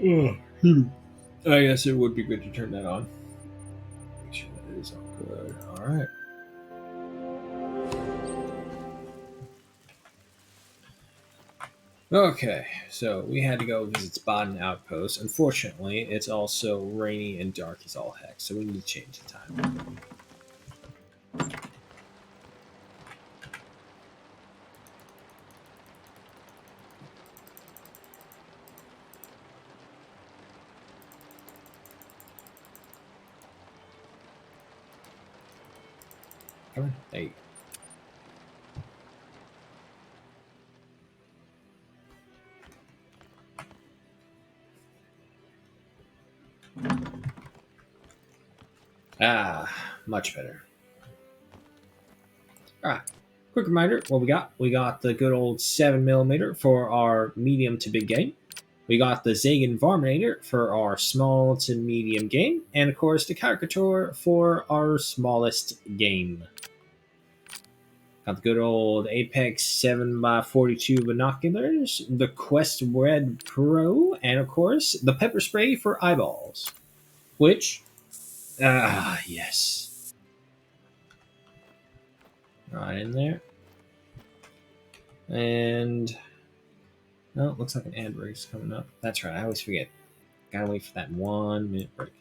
I guess it would be good to turn that on. Make sure that is all good. All right. Okay, so we had to go visit Spaden Outpost. Unfortunately, it's also rainy and dark as all heck, so we need to change the time. Come on, there you go. Ah, much better. All right. Quick reminder: what we got? We got the good old 7mm for our medium to big game. We got the Zagan Varminator for our small to medium game, and of course the Caricature for our smallest game. Got the good old Apex 7x42 binoculars, the Quest Red Pro, and of course the pepper spray for eyeballs. Which, yes. Right in there. And, no, it looks like an ad break's coming up. That's right, I always forget. Gotta wait for that 1 minute break.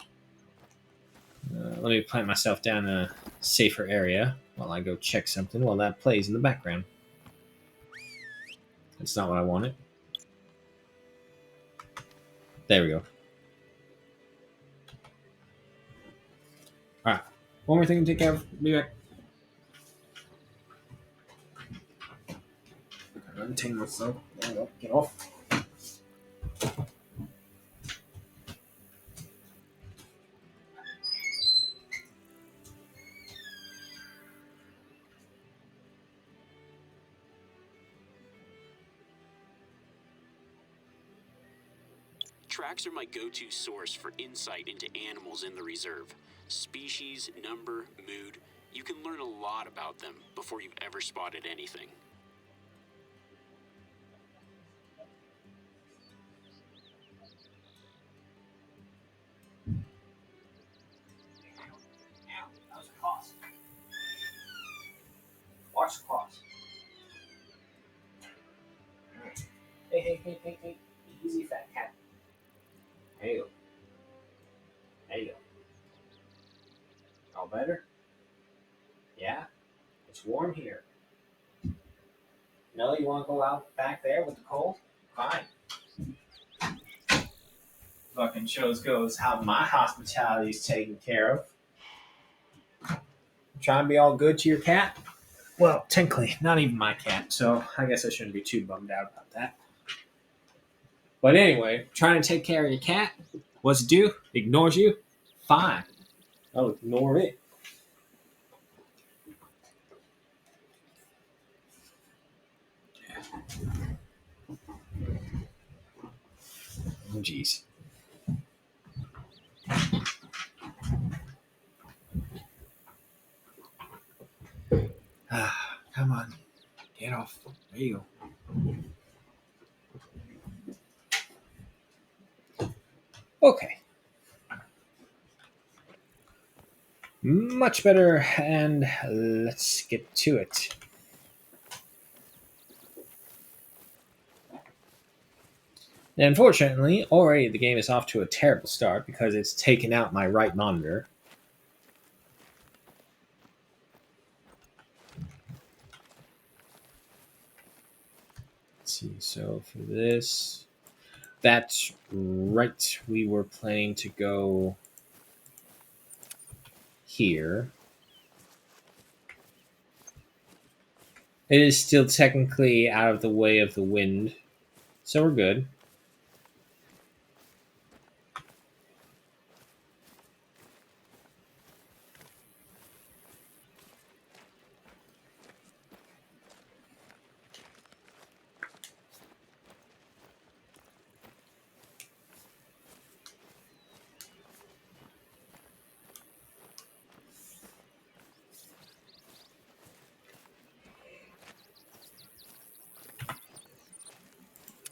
Let me plant myself down in a safer area while I go check something while that plays in the background. That's not what I wanted. There we go. Alright. One more thing to take care of. Be back. Untangle myself. There we go. Get off. Tracks are my go-to source for insight into animals in the reserve. Species, number, mood. You can learn a lot about them before you've ever spotted anything. That was a cross. Watch the cross. Hey. Easy, fat cat. There you go. There you go. All better? Yeah? It's warm here. No, you want to go out back there with the cold? Fine. Fucking shows goes how my hospitality is taken care of. Trying to be all good to your cat? Well, technically, not even my cat, so I guess I shouldn't be too bummed out about that. But anyway, trying to take care of your cat. What's it do? Ignores you? Fine. I'll ignore it. Oh, jeez. Ah, come on. Get off. There you go. Okay. Much better, and let's get to it. And unfortunately, already the game is off to a terrible start because it's taken out my right monitor. Let's see, so for this, that's right. We were planning to go here. It is still technically out of the way of the wind, so we're good.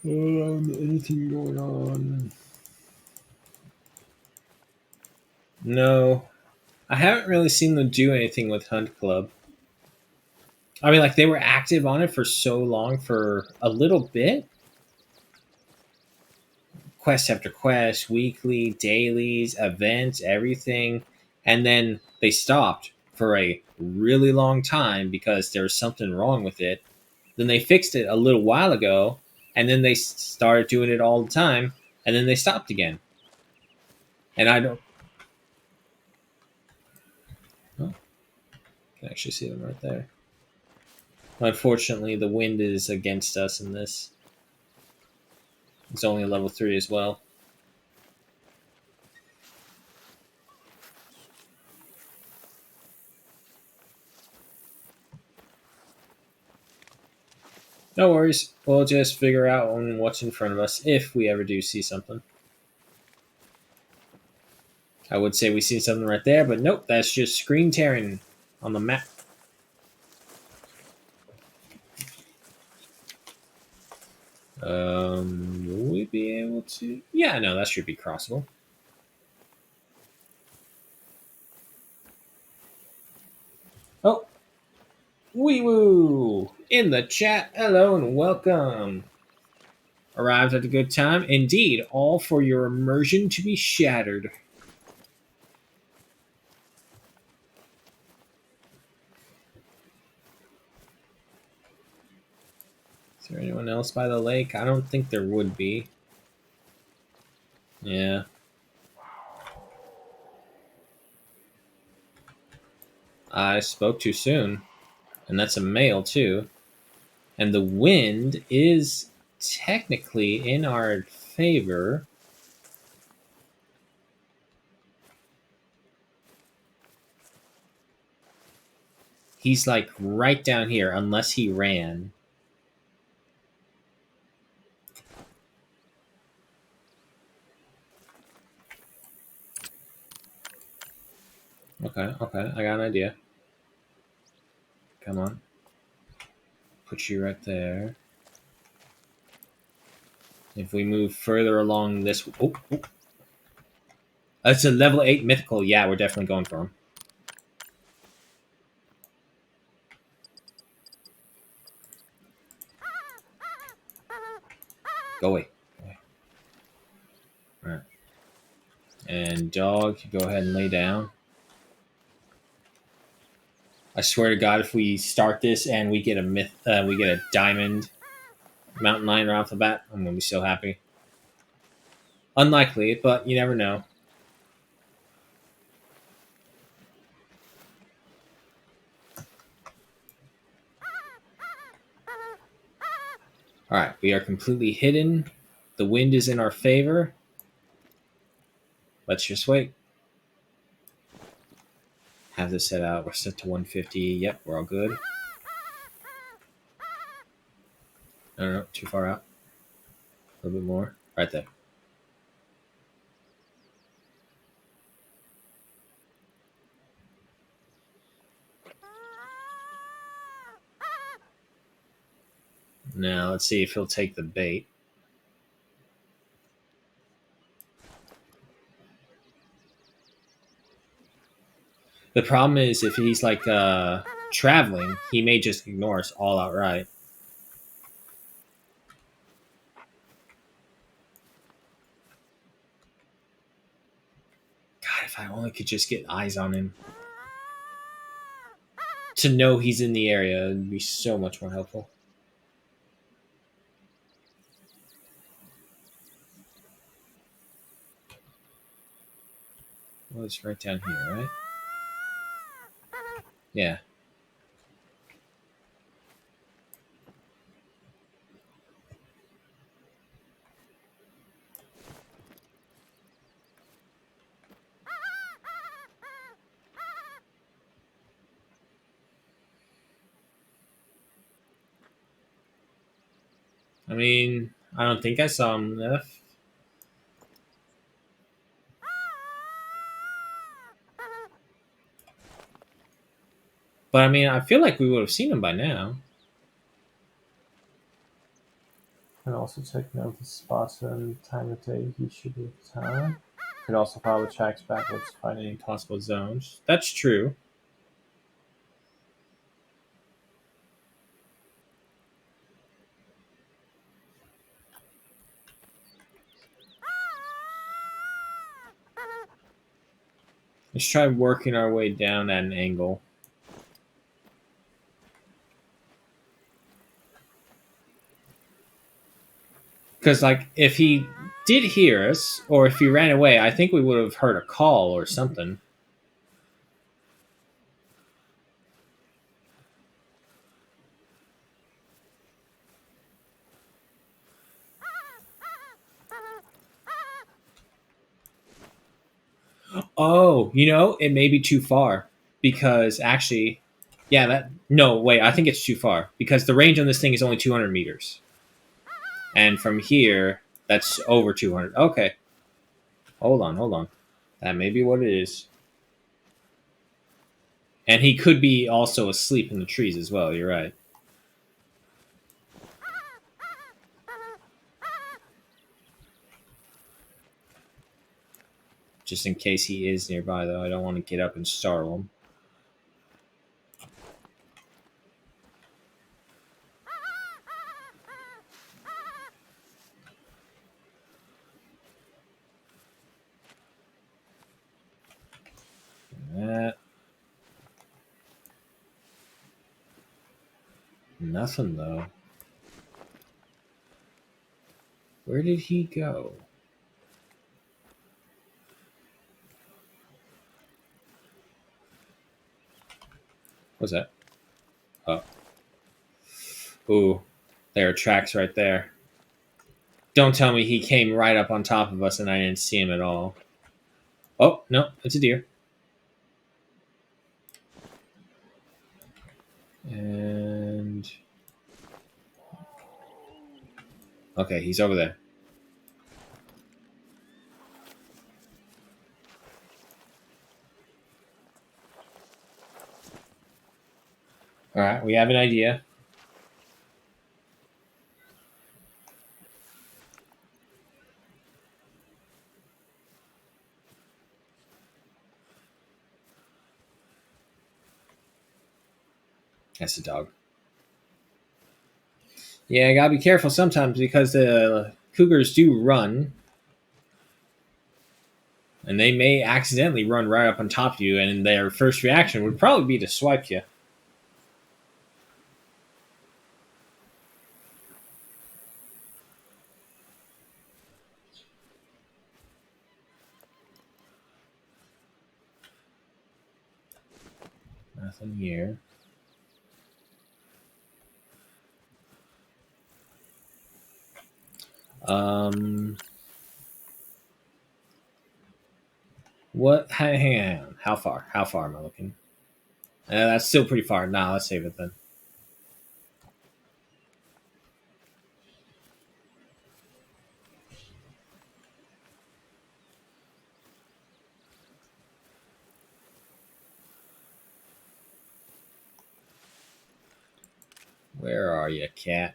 Anything going on? No, I haven't really seen them do anything with Hunt Club. I mean, like they were active on it for so long for a little bit, quest after quest, weekly, dailies, events, everything, and then they stopped for a really long time because there was something wrong with it. Then they fixed it a little while ago, and then they started doing it all the time, and then they stopped again. And I don't. Oh, I can actually see them right there. Unfortunately, the wind is against us in this. It's only a level 3 as well. No worries. We'll just figure out what's in front of us if we ever do see something. I would say we see something right there, but nope, that's just screen tearing on the map. Will we be able to? Yeah, no, that should be crossable. Oh, wee woo! In the chat, hello and welcome. Arrived at a good time, indeed. All for your immersion to be shattered. Is there anyone else by the lake? I don't think there would be. Yeah. I spoke too soon. And that's a male, too. And the wind is technically in our favor. He's like right down here, unless he ran. Okay, okay, I got an idea. Come on. Put you right there. If we move further along this... Oh, oh. It's a level 8 mythical. Yeah, we're definitely going for him. Go away. Go away. Alright. And dog, go ahead and lay down. I swear to God, if we start this and we get a diamond mountain lion right off the bat, I'm gonna be so happy. Unlikely, but you never know. Alright, we are completely hidden. The wind is in our favor. Let's just wait. Have this set out. We're set to 150. Yep, we're all good. No, too far out. A little bit more. Right there. Now, let's see if he'll take the bait. The problem is if he's like traveling, he may just ignore us all outright. God, if I only could just get eyes on him. To know he's in the area would be so much more helpful. Well, it's right down here, right? Yeah. I mean, I don't think I saw him enough. But I mean, I feel like we would have seen him by now. And also check note the spots and time of day he should be time. Could also follow the tracks backwards to find any possible zones. That's true. Let's try working our way down at an angle. Because, like, if he did hear us, or if he ran away, I think we would have heard a call or something. Oh, it may be too far. Because actually, yeah, no, wait, I think it's too far. Because the range on this thing is only 200 meters. And from here, that's over 200. Okay. Hold on, hold on. That may be what it is. And he could be also asleep in the trees as well. You're right. Just in case he is nearby, though, I don't want to get up and startle him. That. Nothing, though. Where did he go? What's that? Oh. Ooh. There are tracks right there. Don't tell me he came right up on top of us and I didn't see him at all. Oh, no, it's a deer. And... okay, he's over there. Alright, we have an idea. That's a dog. Yeah, I gotta be careful sometimes because the cougars do run. And they may accidentally run right up on top of you, and their first reaction would probably be to swipe you. Nothing here. What? Hang on. How far? How far am I looking? That's still pretty far. Nah, let's save it then. Where are you, cat?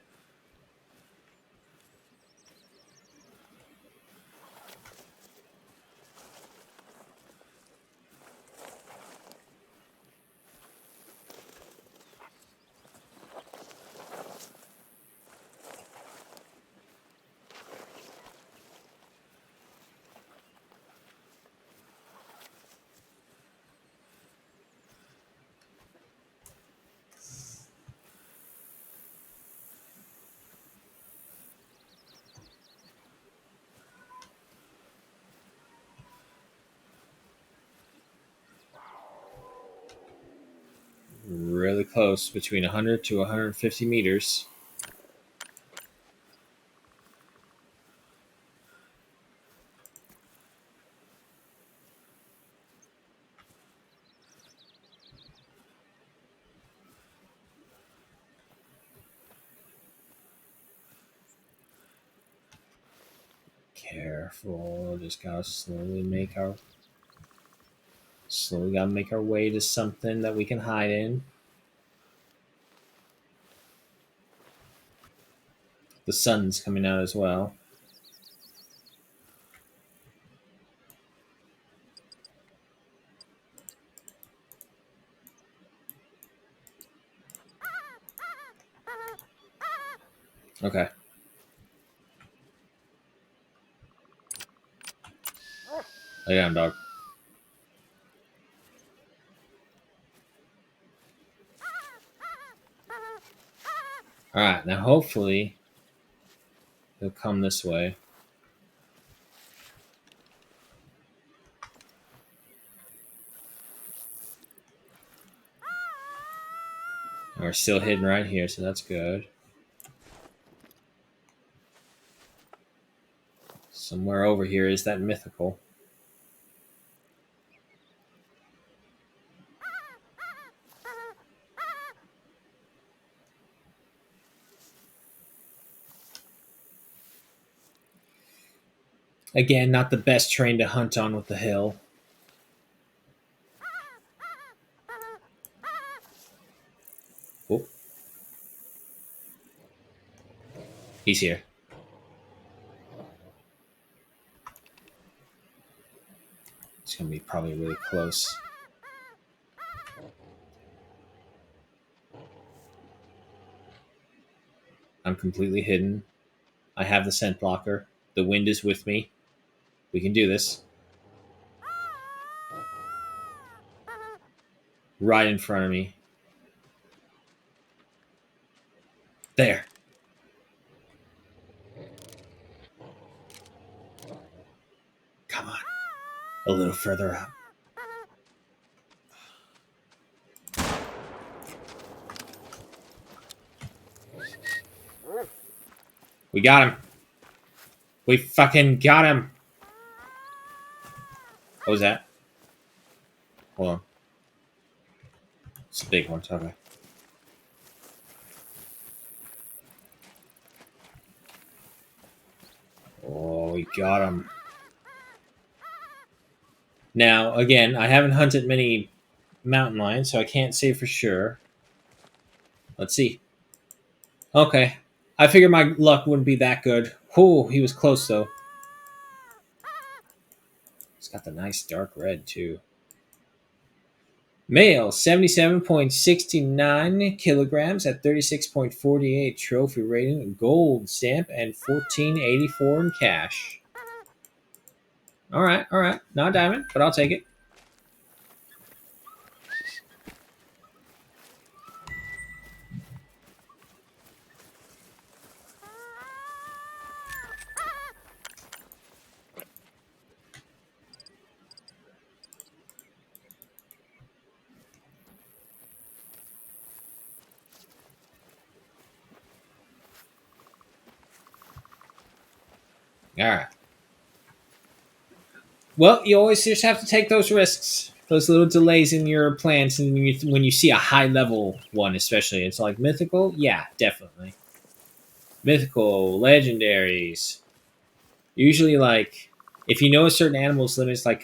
Really close, between 100 to 150 meters. Careful, just gotta slowly gotta make our way to something that we can hide in. The sun's coming out as well. Okay. Lay down, dog. Alright, now hopefully he'll come this way. We're still hidden right here, so that's good. Somewhere over here is that mythical. Again, not the best terrain to hunt on with the hill. Oh. He's here. It's going to be probably really close. I'm completely hidden. I have the scent blocker. The wind is with me. We can do this. Right in front of me. There. Come on. A little further out. We got him. We fucking got him. What was that? Hold on. It's a big one. Okay. Oh, we got him. Now, again, I haven't hunted many mountain lions, so I can't say for sure. Let's see. Okay. I figured my luck wouldn't be that good. Whew, he was close, though. He's got the nice dark red, too. Male, 77.69 kilograms at 36.48 trophy rating, gold stamp, and 14.84 in cash. All right. Not a diamond, but I'll take it. All right. Well, you always just have to take those risks, those little delays in your plans, and when you see a high level one, especially, it's like mythical. Yeah, definitely. Mythical, legendaries. Usually, like if you know a certain animal's limits, like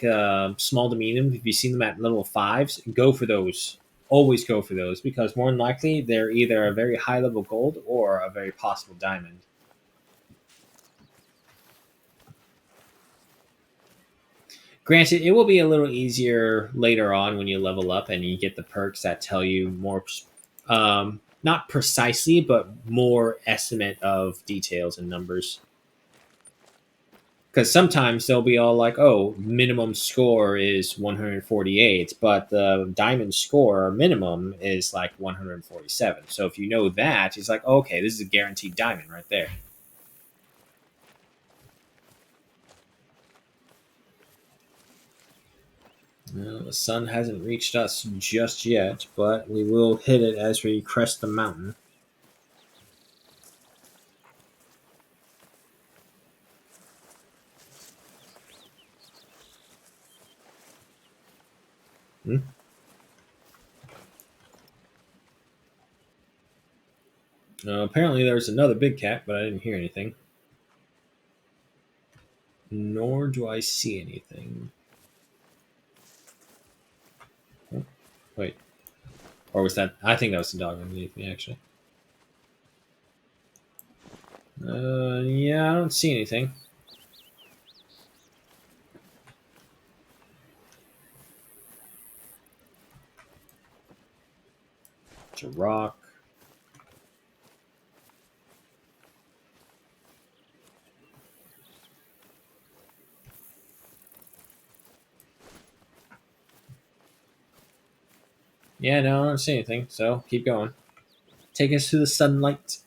small to medium, if you see them at level fives, go for those. Always go for those because more than likely they're either a very high level gold or a very possible diamond. Granted, it will be a little easier later on when you level up and you get the perks that tell you more, not precisely, but more estimate of details and numbers. Because sometimes they'll be all like, oh, minimum score is 148, but the diamond score minimum is like 147. So if you know that, it's like, okay, this is a guaranteed diamond right there. Well, the sun hasn't reached us just yet, but we will hit it as we crest the mountain. Hmm? Apparently there was another big cat, but I didn't hear anything. Nor do I see anything. Oh, wait. Or was that... I think that was the dog underneath me, actually. Yeah, I don't see anything. It's a rock. Yeah, no, I don't see anything. So keep going. Take us to the sunlight.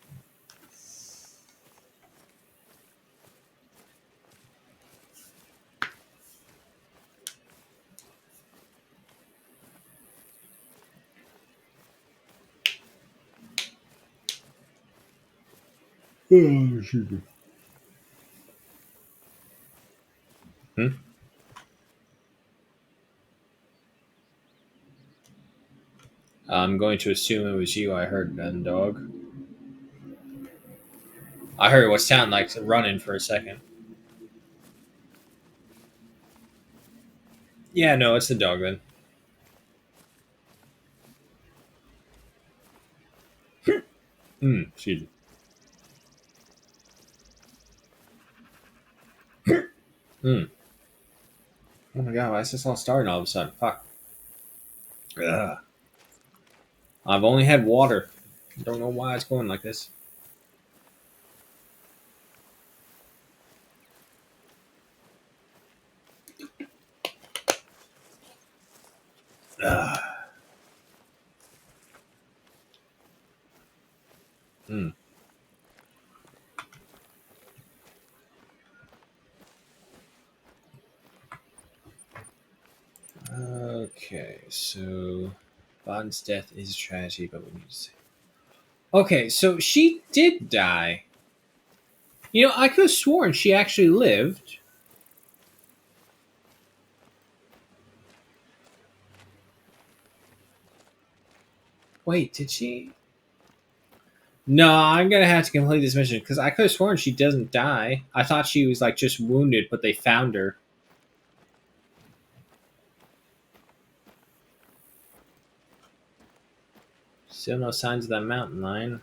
Oh, shoot. Hmm? I'm going to assume it was you I heard then, dog. I heard what sounded like running for a second. Yeah, no, it's the dog then. Excuse me. Oh my god, why is this all starting all of a sudden? Fuck. Ugh. I've only had water. Don't know why it's going like this. Ugh. Mm. Okay, so Bond's death is a tragedy, but we need to see. Okay, so she did die. You know, I could have sworn she actually lived. Wait, did she? No, I'm gonna have to complete this mission because I could have sworn she doesn't die. I thought she was like just wounded, but they found her. Still no signs of that mountain lion.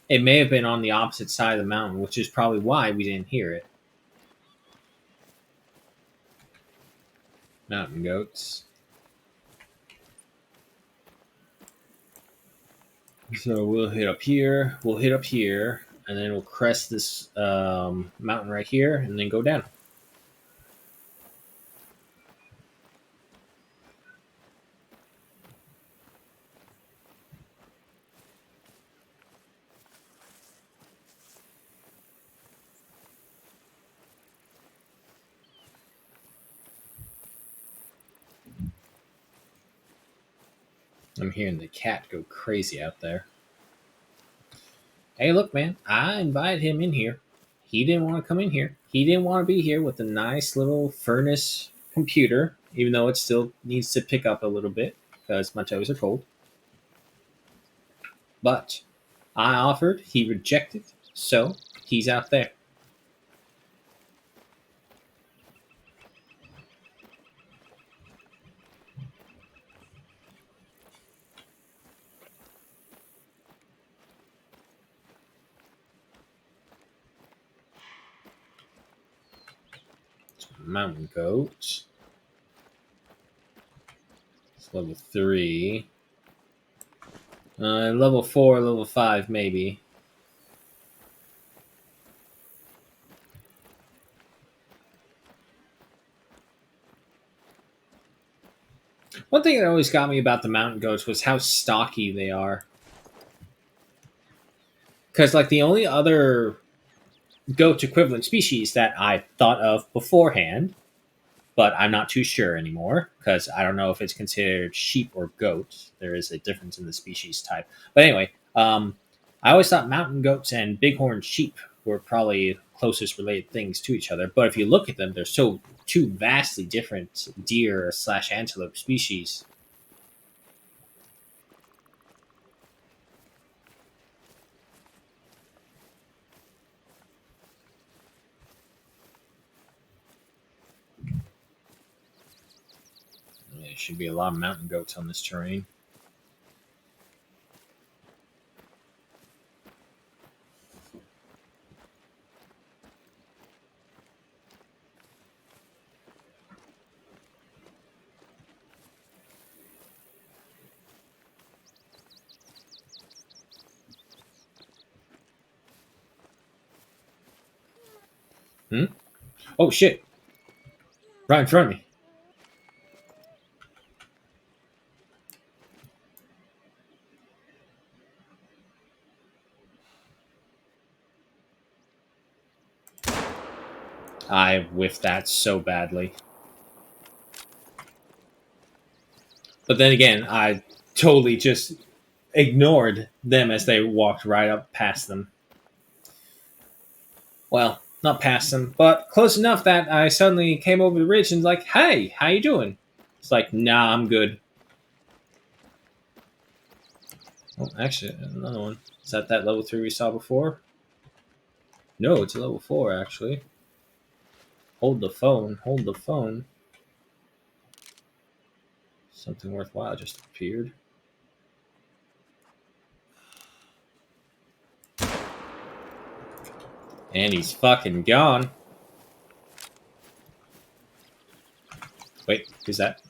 It may have been on the opposite side of the mountain, which is probably why we didn't hear it. Mountain goats. So we'll hit up here. We'll hit up here, and then we'll crest this mountain right here, and then go down. I'm hearing the cat go crazy out there. Hey, look, man, I invited him in here. He didn't want to come in here. He didn't want to be here with a nice little furnace computer, even though it still needs to pick up a little bit because my toes are cold. But I offered, he rejected, so he's out there. Mountain goat. It's level 3. Level 4, level 5, maybe. One thing that always got me about the mountain goats was how stocky they are. Because, like, the only other goat equivalent species that I thought of beforehand, but I'm not too sure anymore because I don't know if it's considered sheep or goat. There is a difference in the species type. But anyway, I always thought mountain goats and bighorn sheep were probably closest related things to each other. But if you look at them, they're so two vastly different deer slash antelope species. There should be a lot of mountain goats on this terrain. Hmm? Oh shit! Right in front of me. I whiffed that so badly. But then again, I totally just ignored them as they walked right up past them. Well, not past them, but close enough that I suddenly came over the ridge and like, "Hey, how you doing?" It's like, "Nah, I'm good." Oh, actually, another one. Is that level 3 we saw before? No, it's a level 4 actually. Hold the phone. Hold the phone. Something worthwhile just appeared. And he's fucking gone. Wait, who's that?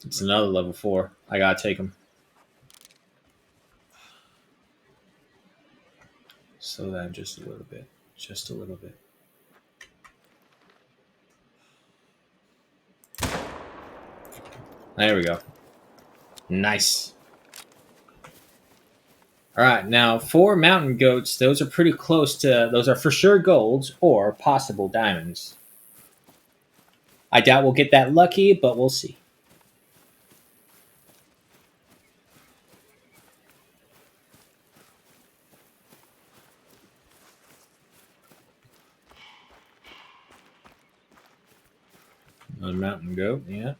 It's another level 4. I gotta take him. Slow down just a little bit. Just a little bit. There we go. Nice. Alright, now 4 mountain goats, those are pretty close to, those are for sure golds or possible diamonds. I doubt we'll get that lucky, but we'll see. Another mountain goat, yeah.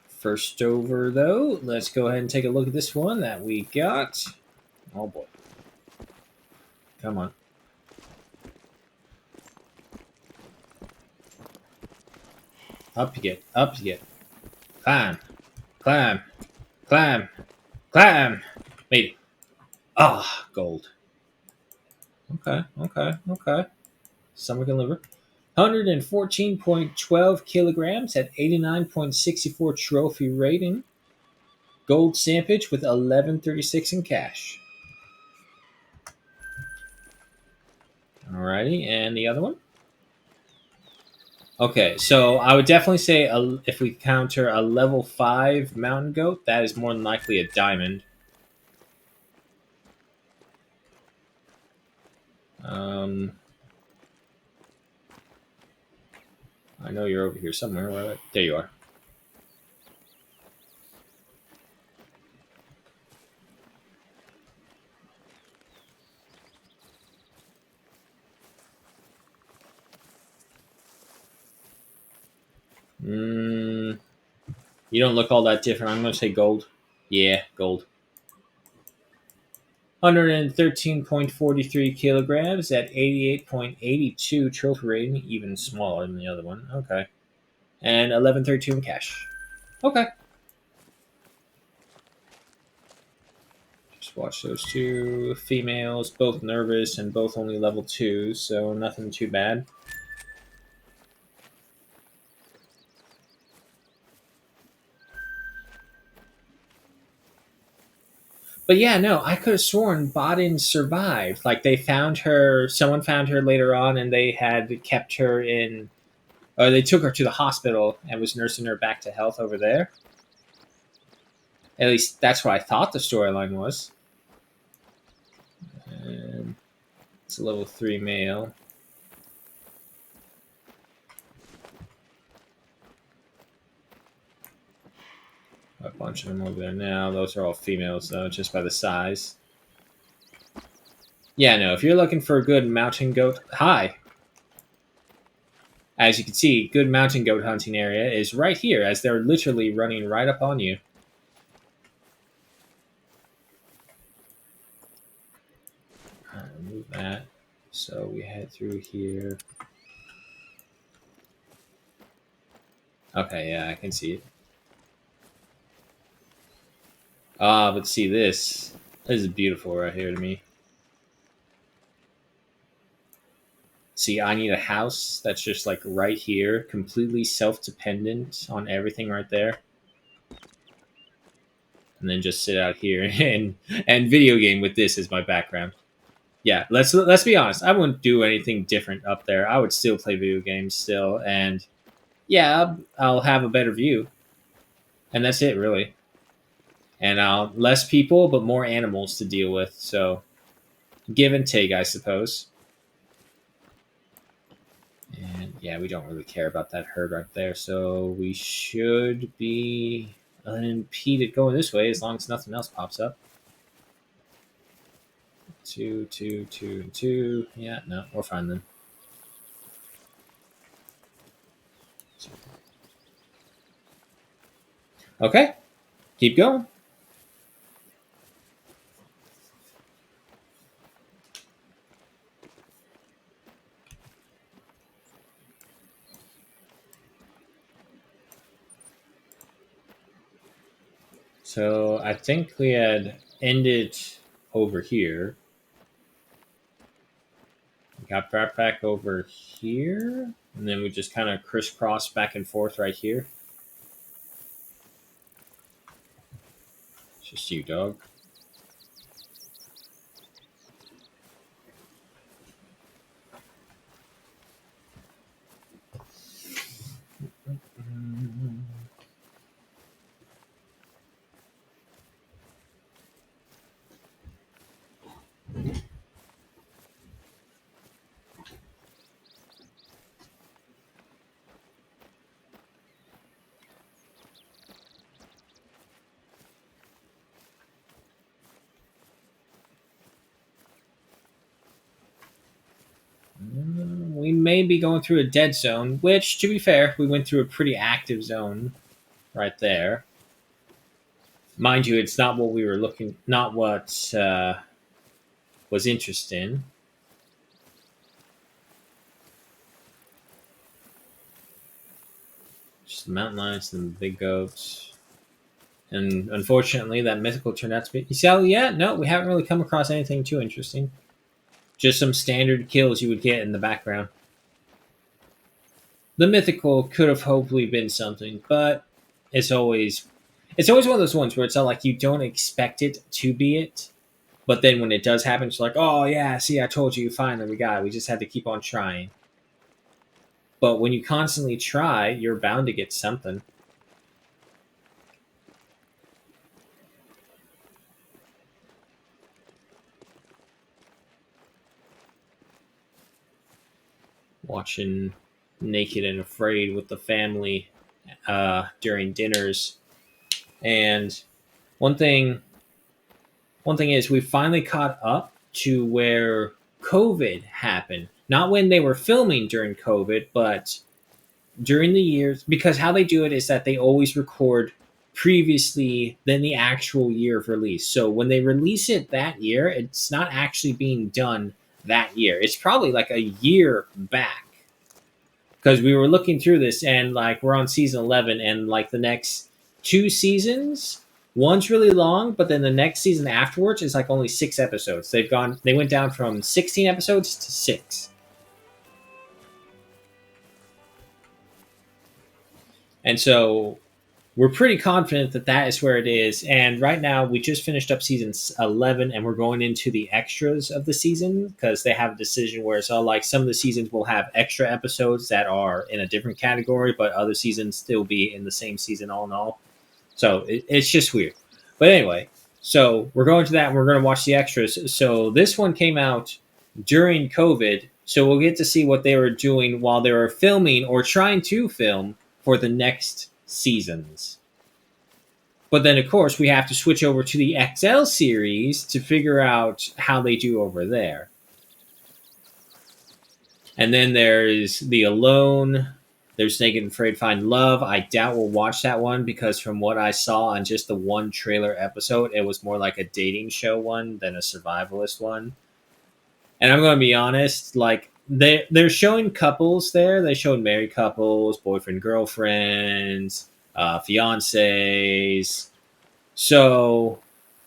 First over, though, let's go ahead and take a look at this one that we got. Oh, boy. Come on. Up you get. Up you get. Climb. Climb. Climb. Climb. Made it. Ah, gold. Okay, okay, okay. Some we can liver. 114.12 kilograms at 89.64 trophy rating. Gold sampage with 1136 in cash. Alrighty, and the other one? Okay, so I would definitely say if we counter a level 5 mountain goat, that is more than likely a diamond. I know you're over here somewhere. Right? There you are. You don't look all that different. I'm going to say gold. Yeah, gold. 113.43 kilograms at 88.82 trophy rating, even smaller than the other one. Okay. And 1132 in cash. Okay. Just watch those two females, both nervous and both only level 2, so nothing too bad. But yeah, no, I could have sworn Bodin survived. Like they found her, someone found her later on, and they had kept her in, or they took her to the hospital and was nursing her back to health over there. At least that's what I thought the storyline was. And it's a level 3 male. A bunch of them over there now. Those are all females, though, just by the size. Yeah, no, if you're looking for a good mountain goat, hi. As you can see, good mountain goat hunting area is right here, as they're literally running right up on you. Remove that. So we head through here. Okay, yeah, I can see it. But see this. This is beautiful right here to me. See, I need a house that's just like right here, completely self-dependent on everything right there. And then just sit out here and video game with this as my background. Yeah, let's be honest. I wouldn't do anything different up there. I would still play video games still, and yeah, I'll have a better view. And that's it, really. and less people but more animals to deal with. So give and take, I suppose. And yeah, we don't really care about that herd right there, so we should be unimpeded going this way as long as nothing else pops up. Two, two, two, and two. Yeah, no, we're fine then. Okay, keep going. So I think we had ended over here. We got brought back over here, and then we just kind of crisscross back and forth right here. It's just you, dog. We may be going through a dead zone, which, to be fair, we went through a pretty active zone right there. Mind you, it's not what we were looking, not what was interesting. Just the mountain lions and the big goats. And unfortunately, that mythical turned out to be. You see how, yeah, no, we haven't really come across anything too interesting. Just some standard kills you would get in the background. The mythical could have hopefully been something, but it's always one of those ones where it's not like you don't expect it to be it, but then when it does happen, it's like, oh yeah, see, I told you, finally we got it. We just had to keep on trying. But when you constantly try, you're bound to get something. Watching Naked and Afraid with the family during dinners, and one thing is we finally caught up to where COVID happened. Not when they were filming during COVID, but during the years, because how they do it is that they always record previously than the actual year of release. So when they release it that year, it's not actually being done that year. It's probably like a year back. Because we were looking through this and like we're on season 11 and like the next two seasons, one's really long, but then the next season afterwards is like only 6 episodes. They went down from 16 episodes to 6. And so we're pretty confident that that is where it is. And right now, we just finished up season 11, and we're going into the extras of the season because they have a decision where it's all like some of the seasons will have extra episodes that are in a different category, but other seasons still be in the same season all in all. So it's just weird. But anyway, so we're going to that, and we're going to watch the extras. So this one came out during COVID, so we'll get to see what they were doing while they were filming or trying to film for the next seasons. But then, of course, we have to switch over to the XL series to figure out how they do over there. And then there's The Alone. There's Naked and Afraid Find Love. I doubt we'll watch that one because from what I saw on just the one trailer episode, it was more like a dating show one than a survivalist one. And I'm going to be honest, like they're showing couples there. They showed married couples, boyfriend, girlfriends, fiancés. So,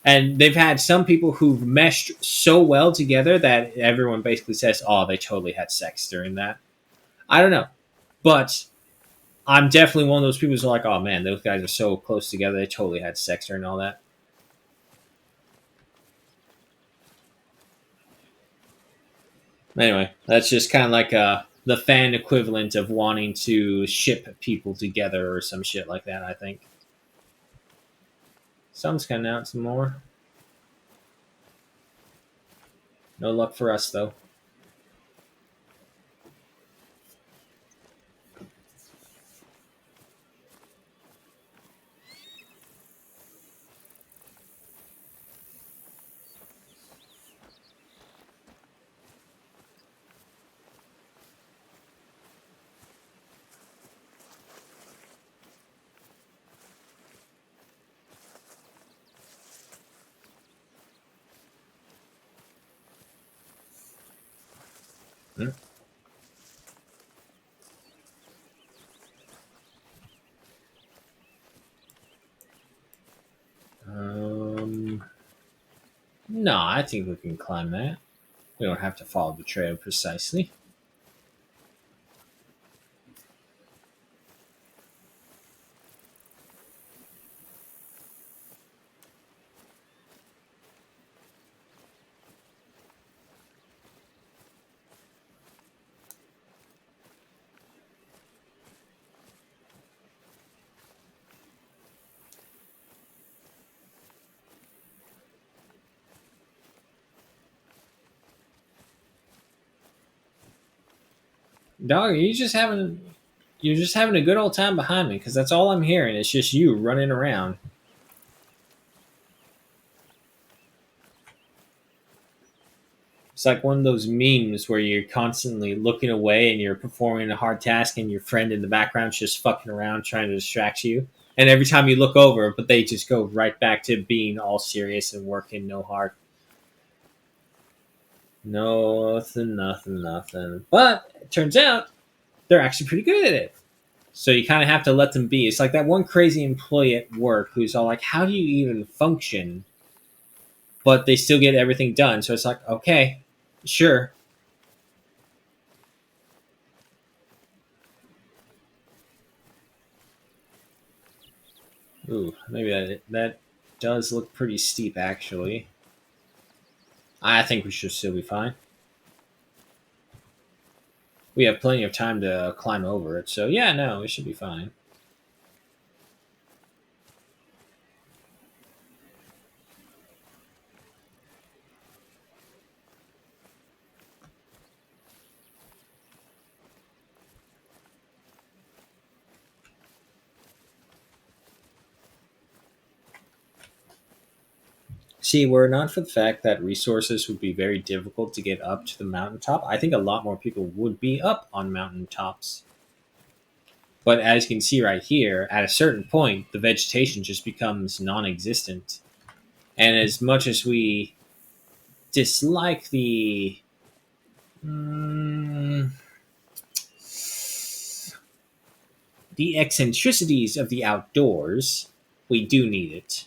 and they've had some people who've meshed so well together that everyone basically says, "Oh, they totally had sex during that." I don't know, but I'm definitely one of those people who's like, "Oh man, those guys are so close together. They totally had sex during all that." Anyway, that's just kind of like the fan equivalent of wanting to ship people together or some shit like that, I think. Sun's coming out some more. No luck for us, though. Hmm? No, I think we can climb that. We don't have to follow the trail precisely. Dog, you're just having a good old time behind me because that's all I'm hearing. It's just you running around. It's like one of those memes where you're constantly looking away and you're performing a hard task and your friend in the background's just fucking around trying to distract you. And every time you look over, but they just go right back to being all serious and working no hard. Nothing, nothing, nothing. But it turns out they're actually pretty good at it. So you kind of have to let them be. It's like that one crazy employee at work who's all like, how do you even function? But they still get everything done. So it's like, okay, sure. Ooh, maybe that does look pretty steep, actually. I think we should still be fine. We have plenty of time to climb over it. So yeah, no, we should be fine. See, were it not for the fact that resources would be very difficult to get up to the mountaintop, I think a lot more people would be up on mountaintops. But as you can see right here, at a certain point, the vegetation just becomes non existent. And as much as we dislike mm, the eccentricities of the outdoors, we do need it.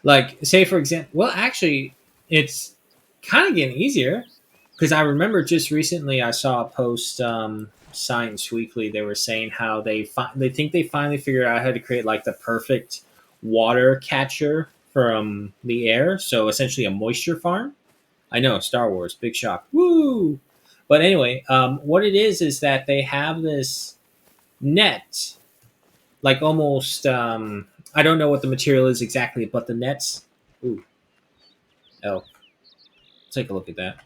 Like, say for example, well, actually, it's kind of getting easier because I remember just recently I saw a post, Science Weekly. They were saying how they think they finally figured out how to create like the perfect water catcher from the air. So essentially, a moisture farm. I know Star Wars, big shock, woo! But anyway, what it is that they have this net, like almost. I don't know what the material is exactly, but the nets. Ooh, oh, take a look at that.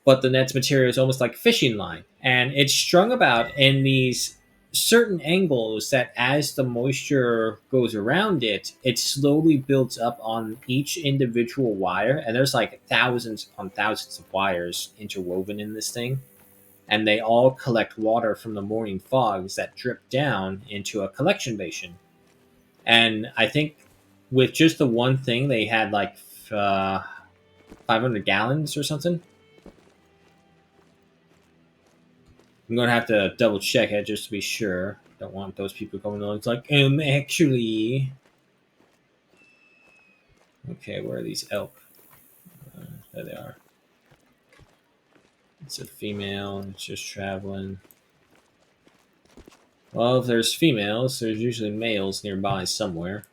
But the net's material is almost like fishing line, and it's strung about in these certain angles that as the moisture goes around it, it slowly builds up on each individual wire, and there's like thousands upon thousands of wires interwoven in this thing, and they all collect water from the morning fogs that drip down into a collection basin. And I think with just the one thing, they had like 500 gallons or something. I'm gonna have to double check it just to be sure. Don't want those people coming along. It's like, actually, okay, where are these elk? There they are. It's a female. It's just traveling. Well, if there's females, there's usually males nearby somewhere.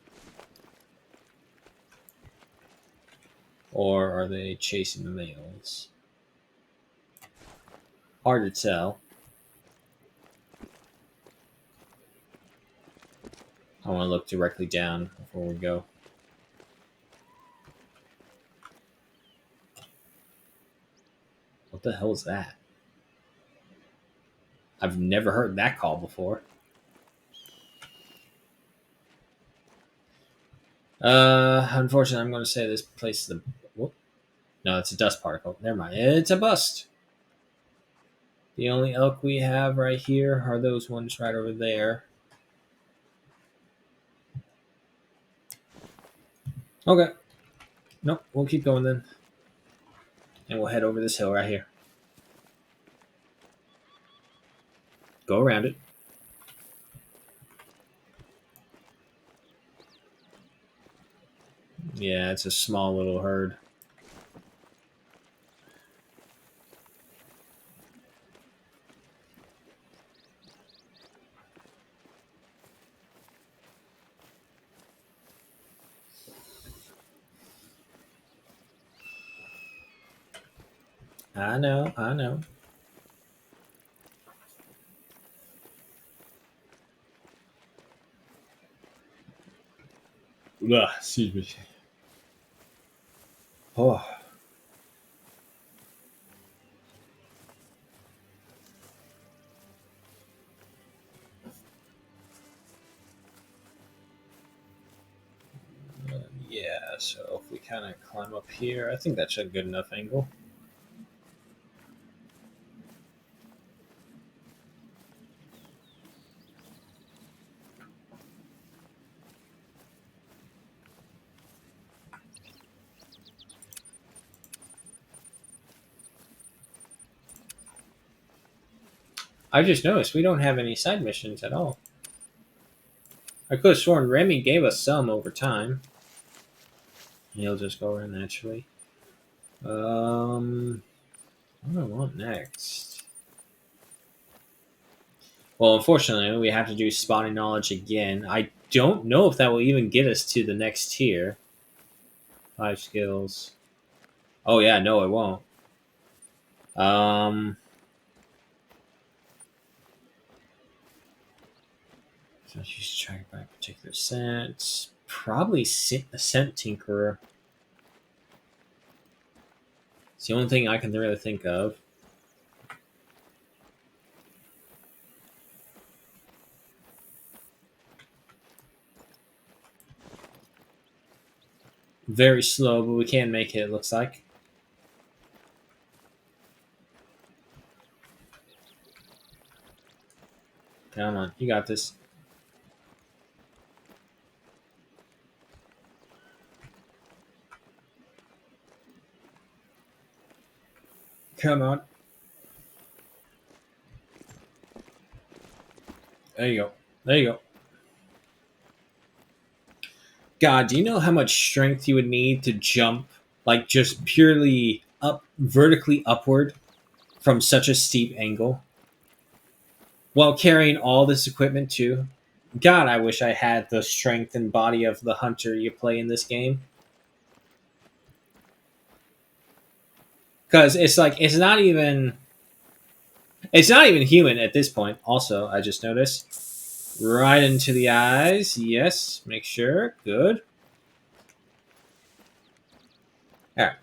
Or are they chasing the males? Hard to tell. I want to look directly down before we go. What the hell is that? I've never heard that call before. Unfortunately, I'm going to say this place is a. Whoop. No, it's a dust particle. Never mind. It's a bust. The only elk we have right here are those ones right over there. Okay. Nope, we'll keep going then. And we'll head over this hill right here. Go around it. Yeah, it's a small little herd. I know, I know. Ugh, excuse me. Oh. Yeah, so if we kind of climb up here, I think that's a good enough angle. I just noticed we don't have any side missions at all. I could have sworn Remy gave us some over time. He'll just go around naturally. What do I want next? Well, unfortunately, we have to do spotting knowledge again. I don't know if that will even get us to the next tier. 5 skills. Oh yeah, no, it won't. So she's tracked by a particular scent. Probably a scent tinkerer. It's the only thing I can really think of. Very slow, but we can make it, it looks like. Come on, you got this. Come on. There you go. There you go. God, do you know how much strength you would need to jump, like just purely up, vertically upward from such a steep angle? While carrying all this equipment too. God, I wish I had the strength and body of the hunter you play in this game. Because it's like it's not even human at this point. Also, I just noticed right into the eyes. Yes, make sure. Good. All right.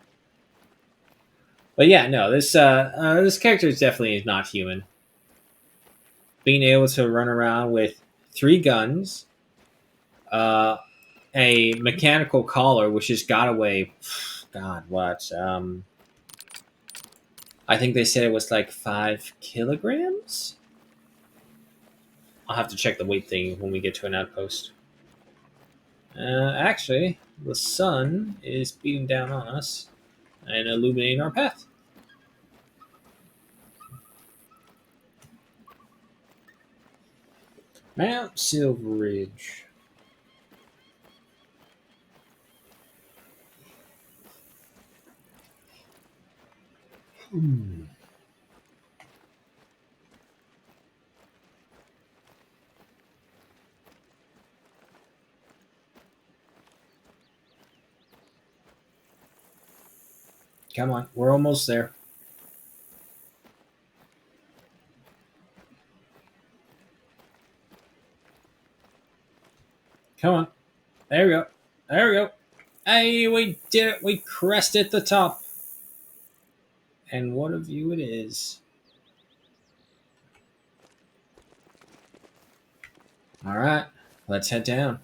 But yeah, no, this character is definitely not human. Being able to run around with 3 guns, uh, a mechanical collar, which has got to weigh, God, what? I think they said it was like 5 kilograms. I'll have to check the weight thing when we get to an outpost. Actually, the sun is beating down on us and illuminating our path. Mount Silver Ridge. Come on, we're almost there. Come on. There we go. There we go. Hey, we did it. We crested the top. And what a view it is. All right, let's head down.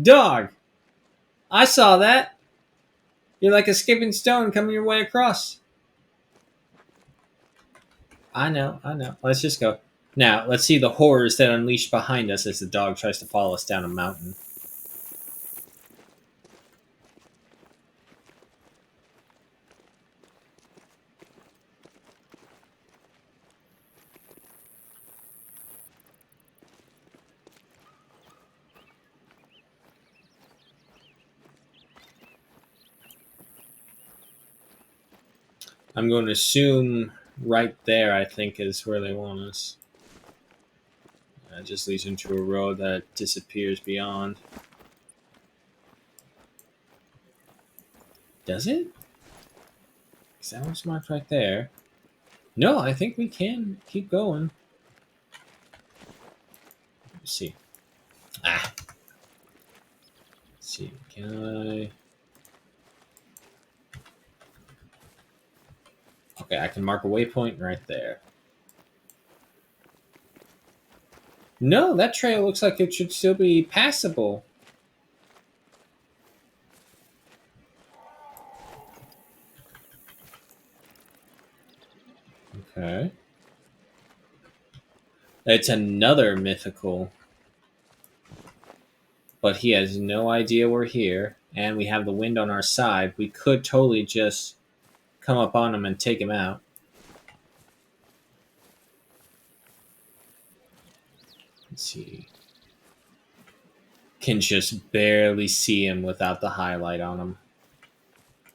Dog, I saw that. You're like a skipping stone coming your way across. I know, I know. Let's just go. Now, let's see the horrors that unleash behind us as the dog tries to follow us down a mountain. I'm going to assume right there, I think, is where they want us. It just leads into a road that disappears beyond. Does it? Is that what's marked right there? No, I think we can keep going. Let's see. Ah. Let's see. Can I? Okay, I can mark a waypoint right there. No, that trail looks like it should still be passable. Okay. It's another mythical. But he has no idea we're here, and we have the wind on our side. We could totally just come up on him and take him out. Let's see. Can just barely see him without the highlight on him.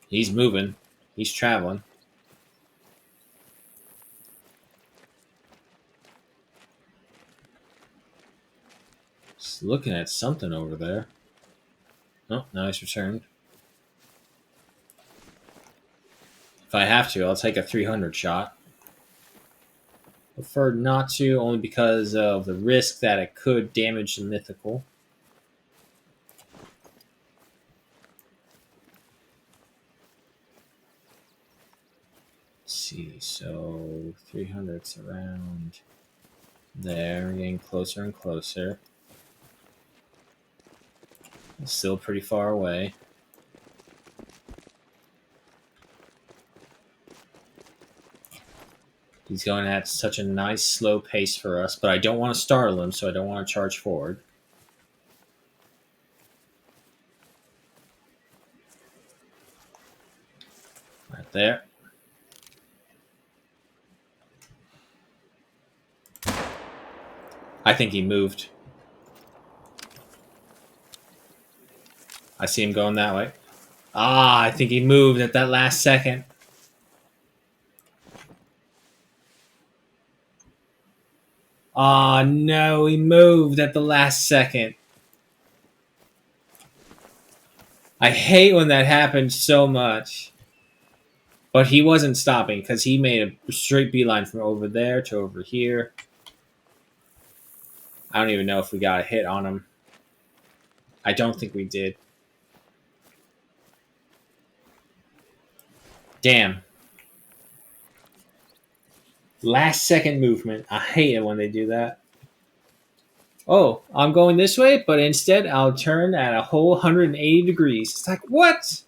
He's moving. He's traveling. Just looking at something over there. Oh, now he's returned. If I have to, I'll take a 300 shot. Prefer not to, only because of the risk that it could damage the mythical. Let's see, so 300's around there. We're getting closer and closer. It's still pretty far away. He's going at such a nice slow pace for us, but I don't want to startle him, so I don't want to charge forward. Right there. I think he moved. I see him going that way. Ah, I think he moved at that last second. Ah, no, he moved at the last second. I hate when that happens so much. But he wasn't stopping because he made a straight beeline from over there to over here. I don't even know if we got a hit on him. I don't think we did. Damn. Last second movement. I hate it when they do that. Oh, I'm going this way, but instead I'll turn at a whole 180 degrees. It's like, what?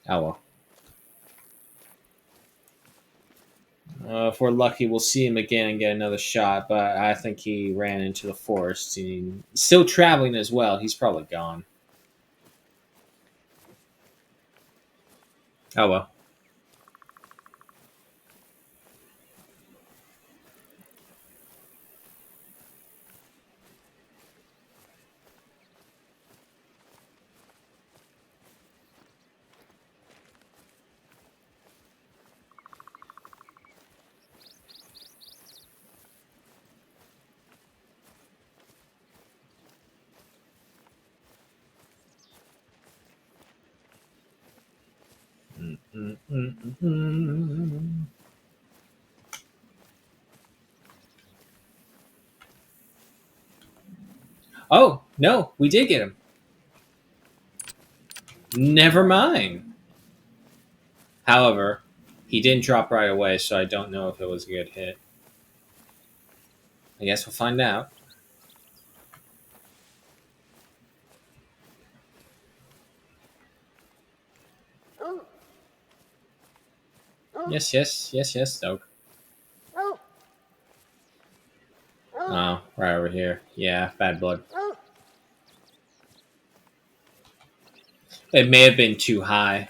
Oh well. If we're lucky, we'll see him again and get another shot, but I think he ran into the forest. He's still traveling as well. He's probably gone. Oh well. Oh, no, we did get him. Never mind. However, he didn't drop right away, so I don't know if it was a good hit. I guess we'll find out. Yes, Doug. Oh, right over here. Yeah, bad blood. It may have been too high.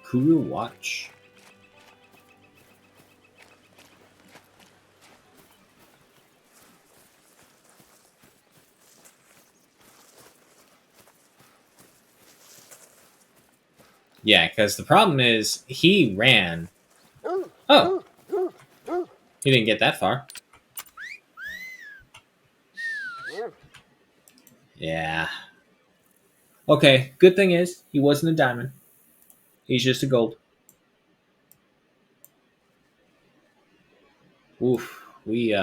Cougar Watch. Yeah, because the problem is he ran. Oh, he didn't get that far. Yeah. Okay, good thing is he wasn't a diamond. He's just a gold. Oof, we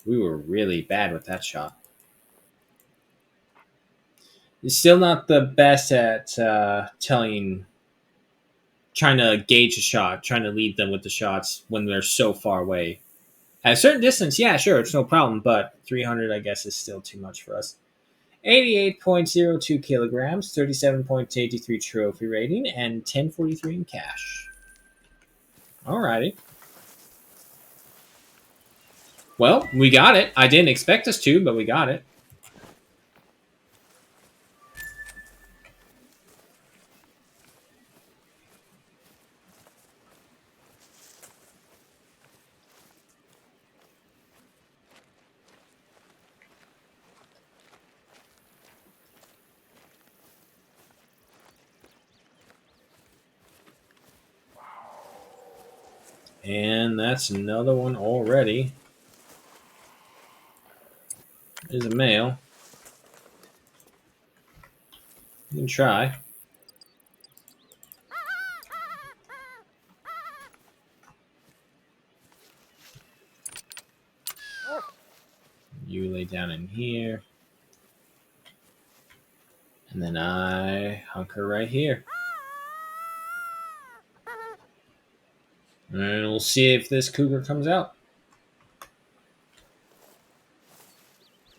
were really bad with that shot. He's still not the best at trying to gauge a shot, trying to lead them with the shots when they're so far away. At a certain distance, yeah, sure, it's no problem, but 300, I guess, is still too much for us. 88.02 kilograms, 37.83 trophy rating, and 1043 in cash. Alrighty. Well, we got it. I didn't expect us to, but we got it. And that's another one already. There's a male. You can try. You lay down in here. And then I hunker right here. And we'll see if this cougar comes out.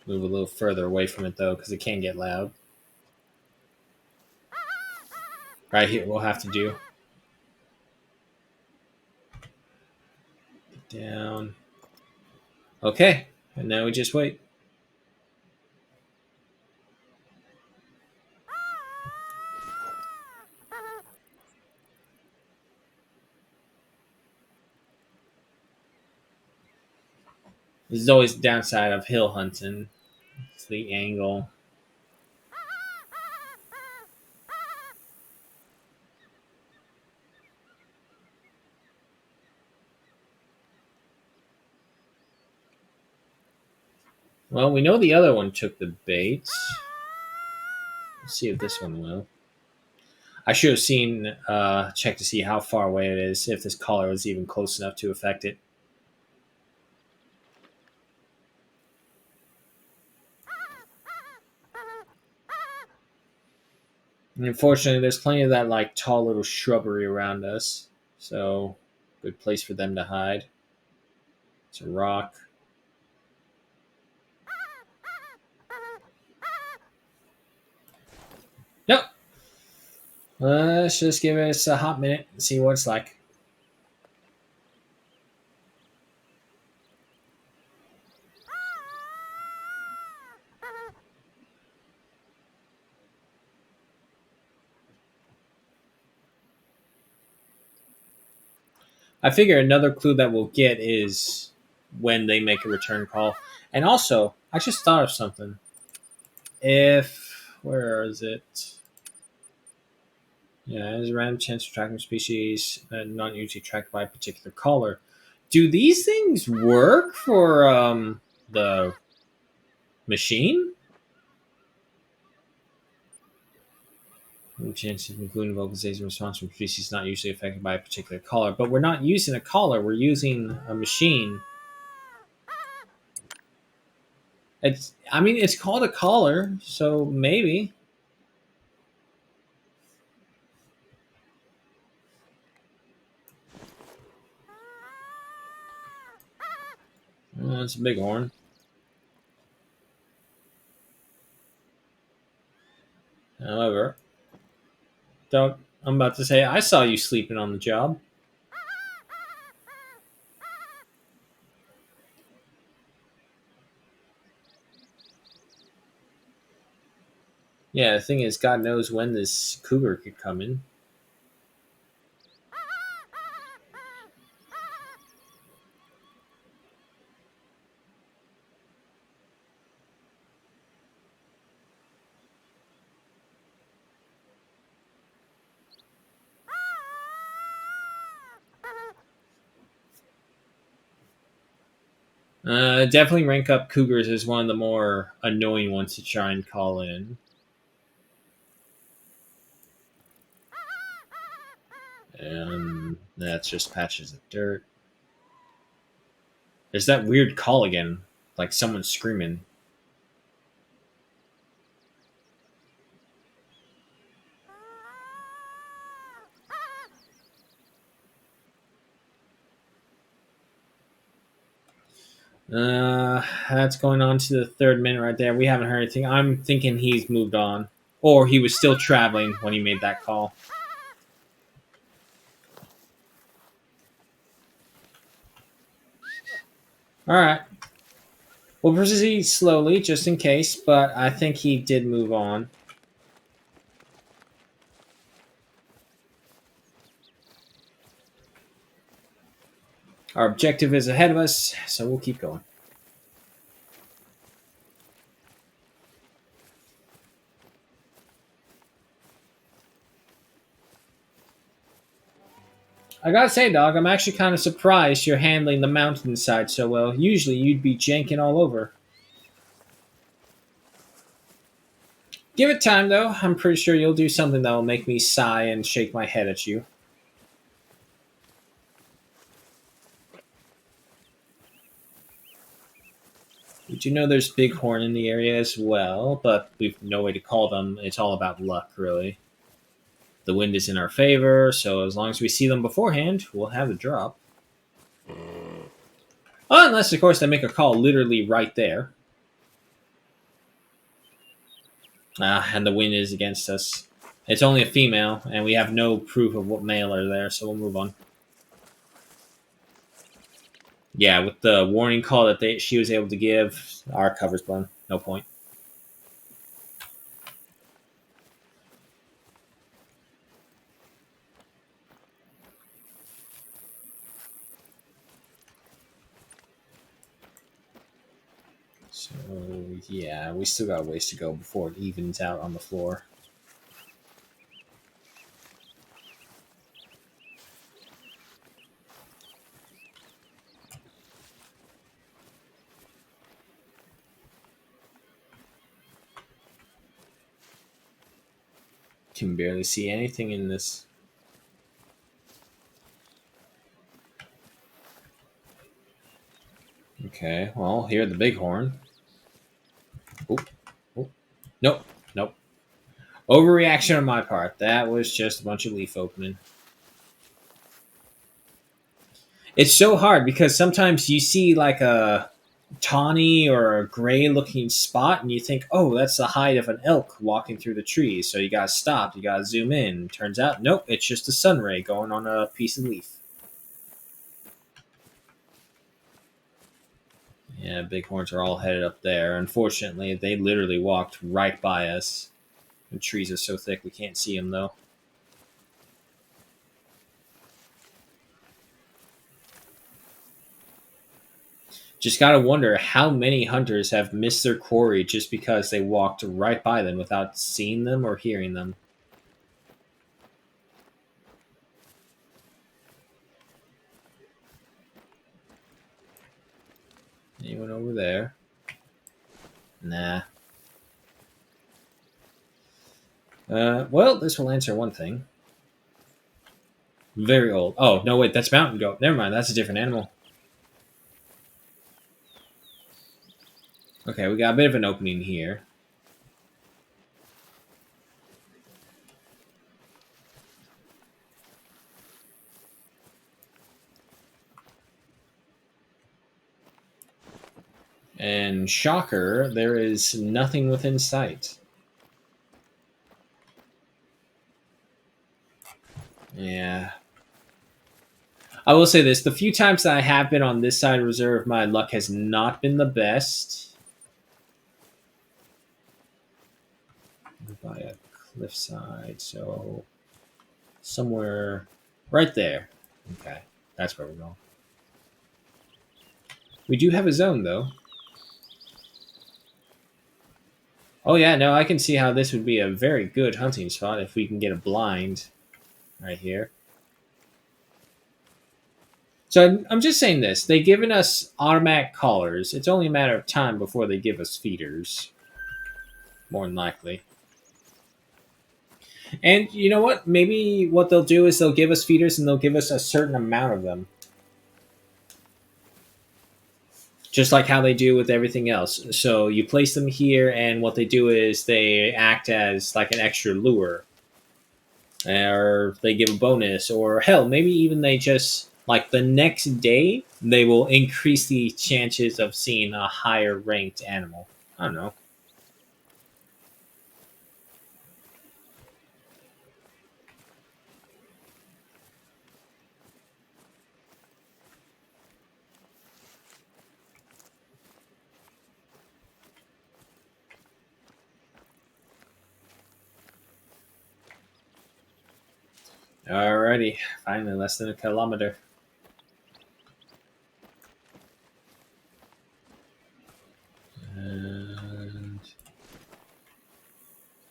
Move a little further away from it, though, because it can get loud. Right here, we'll have to do. Get down. Okay, and now we just wait. This is always the downside of hill hunting. It's the angle. Well, we know the other one took the bait. Let's see if this one will. I should have seen, checked to see how far away it is, if this collar was even close enough to affect it. And unfortunately, there's plenty of that like tall little shrubbery around us, so good place for them to hide. It's a rock. Nope. Let's just give us a hot minute and see what it's like. I figure another clue that we'll get is when they make a return call. And also, I just thought of something. Where is it? Yeah, there's a random chance of tracking species not usually tracked by a particular caller. Do these things work for the machine? Chance of including vocalization response from species not usually affected by a particular caller. But we're not using a caller, we're using a machine. I mean, it's called a caller, so maybe. It's a big horn. However, don't. I'm about to say, I saw you sleeping on the job. Yeah, the thing is, God knows when this cougar could come in. Definitely rank up cougars as one of the more annoying ones to try and call in. And that's just patches of dirt. There's that weird call again, like someone screaming. That's going on to the third minute right there. We haven't heard anything. I'm thinking he's moved on, or he was still traveling when he made that call. All right, we'll proceed slowly just in case, but I think he did move on. Our objective is ahead of us, so we'll keep going. I gotta say, dog, I'm actually kind of surprised you're handling the mountainside so well. Usually you'd be janking all over. Give it time, though. I'm pretty sure you'll do something that will make me sigh and shake my head at you. We do know there's bighorn in the area as well, but we've no way to call them. It's all about luck, really. The wind is in our favor, so as long as we see them beforehand, we'll have a drop. Unless, of course, they make a call literally right there. And the wind is against us. It's only a female, and we have no proof of what male are there, so we'll move on. Yeah, with the warning call that she was able to give, our cover's blown. No point. So, yeah, we still got a ways to go before it evens out on the floor. Can barely see anything in this. Okay, well, hear the bighorn. Oop, oop. Nope, nope. Overreaction on my part. That was just a bunch of leaf opening. It's so hard because sometimes you see like a tawny or a gray looking spot and you think, oh, that's the hide of an elk walking through the trees. So you gotta stop, you gotta zoom in. Turns out, nope, it's just a sun ray going on a piece of leaf. Yeah, bighorns are all headed up there. Unfortunately, they literally walked right by us. The trees are so thick we can't see them though. Just gotta wonder how many hunters have missed their quarry just because they walked right by them without seeing them or hearing them. Anyone over there? Nah. Well, this will answer one thing. Very old. Oh, no, wait, that's mountain goat. Never mind, that's a different animal. Okay, we got a bit of an opening here. And shocker, there is nothing within sight. Yeah. I will say this, the few times that I have been on this side of reserve, my luck has not been the best. By a cliffside, so somewhere right there. Okay, that's where we're going. We do have a zone, though. Oh yeah, no, I can see how this would be a very good hunting spot if we can get a blind right here. So I'm just saying this. They've given us automatic collars. It's only a matter of time before they give us feeders. More than likely. And you know what? Maybe what they'll do is they'll give us feeders and they'll give us a certain amount of them. Just like how they do with everything else. So you place them here, and what they do is they act as like an extra lure. Or they give a bonus, or hell, maybe even they just, like the next day, they will increase the chances of seeing a higher ranked animal. I don't know. Alrighty, finally, less than a kilometer. And...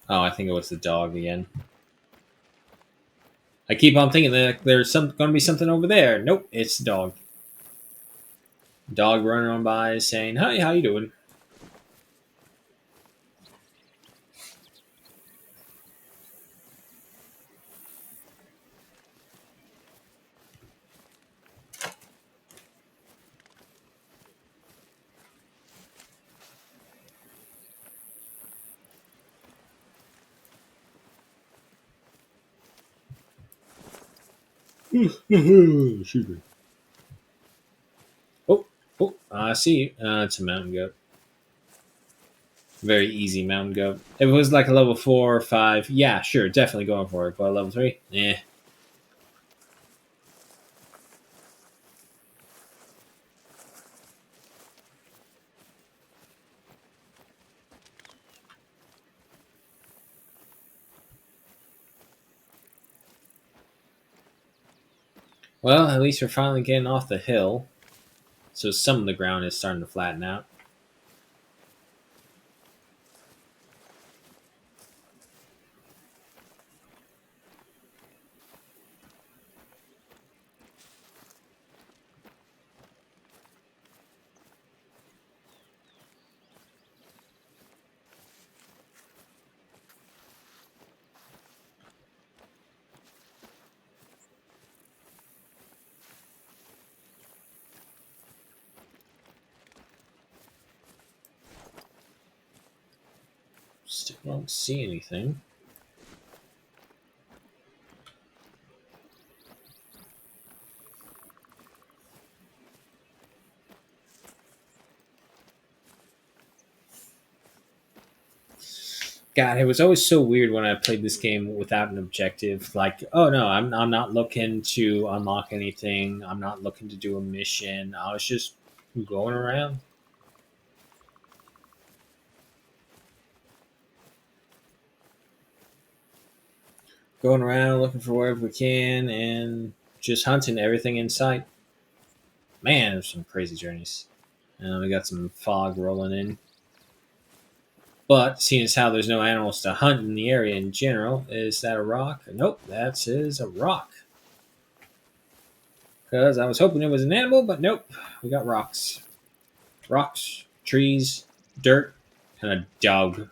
oh, I think it was the dog again. I keep on thinking that there's going to be something over there. Nope, it's the dog. Dog running on by saying, "Hi, how you doing?" Excuse me. Oh, oh, I see. It's a mountain goat. Very easy mountain goat. If it was like a level 4 or 5, yeah, sure, definitely going for it. But level 3, eh. Well, at least we're finally getting off the hill. So some of the ground is starting to flatten out. Still don't see anything. God, it was always so weird when I played this game without an objective. Like, oh no, I'm not looking to unlock anything. I'm not looking to do a mission. I was just going around. Going around looking for wherever we can and just hunting everything in sight. Man, there's some crazy journeys. We got some fog rolling in. But seeing as how there's no animals to hunt in the area in general, is that a rock? Nope, that is a rock. Because I was hoping it was an animal, but nope, we got rocks. rocks, trees, dirt, and a dog.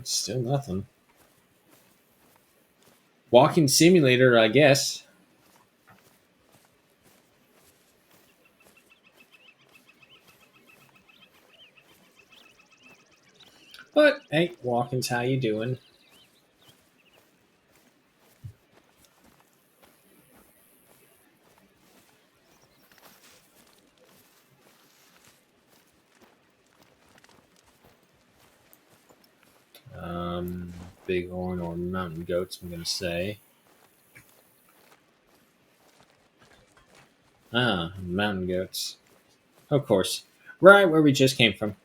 Still nothing. Walking simulator, I guess. But hey, Walkins, how you doing? Um, Bighorn or mountain goats, I'm gonna say. Ah, mountain goats. Of course. Right where we just came from.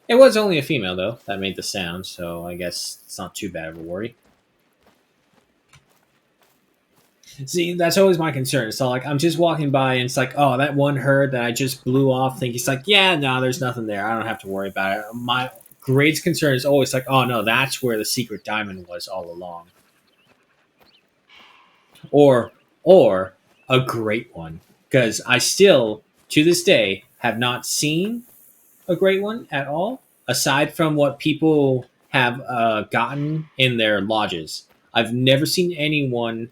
It was only a female, though, that made the sound, so I guess it's not too bad of a worry. See, that's always my concern. So, like, I'm just walking by, and it's like, oh, that one herd that I just blew off, think it's like, yeah, no, there's nothing there. I don't have to worry about it. My greatest concern is always like, oh, no, that's where the secret diamond was all along. Or, or a great one. Because I still, to this day, have not seen a great one at all, aside from what people have gotten in their lodges. I've never seen anyone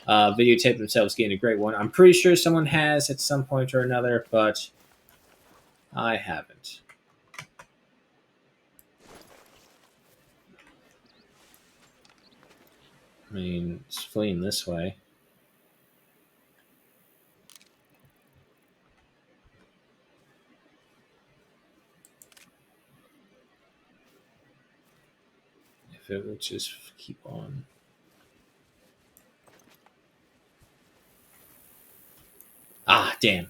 videotape themselves getting a great one. I'm pretty sure someone has at some point or another, but I haven't. I mean, it's fleeing this way. If it would just keep on. Ah, damn.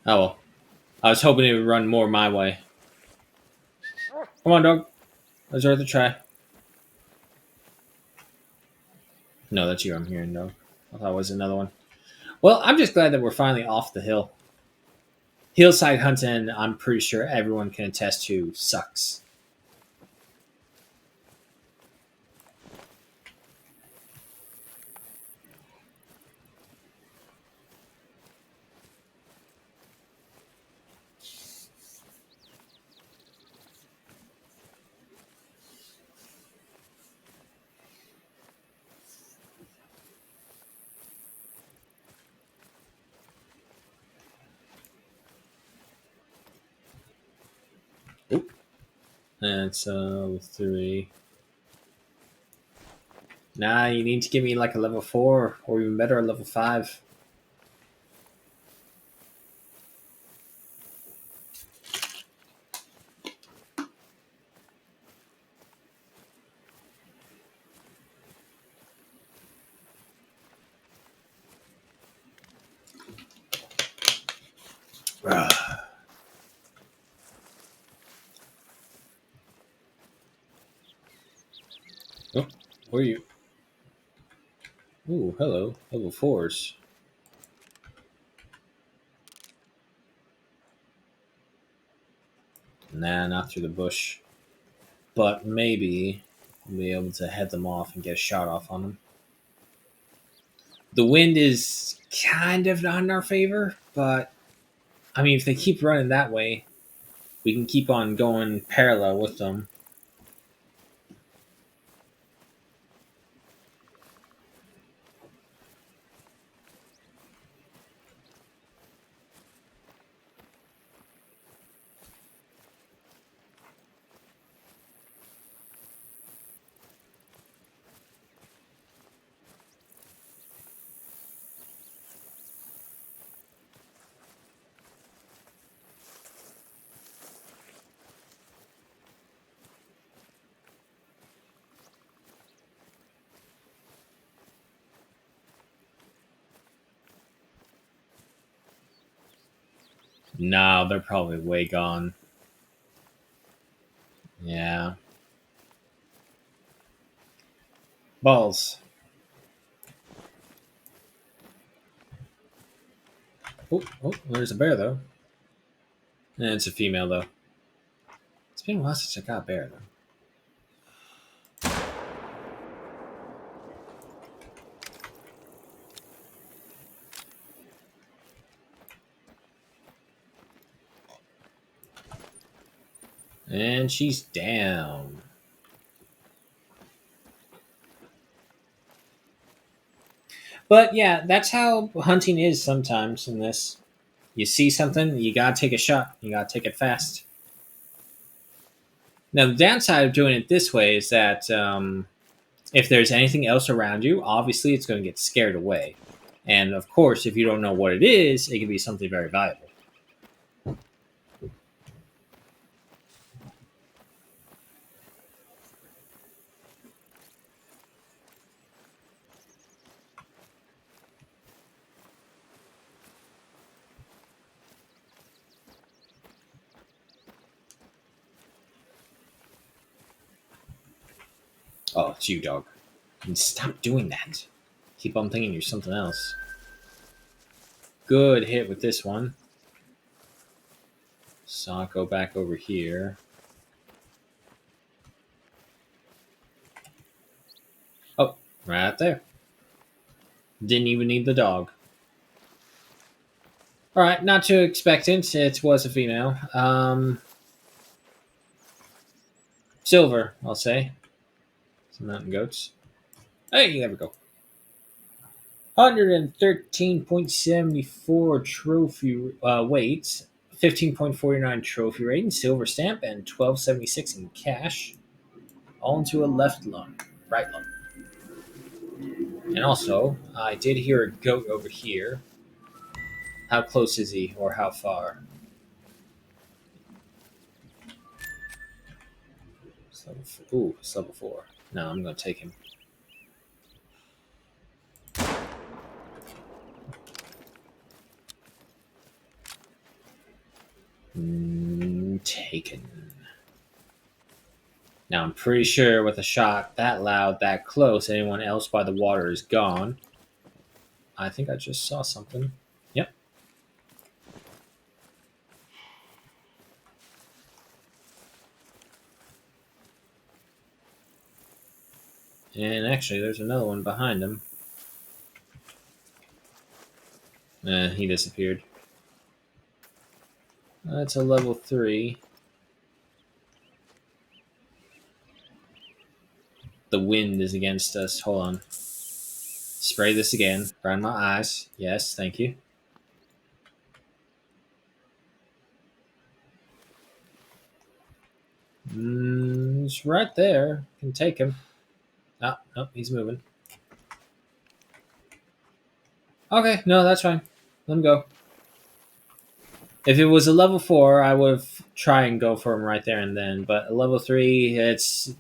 Oh well. I was hoping it would run more my way. Come on, dog. Let's worth a try. No, that's you I'm hearing, dog. I thought it was another one. Well, I'm just glad that we're finally off the hill. Hillside hunting, I'm pretty sure everyone can attest to, sucks. Oop. That's 3. Nah, you need to give me like a level 4 or even better, a level 5. Oh, where are you? Ooh, hello. Level 4s. Nah, not through the bush. But maybe we'll be able to head them off and get a shot off on them. The wind is kind of not in our favor, but I mean, if they keep running that way, we can keep on going parallel with them. No, they're probably way gone. Yeah. Balls. Oh, oh, there's a bear though. And it's a female though. It's been a while since I got a bear though. And she's down. But yeah, that's how hunting is sometimes in this. You see something, you gotta take a shot. You gotta take it fast. Now, the downside of doing it this way is that if there's anything else around you, obviously it's going to get scared away. And of course, if you don't know what it is, it can be something very valuable. Oh, it's you, dog. And stop doing that. Keep on thinking you're something else. Good hit with this one. Sako back over here. Oh, right there. Didn't even need the dog. Alright, not too expectant. It was a female. Silver, I'll say. Some mountain goats. Hey, there we go. 113.74 trophy weight, 15.49 trophy rating, silver stamp, and 12.76 in cash. All into a left lung, right lung. And also, I did hear a goat over here. How close is he, or how far? Ooh, it's level 4. No, I'm going to take him. Taken. Now, I'm pretty sure with a shot that loud, that close, anyone else by the water is gone. I think I just saw something. Yep. And actually, there's another one behind him. He disappeared. That's a level 3. The wind is against us. Hold on. Spray this again. Around my eyes. Yes, thank you. He's right there. Can take him. Oh, nope, he's moving. Okay, no, that's fine. Let him go. If it was a level 4, I would have tried and go for him right there and then. But a level 3, it's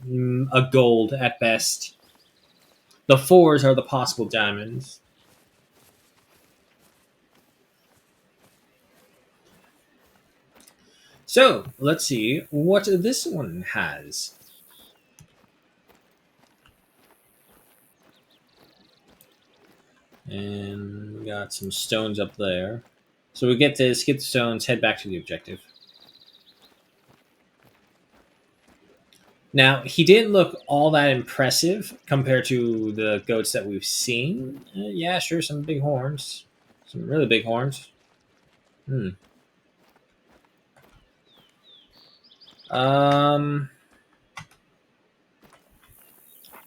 a gold at best. The 4s are the possible diamonds. So, let's see what this one has. And we got some stones up there. So we get this, get the stones, head back to the objective. Now, he didn't look all that impressive compared to the goats that we've seen. Yeah, sure, some big horns. Some really big horns. Um,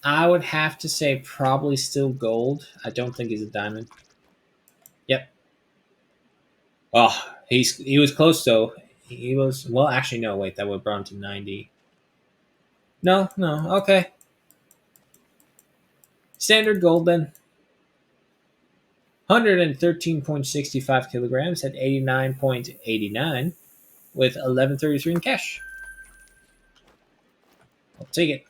I would have to say probably still gold. I don't think he's a diamond. Yep. Oh, he was close though. He was well. Actually, no. Wait, that would have brought him to 90. No, no. Okay. Standard gold then. 113.65 kilograms at 89.89 with 11.33 in cash. I'll take it.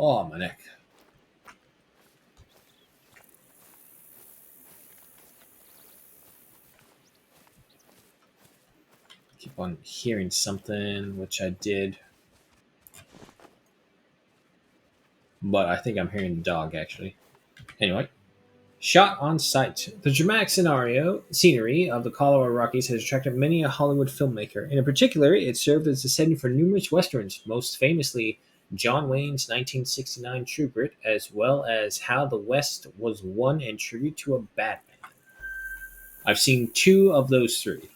Oh, my neck. Keep on hearing something, which I did. But I think I'm hearing the dog, actually. Anyway. Shot on site. The dramatic scenery of the Colorado Rockies has attracted many a Hollywood filmmaker. In particular, it served as the setting for numerous westerns, most famously John Wayne's 1969 True Grit, as well as How the West Was Won and Tribute to a Batman. I've seen two of those three.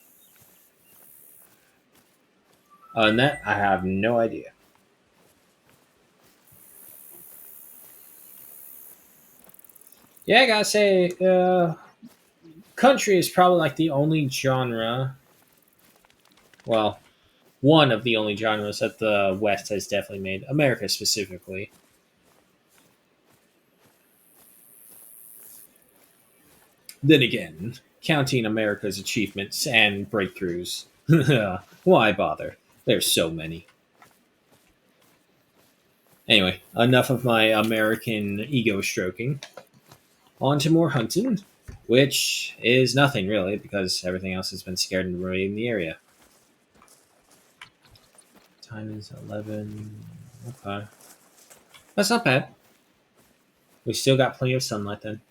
Other than that, I have no idea. Yeah, I gotta say, country is probably like the only genre. Well, one of the only genres that the West has definitely made, America specifically. Then again, counting America's achievements and breakthroughs, why bother? There's so many. Anyway, enough of my American ego stroking. On to more hunting, which is nothing really because everything else has been scared and already in the area. Time is 11. Okay. That's not bad. We still got plenty of sunlight then.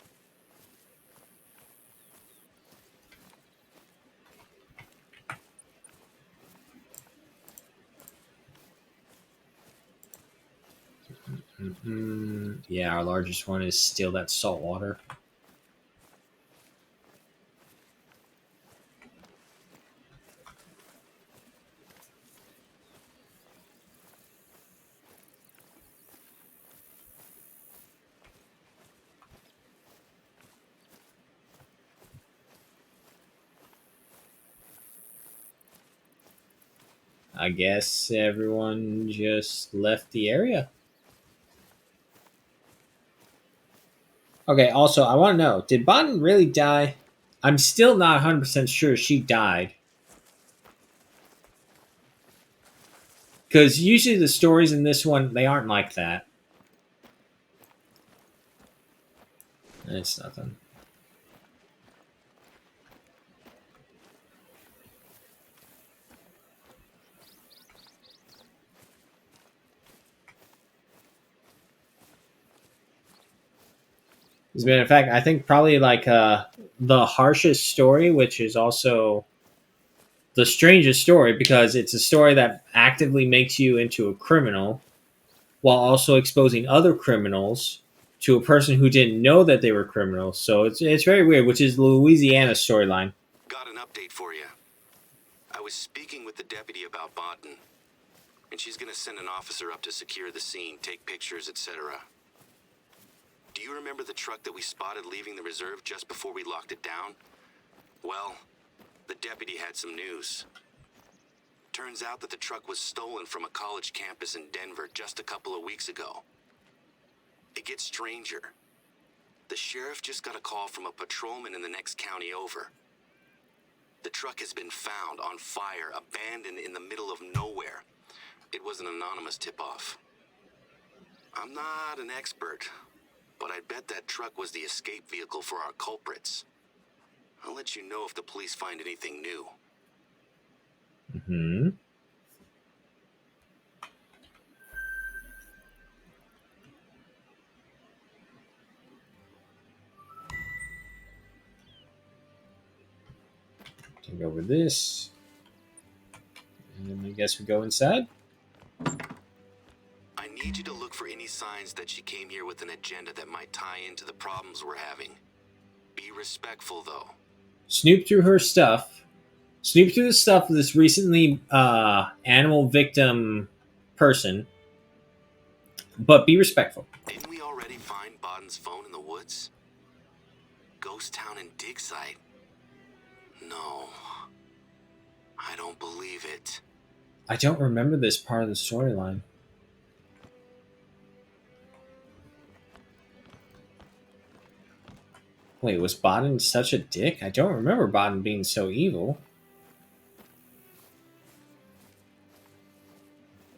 Yeah, our largest one is still that salt water. I guess everyone just left the area. Okay, also, I want to know, did Bonnie really die? I'm still not 100% sure she died. Because usually the stories in this one, they aren't like that. It's nothing. As a matter of fact, I think probably like the harshest story, which is also the strangest story because it's a story that actively makes you into a criminal while also exposing other criminals to a person who didn't know that they were criminals. So it's very weird, which is the Louisiana storyline. Got an update for you. I was speaking with the deputy about Bodden, and she's gonna send an officer up to secure the scene, take pictures, etc. Do you remember the truck that we spotted leaving the reserve just before we locked it down? Well, the deputy had some news. Turns out that the truck was stolen from a college campus in Denver just a couple of weeks ago. It gets stranger. The sheriff just got a call from a patrolman in the next county over. The truck has been found on fire, abandoned in the middle of nowhere. It was an anonymous tip-off. I'm not an expert, but I bet that truck was the escape vehicle for our culprits. I'll let you know if the police find anything new. Hmm. Take over this. And I guess we go inside. I need you to look for any signs that she came here with an agenda that might tie into the problems we're having. Be respectful, though. Snoop through her stuff. Snoop through the stuff of this recently animal victim person. But be respectful. Didn't we already find Bodden's phone in the woods? Ghost town and dig site? No. I don't believe it. I don't remember this part of the storyline. Wait, was Bodden such a dick? I don't remember Bodden being so evil.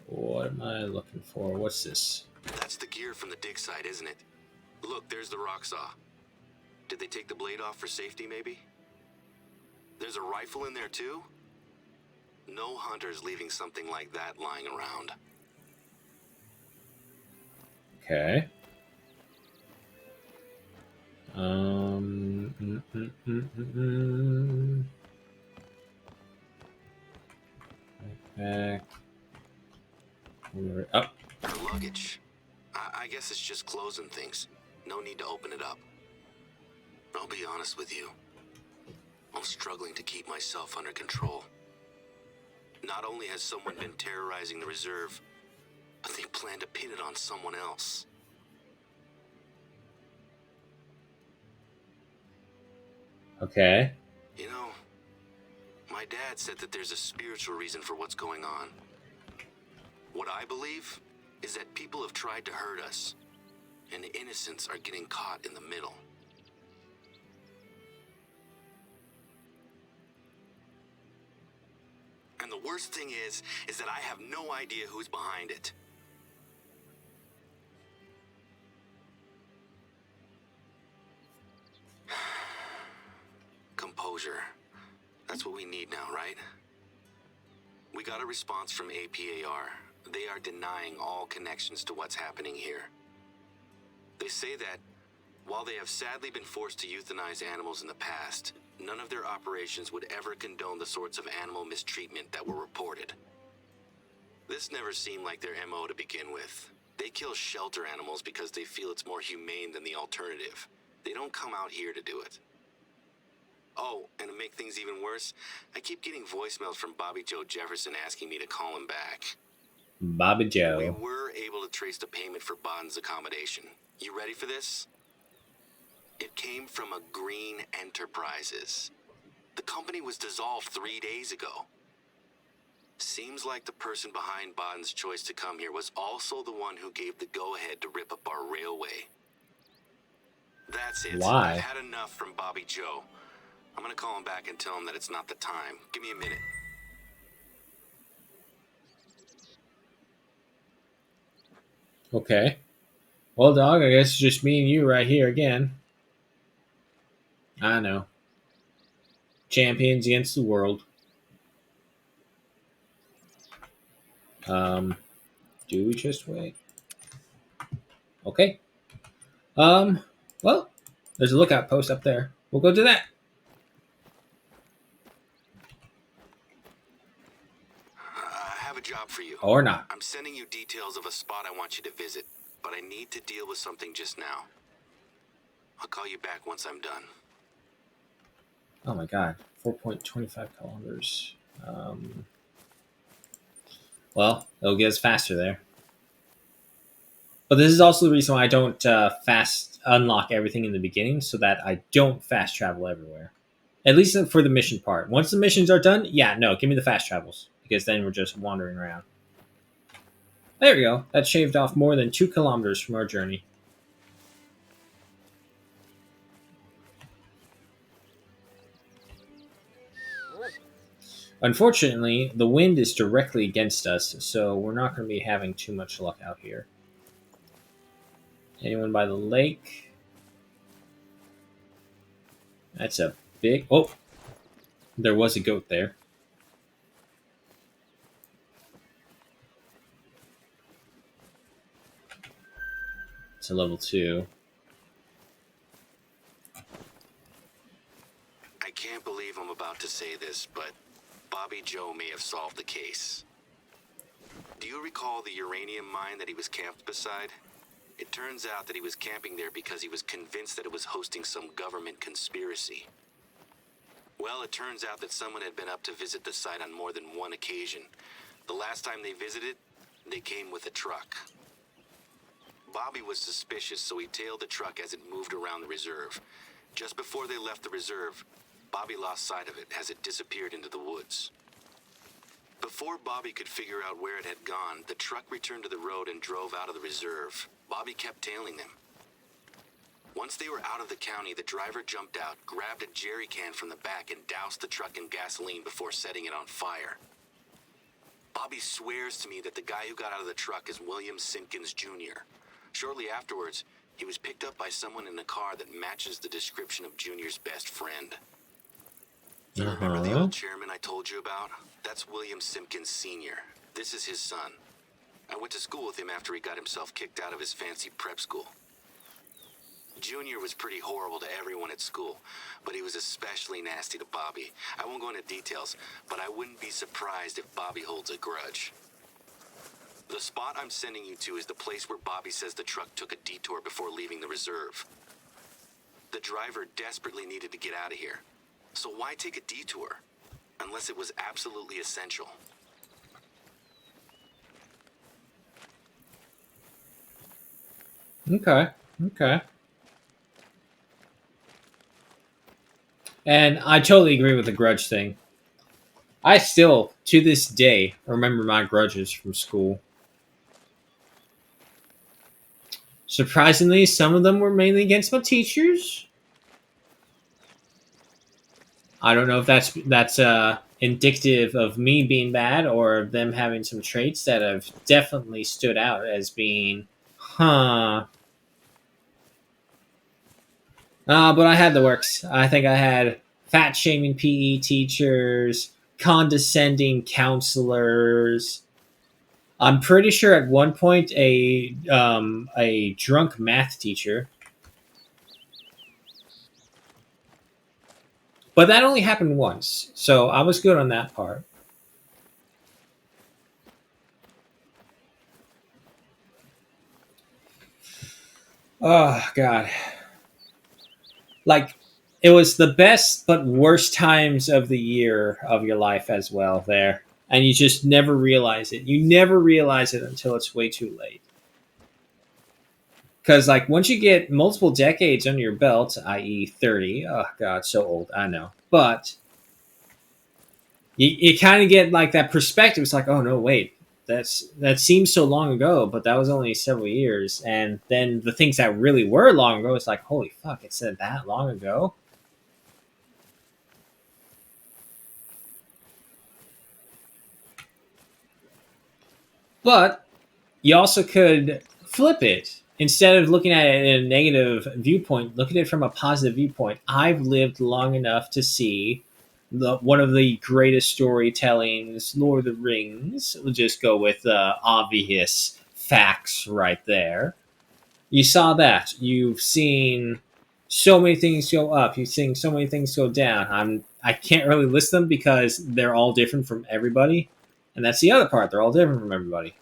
What am I looking for? What's this? That's the gear from the dig site, isn't it? Look, there's the rock saw. Did they take the blade off for safety, maybe? There's a rifle in there, too? No hunter's leaving something like that lying around. Okay. Back. Up. Her luggage. I guess it's just clothes and things. No need to open it up. I'll be honest with you. I'm struggling to keep myself under control. Not only has someone been terrorizing the reserve, but they plan to pin it on someone else. Okay. You know, my dad said that there's a spiritual reason for what's going on. What I believe is that people have tried to hurt us, and the innocents are getting caught in the middle. And the worst thing is that I have no idea who's behind it. Composure. That's what we need now, right? We got a response from APAR. They are denying all connections to what's happening here. They say that, while they have sadly been forced to euthanize animals in the past, none of their operations would ever condone the sorts of animal mistreatment that were reported. This never seemed like their MO to begin with. They kill shelter animals because they feel it's more humane than the alternative. They don't come out here to do it. Oh, and to make things even worse, I keep getting voicemails from Bobby Joe Jefferson asking me to call him back. Bobby Joe. We were able to trace the payment for Bodden's accommodation. You ready for this? It came from a Green Enterprises. The company was dissolved 3 days ago. Seems like the person behind Bodden's choice to come here was also the one who gave the go-ahead to rip up our railway. That's it. Why? I've had enough from Bobby Joe. I'm gonna call him back and tell him that it's not the time. Give me a minute. Okay. Well, dog, I guess it's just me and you right here again. I know. Champions against the world. Do we just wait? Okay. Well, there's a lookout post up there. We'll go do that. I have a job for you. Or not. I'm sending you details of a spot I want you to visit, but I need to deal with something just now. I'll call you back once I'm done. Oh my god. 4.25 kilometers. Well, it'll get us faster there. But this is also the reason why I don't fast unlock everything in the beginning, so that I don't fast travel everywhere. At least for the mission part. Once the missions are done, yeah, no, give me the fast travels. Because then we're just wandering around. There we go. That shaved off more than 2 kilometers from our journey. Unfortunately, the wind is directly against us, so we're not going to be having too much luck out here. Anyone by the lake? That's a big... Oh! There was a goat there. It's a level 2. I can't believe I'm about to say this, but Bobby Joe may have solved the case. Do you recall the uranium mine that he was camped beside? It turns out that he was camping there because he was convinced that it was hosting some government conspiracy. Well, it turns out that someone had been up to visit the site on more than one occasion. The last time they visited, they came with a truck. Bobby was suspicious, so he tailed the truck as it moved around the reserve. Just before they left the reserve, Bobby lost sight of it as it disappeared into the woods. Before Bobby could figure out where it had gone, the truck returned to the road and drove out of the reserve. Bobby kept tailing them. Once they were out of the county, the driver jumped out, grabbed a jerry can from the back, and doused the truck in gasoline before setting it on fire. Bobby swears to me that the guy who got out of the truck is William Simpkins Jr. Shortly afterwards, he was picked up by someone in a car that matches the description of Junior's best friend. You remember the old chairman I told you about? That's William Simpkins Sr. This is his son. I went to school with him after he got himself kicked out of his fancy prep school. Junior was pretty horrible to everyone at school, but he was especially nasty to Bobby. I won't go into details, but I wouldn't be surprised if Bobby holds a grudge. The spot I'm sending you to is the place where Bobby says the truck took a detour before leaving the reserve. The driver desperately needed to get out of here. So why take a detour? Unless it was absolutely essential. Okay. Okay. And I totally agree with the grudge thing. I still, to this day, remember my grudges from school. Surprisingly, some of them were mainly against my teachers. I don't know if that's indicative of me being bad or them having some traits that have definitely stood out as being, huh. But I had the works. I think I had fat shaming PE teachers, condescending counselors. I'm pretty sure at one point a drunk math teacher. But that only happened once, so I was good on that part. Oh God. Like it was the best but worst times of the year of your life as well there. And you just never realize it. You never realize it until it's way too late. Because like once you get multiple decades under your belt, i.e., 30, oh God, so old, I know. But you kind of get like that perspective. It's like, oh no, wait, that seems so long ago, but that was only several years. And then the things that really were long ago, it's like, holy fuck, it said that long ago. But you also could flip it. Instead of looking at it in a negative viewpoint, look at it from a positive viewpoint. I've lived long enough to see one of the greatest storytellings, Lord of the Rings. We'll just go with obvious facts right there. You saw that. You've seen so many things go up. You've seen so many things go down. I can't really list them because they're all different from everybody, and that's the other part. They're all different from everybody.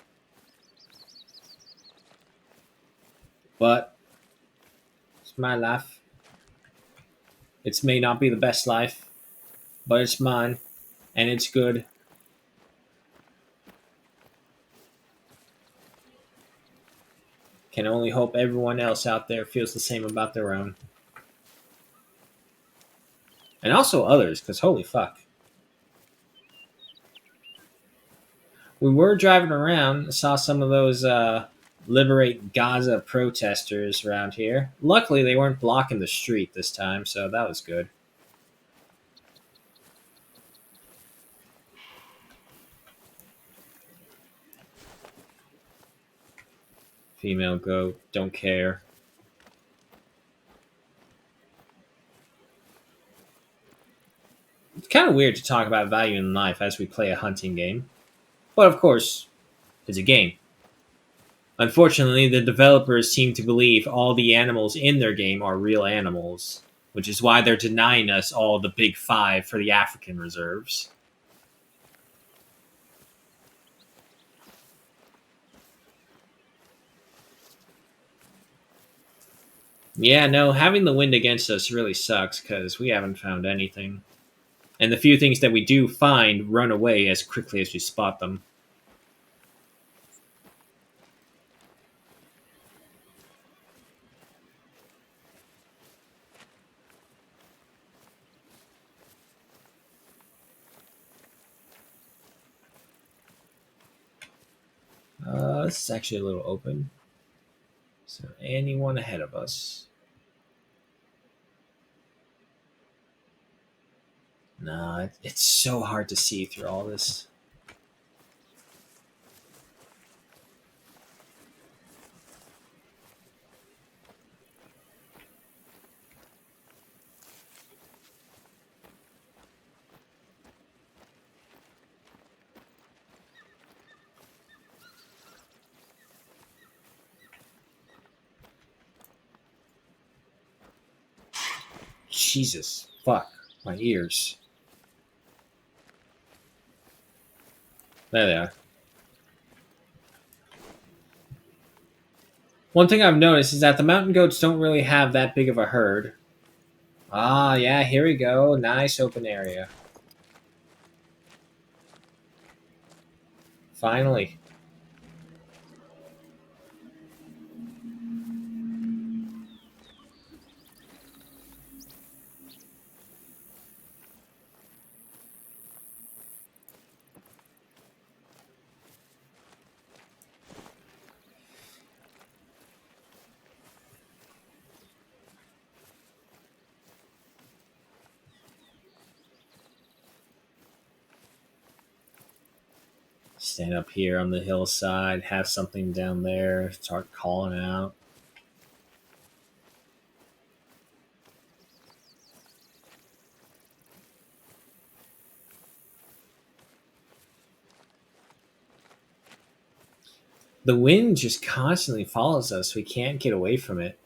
But it's my life. It may not be the best life, but it's mine, and it's good. Can only hope everyone else out there feels the same about their own. And also others, because holy fuck. We were driving around, saw some of those Liberate Gaza protesters around here. Luckily, they weren't blocking the street this time, so that was good. Female goat, don't care. It's kind of weird to talk about value in life as we play a hunting game. But of course, it's a game. Unfortunately, the developers seem to believe all the animals in their game are real animals, which is why they're denying us all the big five for the African reserves. Yeah, no, having the wind against us really sucks because we haven't found anything. And the few things that we do find run away as quickly as we spot them. This is actually a little open. Is there anyone ahead of us? No, it's so hard to see through all this. Jesus. Fuck. My ears. There they are. One thing I've noticed is that the mountain goats don't really have that big of a herd. Ah, yeah, here we go. Nice open area. Finally. Stand up here on the hillside, have something down there, start calling out. The wind just constantly follows us. We can't get away from it.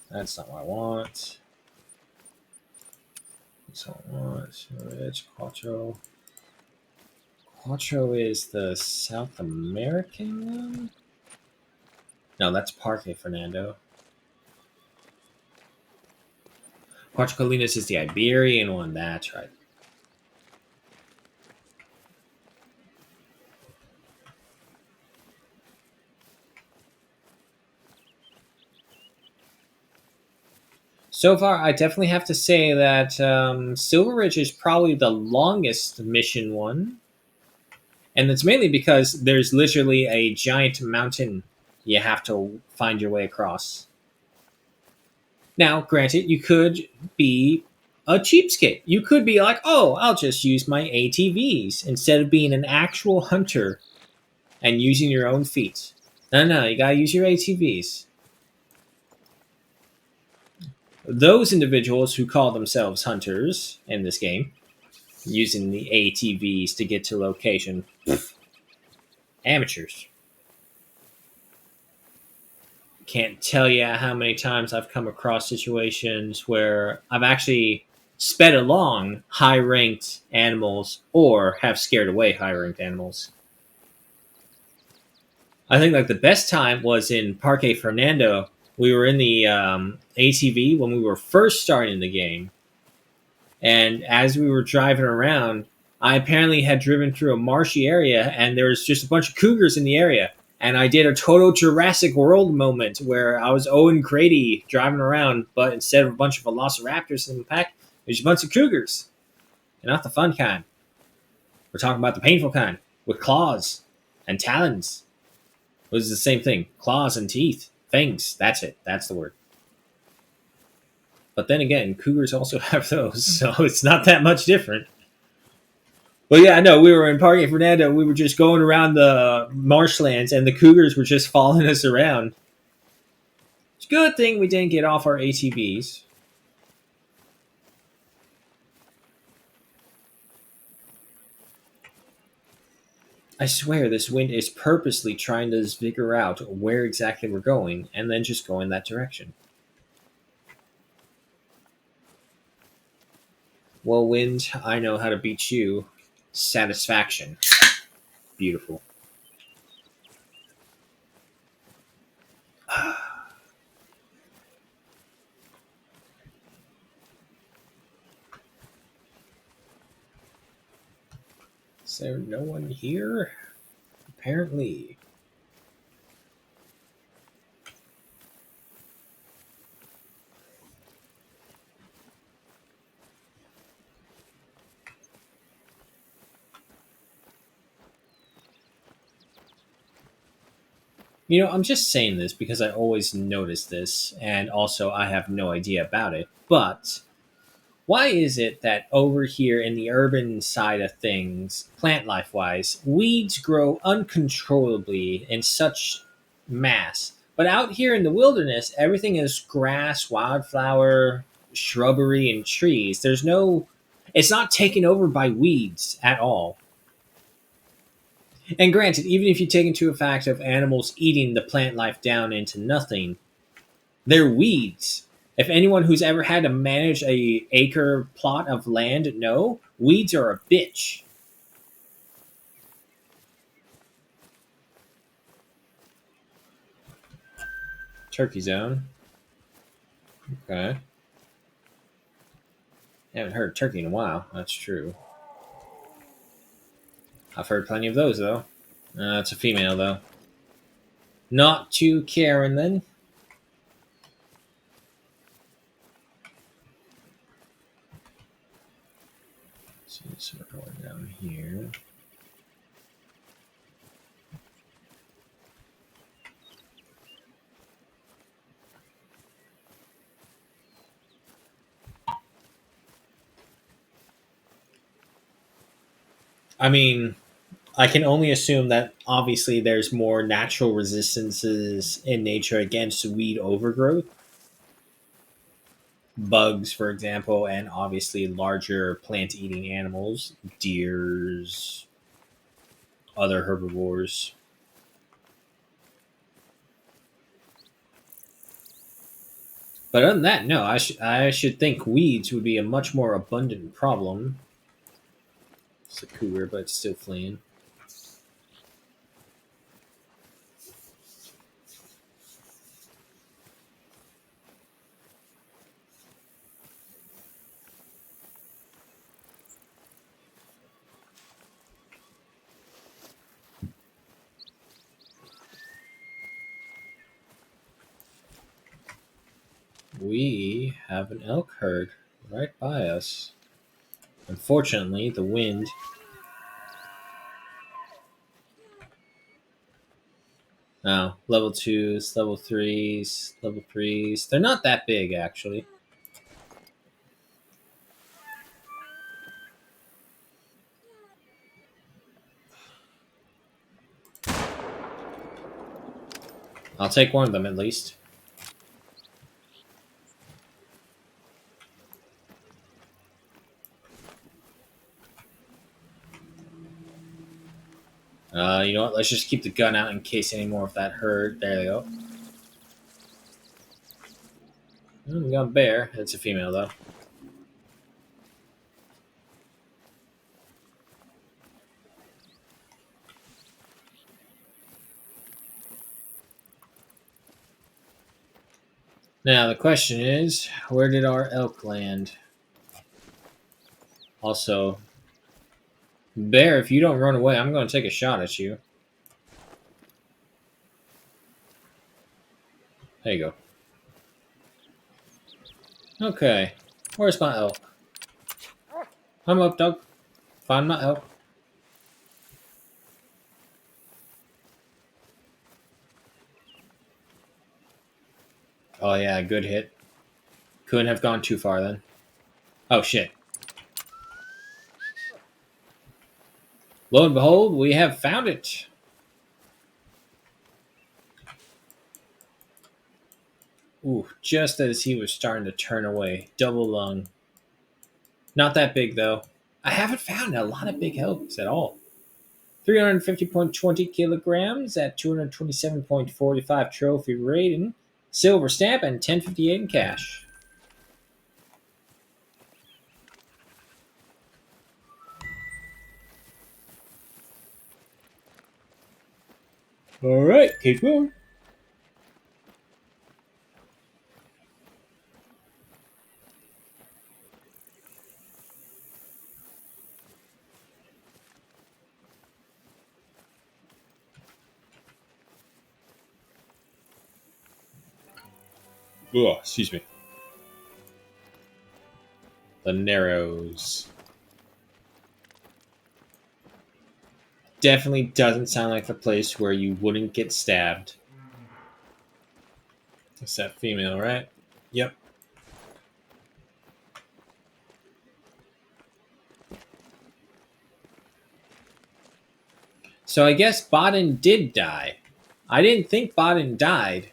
That's not what I want. That's what I want. Rich Quattro. Quattro is the South American one? No, that's Parque Fernando. Quattro Colinas is the Iberian one. That's right. So far, I definitely have to say that Silver Ridge is probably the longest mission one. And that's mainly because there's literally a giant mountain you have to find your way across. Now, granted, you could be a cheapskate. You could be like, oh, I'll just use my ATVs instead of being an actual hunter and using your own feet. No, you gotta use your ATVs. Those individuals who call themselves hunters in this game, using the ATVs to get to location, amateurs. Can't tell you how many times I've come across situations where I've actually sped along high ranked animals or have scared away high ranked animals. I think like the best time was in Parque Fernando. We were in the ATV when we were first starting the game. And as we were driving around, I apparently had driven through a marshy area and there was just a bunch of cougars in the area. And I did a total Jurassic World moment where I was Owen Grady driving around, but instead of a bunch of velociraptors in the pack, there's a bunch of cougars. And not the fun kind. We're talking about the painful kind, with claws and talons. It was the same thing. Claws and teeth. Fangs. That's it. That's the word. But then again, cougars also have those, so it's not that much different. But yeah, no, we were in Parque Fernando. We were just going around the marshlands, and the cougars were just following us around. It's a good thing we didn't get off our ATVs. I swear this wind is purposely trying to figure out where exactly we're going, and then just go in that direction. Well, wind, I know how to beat you. Satisfaction. Beautiful. Is there no one here? Apparently. You know, I'm just saying this because I always notice this, and also I have no idea about it, but why is it that over here in the urban side of things, plant life wise, weeds grow uncontrollably in such mass? But out here in the wilderness, everything is grass, wildflower, shrubbery, and trees. It's not taken over by weeds at all. And granted, even if you take into a fact of animals eating the plant life down into nothing, they're weeds. If anyone who's ever had to manage a acre plot of land know, weeds are a bitch. Turkey zone. Okay. Haven't heard turkey in a while. That's true. I've heard plenty of those though. It's a female though. Not too caring then. So we're going down here. I mean, I can only assume that obviously there's more natural resistances in nature against weed overgrowth. Bugs, for example, and obviously larger plant eating animals, deers, other herbivores. But other than that, no, I should think weeds would be a much more abundant problem. It's a cougar, but it's still fleeing. We have an elk herd right by us. Unfortunately, the wind. Oh, level 2s, level 3s, level 3s. They're not that big, actually. I'll take one of them at least. You know what? Let's just keep the gun out in case any more of that herd. There they go. We got a bear. It's a female, though. Now, the question is, where did our elk land? Also, bear, if you don't run away, I'm going to take a shot at you. There you go. Okay. Where's my elk? I'm up, dog. Find my elk. Oh, yeah, good hit. Couldn't have gone too far then. Oh, shit. Lo and behold, we have found it. Ooh, just as he was starting to turn away. Double lung. Not that big, though. I haven't found a lot of big elks at all. 350.20 kilograms at 227.45 trophy rating, silver stamp, and 1058 in cash. All right, keep going. Oh, excuse me. The Narrows. Definitely doesn't sound like the place where you wouldn't get stabbed. It's that female, right? Yep. So I guess Bodden did die. I didn't think Bodden died.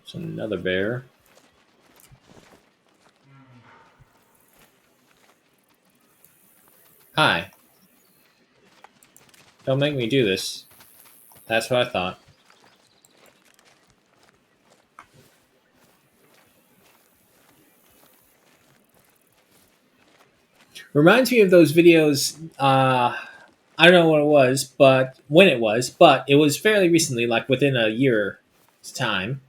It's another bear. Hi. Don't make me do this. That's what I thought. Reminds me of those videos. I don't know what it was, but when it was, but it was fairly recently, like within a year's time.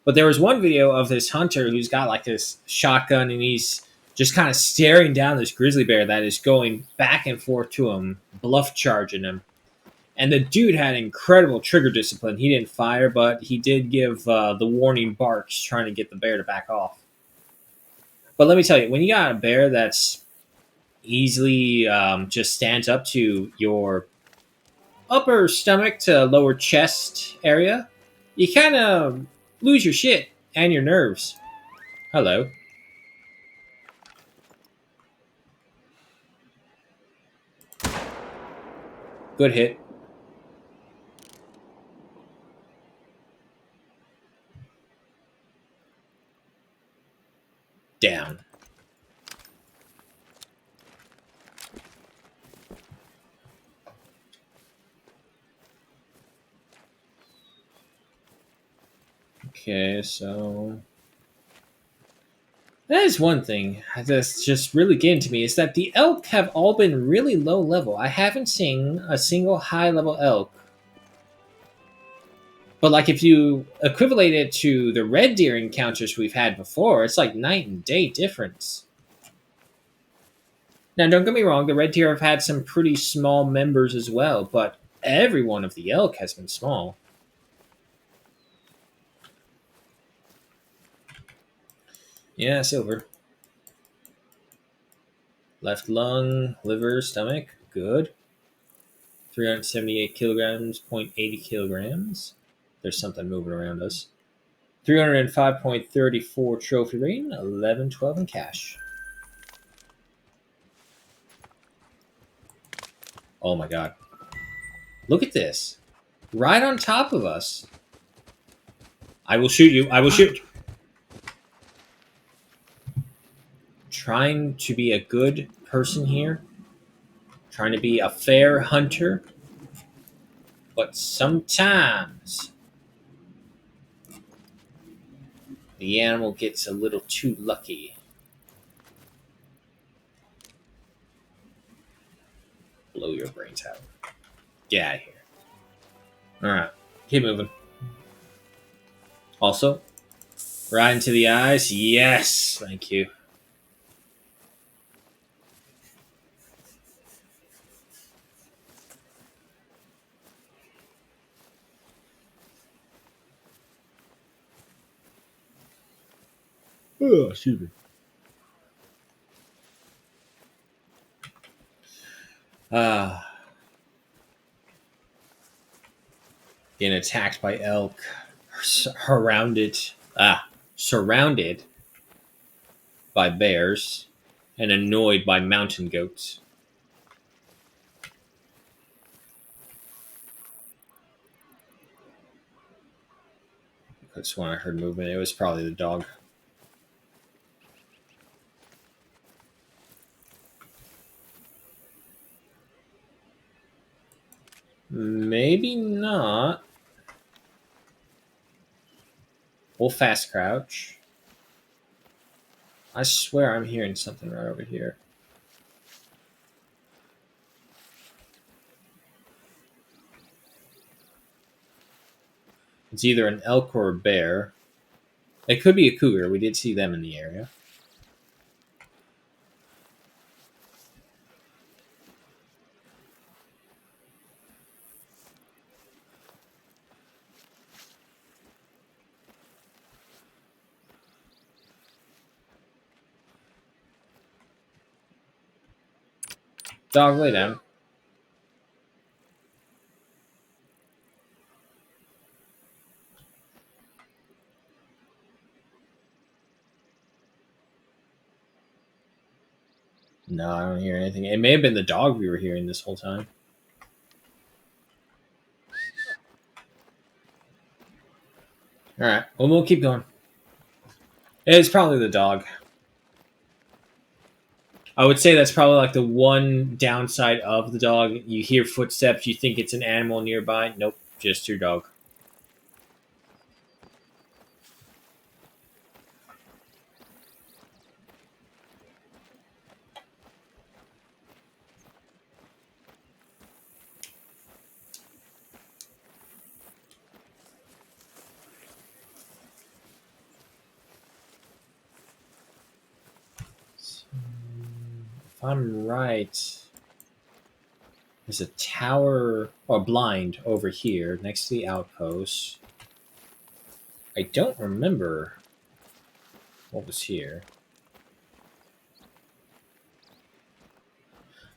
But there was one video of this hunter who's got like this shotgun and he's just kind of staring down this grizzly bear that is going back and forth to him, bluff charging him. And the dude had incredible trigger discipline. He didn't fire, but he did give the warning barks, trying to get the bear to back off. But let me tell you, when you got a bear that's easily just stands up to your upper stomach to lower chest area, you kind of lose your shit and your nerves. Hello. Good hit. Down. Okay, so that is one thing that's just really getting to me is that the elk have all been really low level. I haven't seen a single high level elk. But like if you equivalent it to the red deer encounters we've had before, it's like night and day difference. Now don't get me wrong, the red deer have had some pretty small members as well, but every one of the elk has been small. Yeah, silver. Left lung, liver, stomach, good. 378 kilograms, 0.80 kilograms. There's something moving around us. 305.34 trophy rating, 1112 in cash. Oh my god. Look at this. Right on top of us. I will shoot you. I will shoot. Trying to be a good person here. Trying to be a fair hunter. But sometimes the animal gets a little too lucky. Blow your brains out. Get out of here. Alright. Keep moving. Also, right into the eyes. Yes. Thank you. Oh, excuse me. Getting attacked by elk. Surrounded by bears and annoyed by mountain goats. That's when I heard movement. It was probably the dog. Maybe not. We'll fast crouch. I swear I'm hearing something right over here. It's either an elk or a bear. It could be a cougar. We did see them in the area. Dog, lay down. No, I don't hear anything. It may have been the dog we were hearing this whole time. Alright, well, we'll keep going. It's probably the dog. I would say that's probably like the one downside of the dog. You hear footsteps, you think it's an animal nearby. Nope, just your dog. So, if I'm right, there's a tower or blind over here next to the outpost. I don't remember what was here.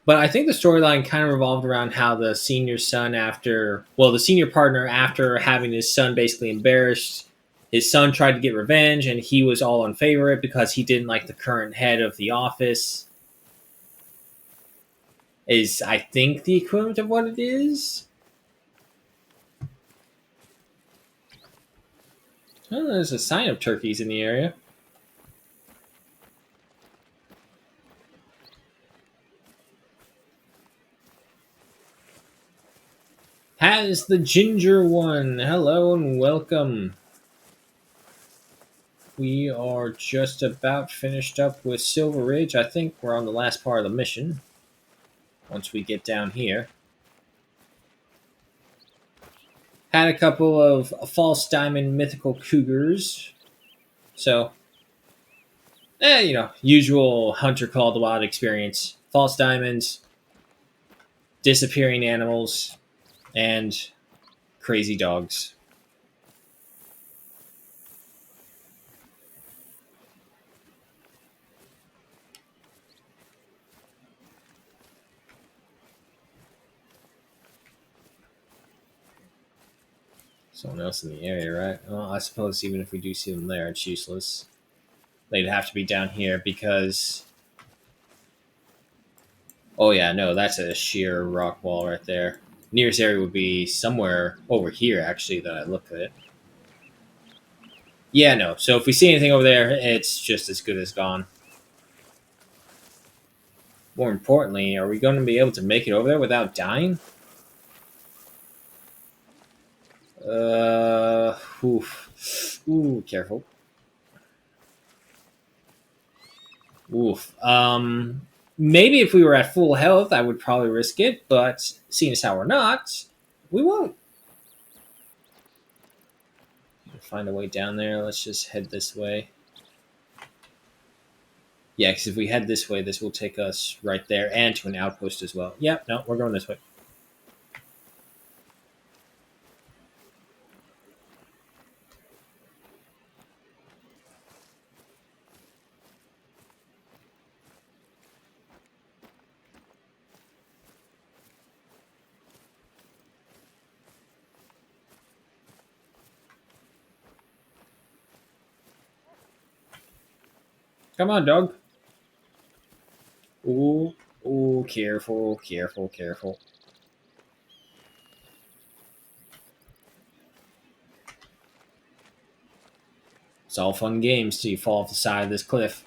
But I think the storyline kind of revolved around how the senior son, the senior partner, after having his son basically embarrassed, his son tried to get revenge, and he was all in favor of it because he didn't like the current head of the office. Is, I think, the equivalent of what it is. Oh, there's a sign of turkeys in the area. Has the ginger one. Hello and welcome. We are just about finished up with Silver Ridge. I think we're on the last part of the mission. Once we get down here. Had a couple of false diamond mythical cougars. So, usual Hunter Call the Wild experience. False diamonds, disappearing animals, and crazy dogs. Someone else in the area, right? Well, I suppose even if we do see them there, it's useless. They'd have to be down here because... Oh yeah, no, that's a sheer rock wall right there. Nearest area would be somewhere over here, actually, that I looked at. Yeah, no. So if we see anything over there, it's just as good as gone. More importantly, are we going to be able to make it over there without dying? Oof. Ooh, careful. Oof. Maybe if we were at full health, I would probably risk it, but seeing as how we're not, we won't. Find a way down there. Let's just head this way. Yeah, because if we head this way, this will take us right there and to an outpost as well. Yep, no, we're going this way. Come on, dog. Ooh, ooh, careful, careful, careful. It's all fun games till you fall off the side of this cliff.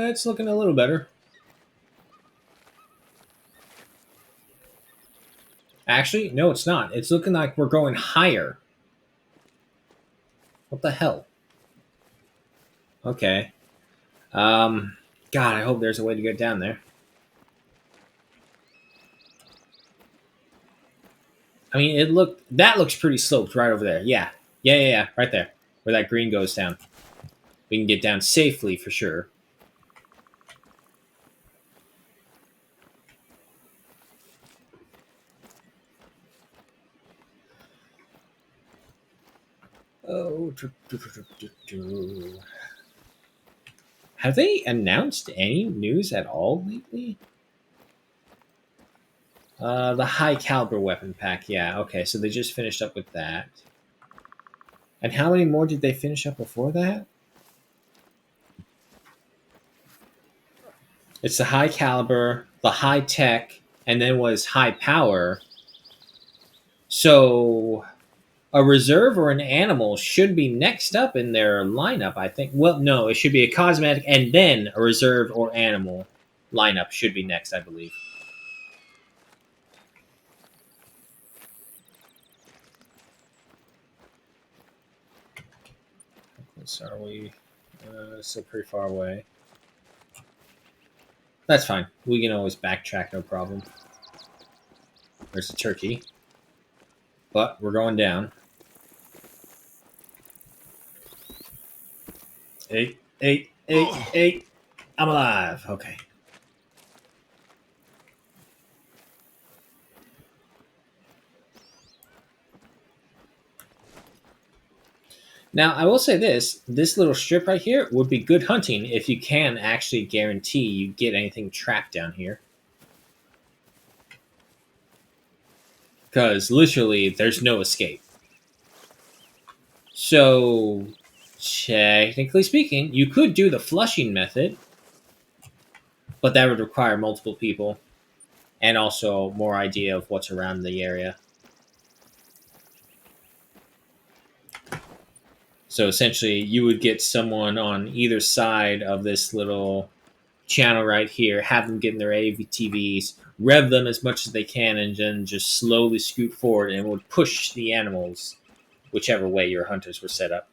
It's looking a little better. Actually, no, it's not. It's looking like we're going higher. What the hell? Okay. God, I hope there's a way to get down there. I mean, that looks pretty sloped right over there. Yeah, right there, where that green goes down. We can get down safely for sure. Oh, have they announced any news at all lately? The high caliber weapon pack. Yeah, okay, so they just finished up with that. And how many more did they finish up before that? It's the high caliber, the high tech, and then was high power. So a reserve or an animal should be next up in their lineup, I think. Well, no, it should be a cosmetic and then a reserve or animal lineup should be next, I believe. So are we still pretty far away? That's fine. We can always backtrack, no problem. There's a turkey. But we're going down. Eight, eight, eight, eight. I'm alive. Okay. Now, I will say this little strip right here would be good hunting if you can actually guarantee you get anything trapped down here. Because literally, there's no escape. So, technically speaking, you could do the flushing method, but that would require multiple people and also more idea of what's around the area. So essentially, you would get someone on either side of this little channel right here, have them get in their ATVs, rev them as much as they can, and then just slowly scoot forward, and it would push the animals whichever way your hunters were set up.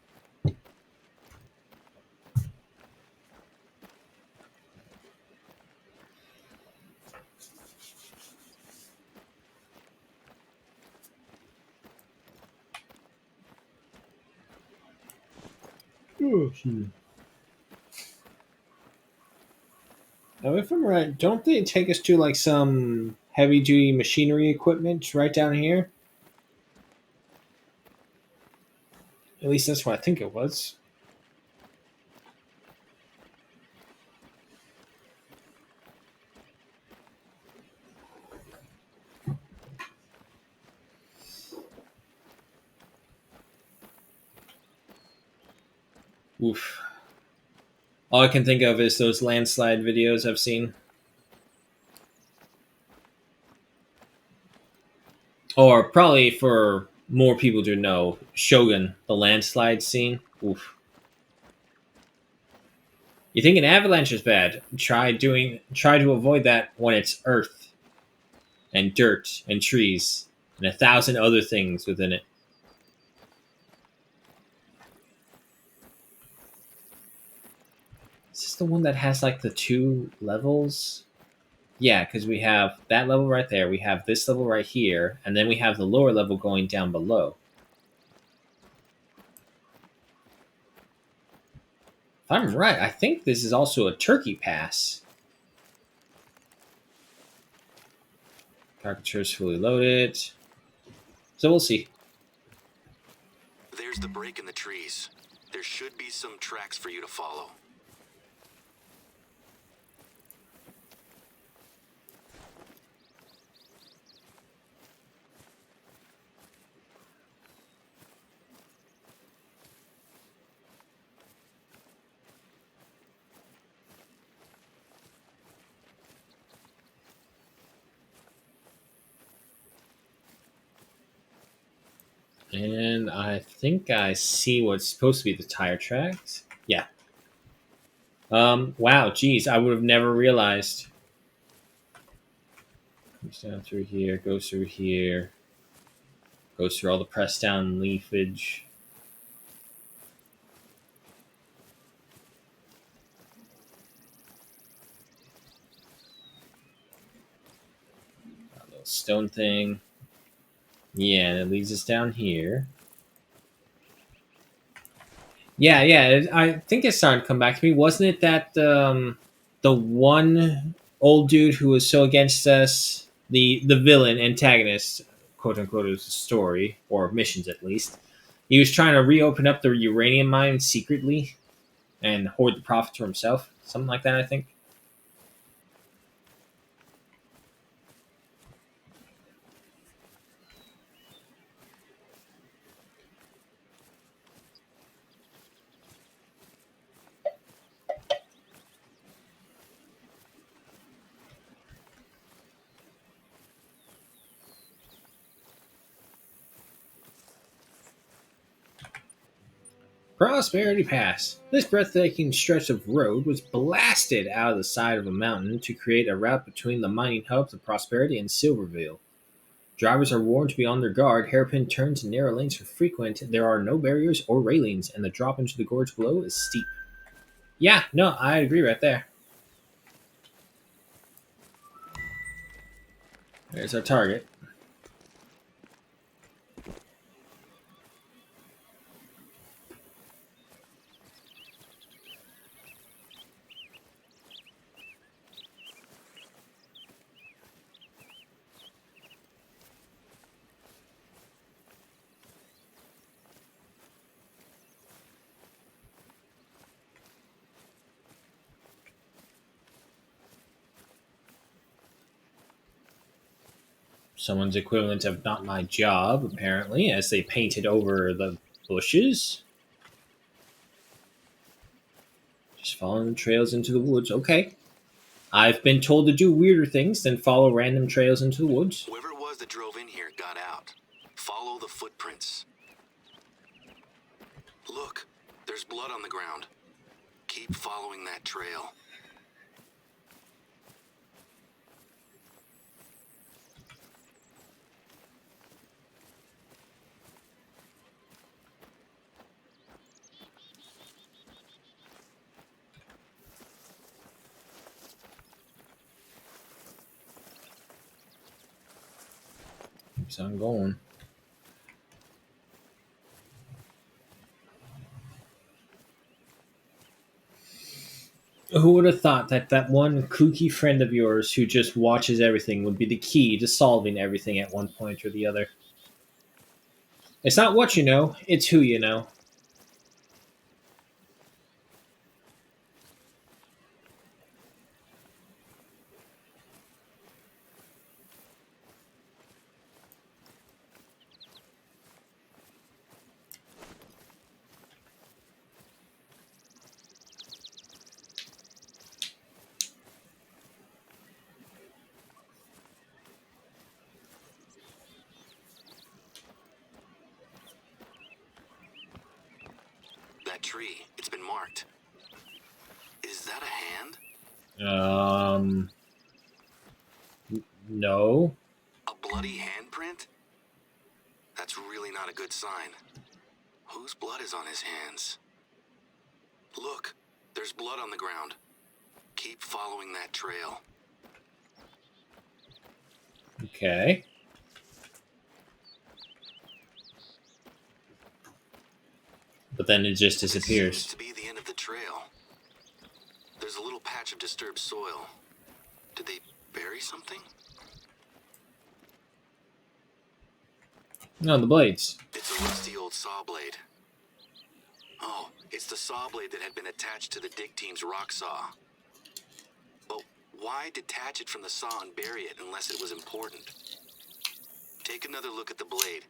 Oh, now, if I'm right, don't they take us to like some heavy duty machinery equipment right down here? At least that's what I think it was. Oof. All I can think of is those landslide videos I've seen. Or probably for more people to know, Shogun, the landslide scene. Oof. You think an avalanche is bad? Try to avoid that when it's earth and dirt and trees and 1,000 other things within it. Is this the one that has like the 2 levels? Yeah, because we have that level right there, we have this level right here, and then we have the lower level going down below. If I'm right, I think this is also a turkey pass. Caricature's fully loaded. So we'll see. There's the break in the trees. There should be some tracks for you to follow. And I think I see what's supposed to be the tire tracks. Yeah. Wow, geez, I would have never realized. Comes down through here, goes through here, goes through all the pressed down leafage. Got a little stone thing. Yeah, and it leads us down here. Yeah, I think it started to come back to me. Wasn't it that the one old dude who was so against us, the villain antagonist, quote unquote, of the story or missions at least? He was trying to reopen up the uranium mine secretly and hoard the profits for himself, something like that. I think. Prosperity Pass. This breathtaking stretch of road was blasted out of the side of a mountain to create a route between the mining hubs of Prosperity and Silverville. Drivers are warned to be on their guard. Hairpin turns and narrow lanes are frequent. There are no barriers or railings, and the drop into the gorge below is steep. Yeah, no, I agree right there. There's our target. Someone's equivalent of not my job, apparently, as they painted over the bushes. Just following the trails into the woods. Okay. I've been told to do weirder things than follow random trails into the woods. Whoever it was that drove in here got out. Follow the footprints. Look, there's blood on the ground. Keep following that trail. Keeps on going. Who would have thought that that one kooky friend of yours who just watches everything would be the key to solving everything at one point or the other? It's not what you know, it's who you know. That tree, it's been marked. Is that a hand? No. A bloody handprint? That's really not a good sign. Whose blood is on his hands? Look, there's blood on the ground. Keep following that trail. Okay. But then it just This disappears. seems to be the end of the trail. There's a little patch of disturbed soil. Did they bury something? No, the blades. It's a rusty old saw blade. Oh, it's the saw blade that had been attached to the dig team's rock saw. But why detach it from the saw and bury it unless it was important? Take another look at the blade.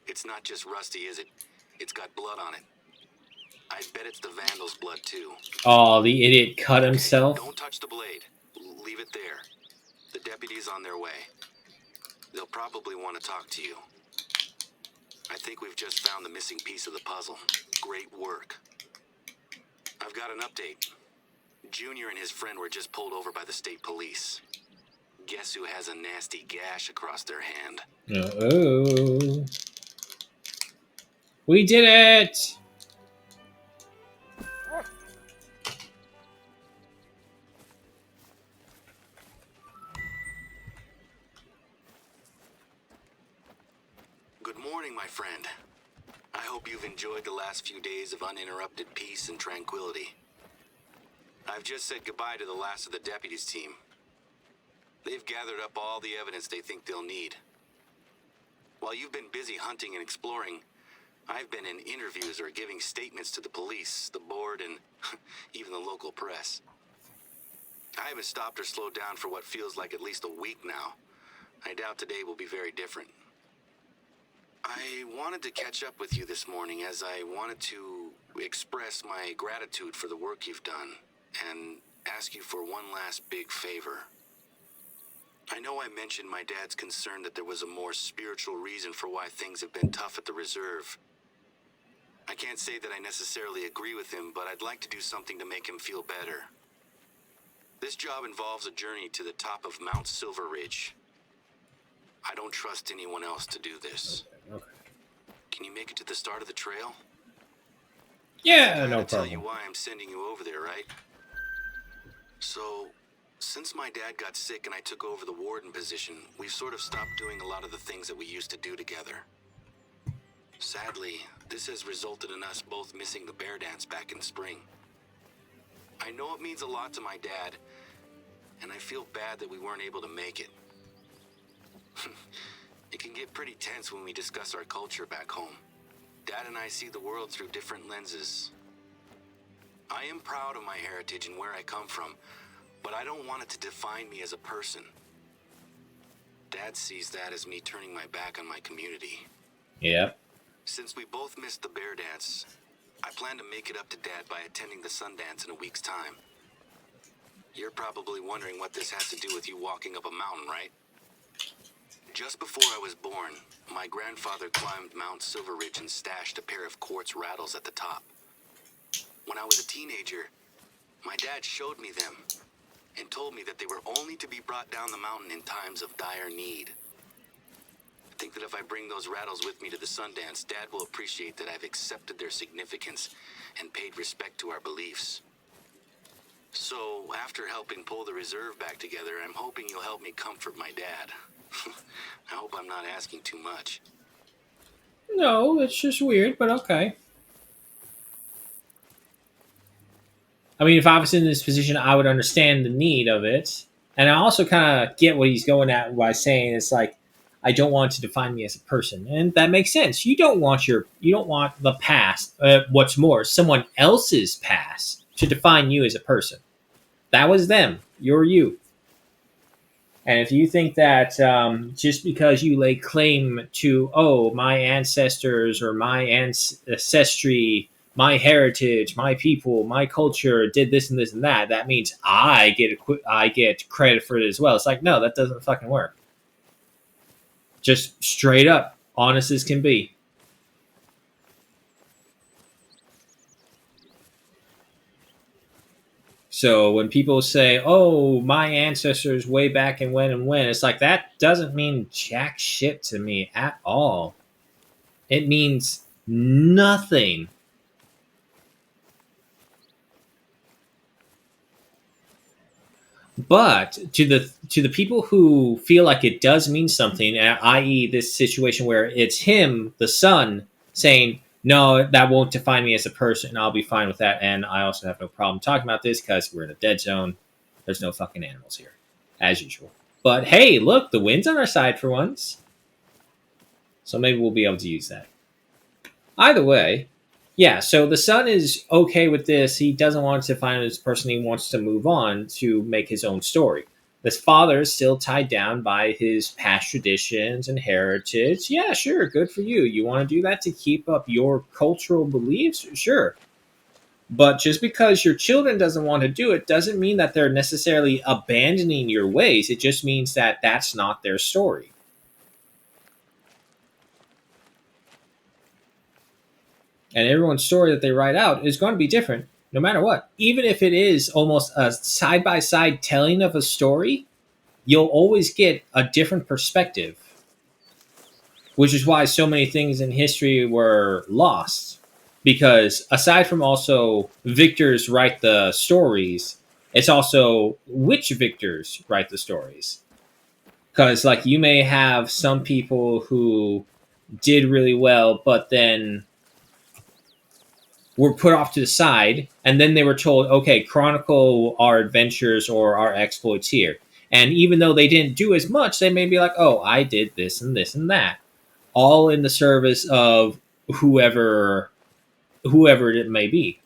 It's not just rusty, is it? It's got blood on it. I bet it's the Vandal's blood, too. Oh, the idiot cut himself. Don't touch the blade. Leave it there. The deputy's on their way. They'll probably want to talk to you. I think we've just found the missing piece of the puzzle. Great work. I've got an update. Junior and his friend were just pulled over by the state police. Guess who has a nasty gash across their hand? Oh. We did it! Good morning, my friend. I hope you've enjoyed the last few days of uninterrupted peace and tranquility. I've just said goodbye to the last of the deputies team. They've gathered up all the evidence they think they'll need. While you've been busy hunting and exploring, I've been in interviews or giving statements to the police, the board, and even the local press. I haven't stopped or slowed down for what feels like at least a week now. I doubt today will be very different. I wanted to catch up with you this morning as I wanted to express my gratitude for the work you've done and ask you for one last big favor. I know I mentioned my dad's concern that there was a more spiritual reason for why things have been tough at the reserve. I can't say that I necessarily agree with him, but I'd like to do something to make him feel better. This job involves a journey to the top of Mount Silver Ridge. I don't trust anyone else to do this. Okay. Can you make it to the start of the trail? Yeah, I no gotta tell you problem. why I'm sending you over there, right? So, since my dad got sick and I took over the warden position, we've sort of stopped doing a lot of the things that we used to do together. Sadly, this has resulted in us both missing the bear dance back in spring. I know it means a lot to my dad, and I feel bad that we weren't able to make it. It can get pretty tense when we discuss our culture back home. Dad and I see the world through different lenses. I am proud of my heritage and where I come from, but I don't want it to define me as a person. Dad sees that as me turning my back on my community. Yep. Since we both missed the bear dance, I plan to make it up to Dad by attending the Sundance in a week's time. You're probably wondering what this has to do with you walking up a mountain, right? Just before I was born, my grandfather climbed Mount Silver Ridge and stashed a pair of quartz rattles at the top. When I was a teenager, my dad showed me them and told me that they were only to be brought down the mountain in times of dire need. I think that if I bring those rattles with me to the Sundance, Dad will appreciate that I've accepted their significance and paid respect to our beliefs. So, after helping pull the reserve back together, I'm hoping you'll help me comfort my dad. I hope I'm not asking too much. No, it's just weird, but okay. I mean, if I was in this position, I would understand the need of it. And I also kind of get what he's going at by saying it's like, I don't want to define me as a person. And that makes sense. You don't want the past, what's more, someone else's past to define you as a person. That was them. You're you. And if you think that just because you lay claim to, oh, my ancestors or my ancestry, my heritage, my people, my culture did this and this and that, that means I get credit for it as well. It's like, no, that doesn't fucking work. Just straight up, honest as can be. So when people say, "Oh, my ancestors way back and when," it's like that doesn't mean jack shit to me at all. It means nothing. But to the people who feel like it does mean something, i.e., this situation where it's him, the son, saying, "No, that won't define me as a person. I'll be fine with that, and I also have no problem talking about this because we're in a dead zone. There's no fucking animals here, as usual." But hey, look, the wind's on our side for once, so maybe we'll be able to use that. Either way, yeah, so the son is okay with this. He doesn't want to find this person. He wants to move on to make his own story. This father is still tied down by his past traditions and heritage. Yeah, sure, good for you. You want to do that to keep up your cultural beliefs? Sure. But just because your children doesn't want to do it doesn't mean that they're necessarily abandoning your ways. It just means that that's not their story. And everyone's story that they write out is going to be different no matter what. Even if it is almost a side by side telling of a story, you'll always get a different perspective, which is why so many things in history were lost. Because aside from also victors write the stories, it's also which victors write the stories. Because, like, you may have some people who did really well, but then were put off to the side, and then they were told, okay, chronicle our adventures or our exploits here. And even though they didn't do as much, they may be like, oh, I did this and this and that, all in the service of whoever it may be.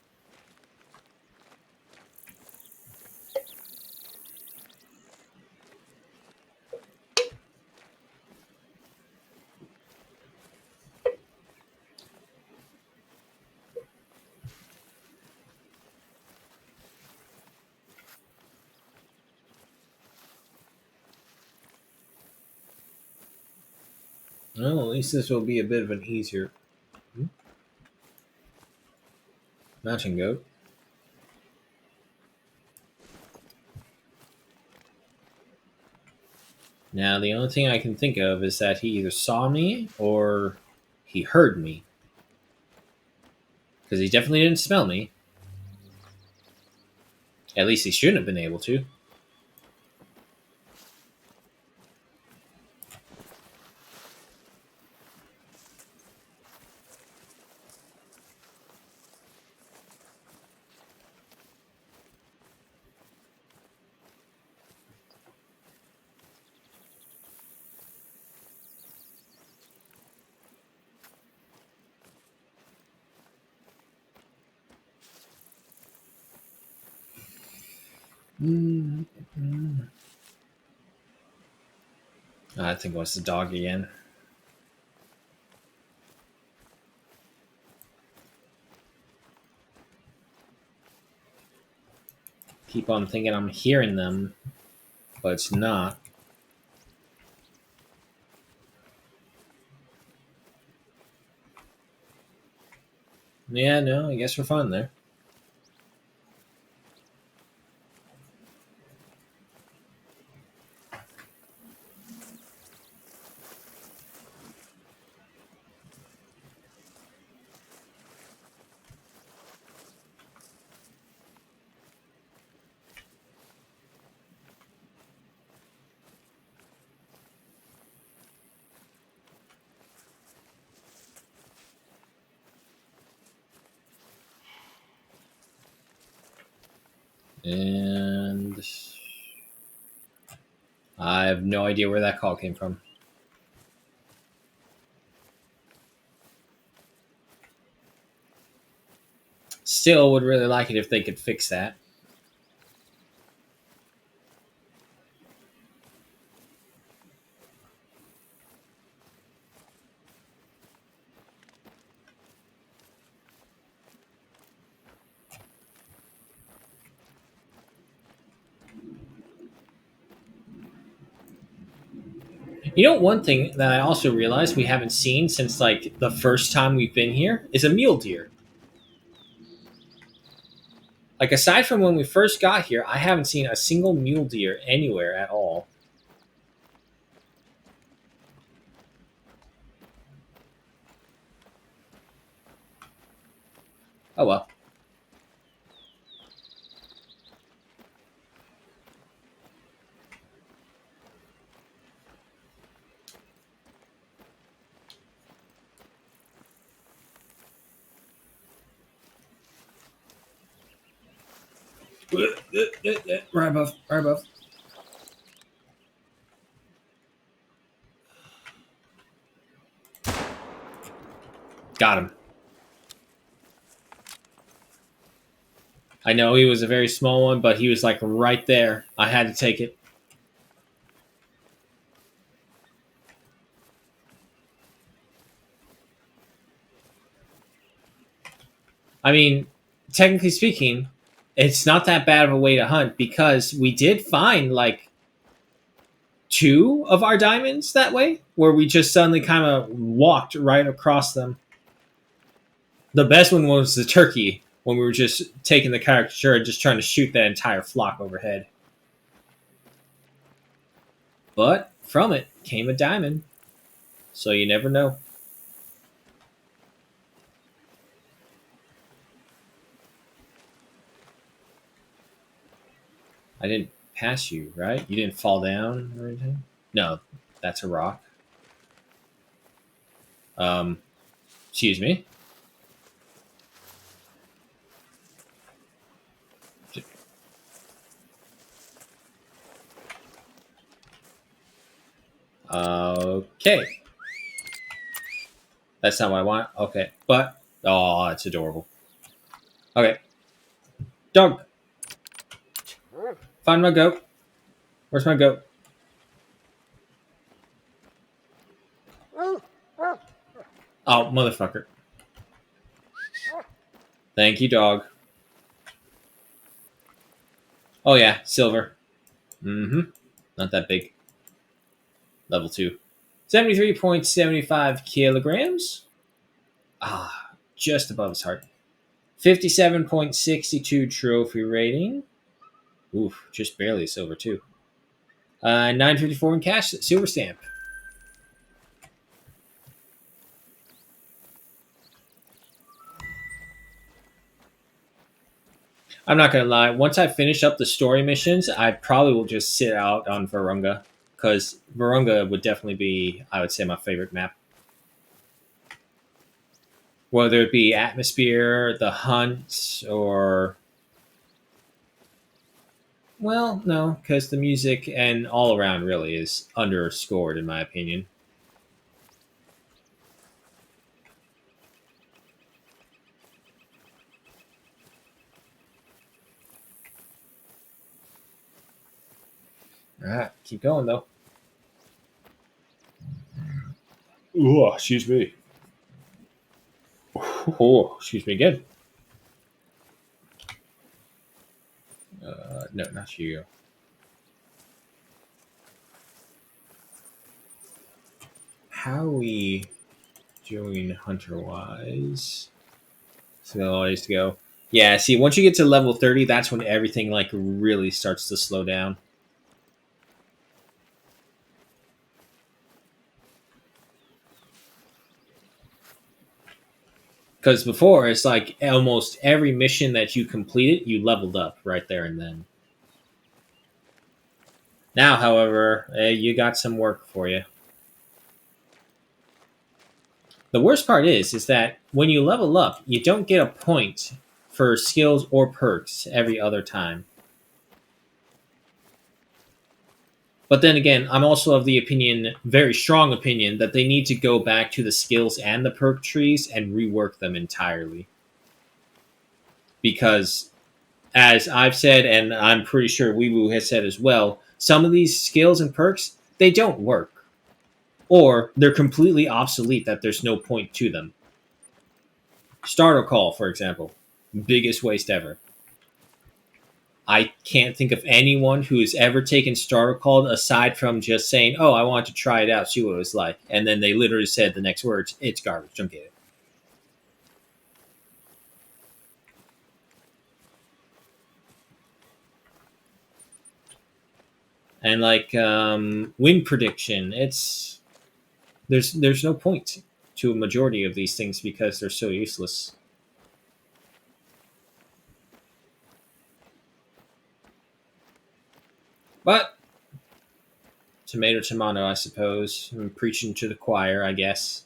Well, at least this will be a bit of an easier. Mountain goat. Now, the only thing I can think of is that he either saw me or he heard me. Because he definitely didn't smell me. At least he shouldn't have been able to. I think it was the dog again. Keep on thinking I'm hearing them, but it's not. Yeah, no, I guess we're fine there. And I have no idea where that call came from. Still would really like it if they could fix that. You know, one thing that I also realized we haven't seen since like the first time we've been here is a mule deer. Like aside from when we first got here, I haven't seen a single mule deer anywhere at all. Oh well. Right above, right above. Got him. I know he was a very small one, but he was like right there. I had to take it. I mean, technically speaking, it's not that bad of a way to hunt because we did find like two of our diamonds that way, where we just suddenly kind of walked right across them. The best one was the turkey when we were just taking the caricature and just trying to shoot that entire flock overhead. But from it came a diamond, so you never know. I didn't pass you, right? You didn't fall down or anything? No, that's a rock. Excuse me. Okay. That's not what I want. Okay. But, oh, it's adorable. Okay. Dog. Find my goat. Where's my goat? Oh, motherfucker. Thank you, dog. Oh, yeah. Silver. Mm-hmm. Not that big. Level 2. 73.75 kilograms. Ah, just above his heart. 57.62 trophy rating. Oof, just barely silver too. 954 in cash, silver stamp. I'm not gonna lie. Once I finish up the story missions, I probably will just sit out on Varunga because Varunga would definitely be, I would say, my favorite map. Whether it be atmosphere, the hunt, or well, no, because the music and all around really is underscored in my opinion. All right, keep going though. Oh, excuse me. Oh, excuse me again. No, not you. How are we doing hunter wise? So a ways to go. Yeah, see, once you get to level 30, that's when everything like really starts to slow down. Because before, it's like almost every mission that you completed, you leveled up right there and then. Now, however, you got some work for you. The worst part is that when you level up, you don't get a point for skills or perks every other time. But then again, I'm also of the opinion, very strong opinion, that they need to go back to the skills and the perk trees and rework them entirely. Because, as I've said, and I'm pretty sure Weewu has said as well, some of these skills and perks, they don't work. Or they're completely obsolete that there's no point to them. Starter call, for example. Biggest waste ever. I can't think of anyone who has ever taken starter call aside from just saying, "Oh, I want to try it out, see what it was like," and then they literally said the next words, "It's garbage. Don't get it." And like win prediction, it's there's no point to a majority of these things because they're so useless. But tomato, tomato, I suppose. I'm preaching to the choir, I guess.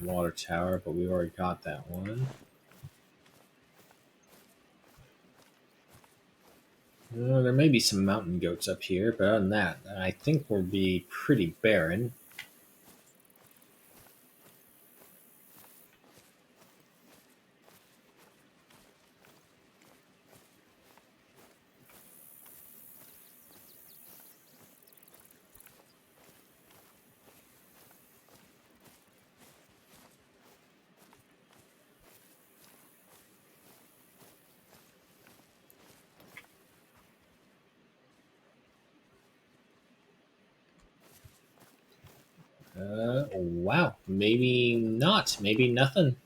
Water tower, but we already got that one. There may be some mountain goats up here, but other than that, I think we'll be pretty barren. Wow. Maybe not. Maybe nothing.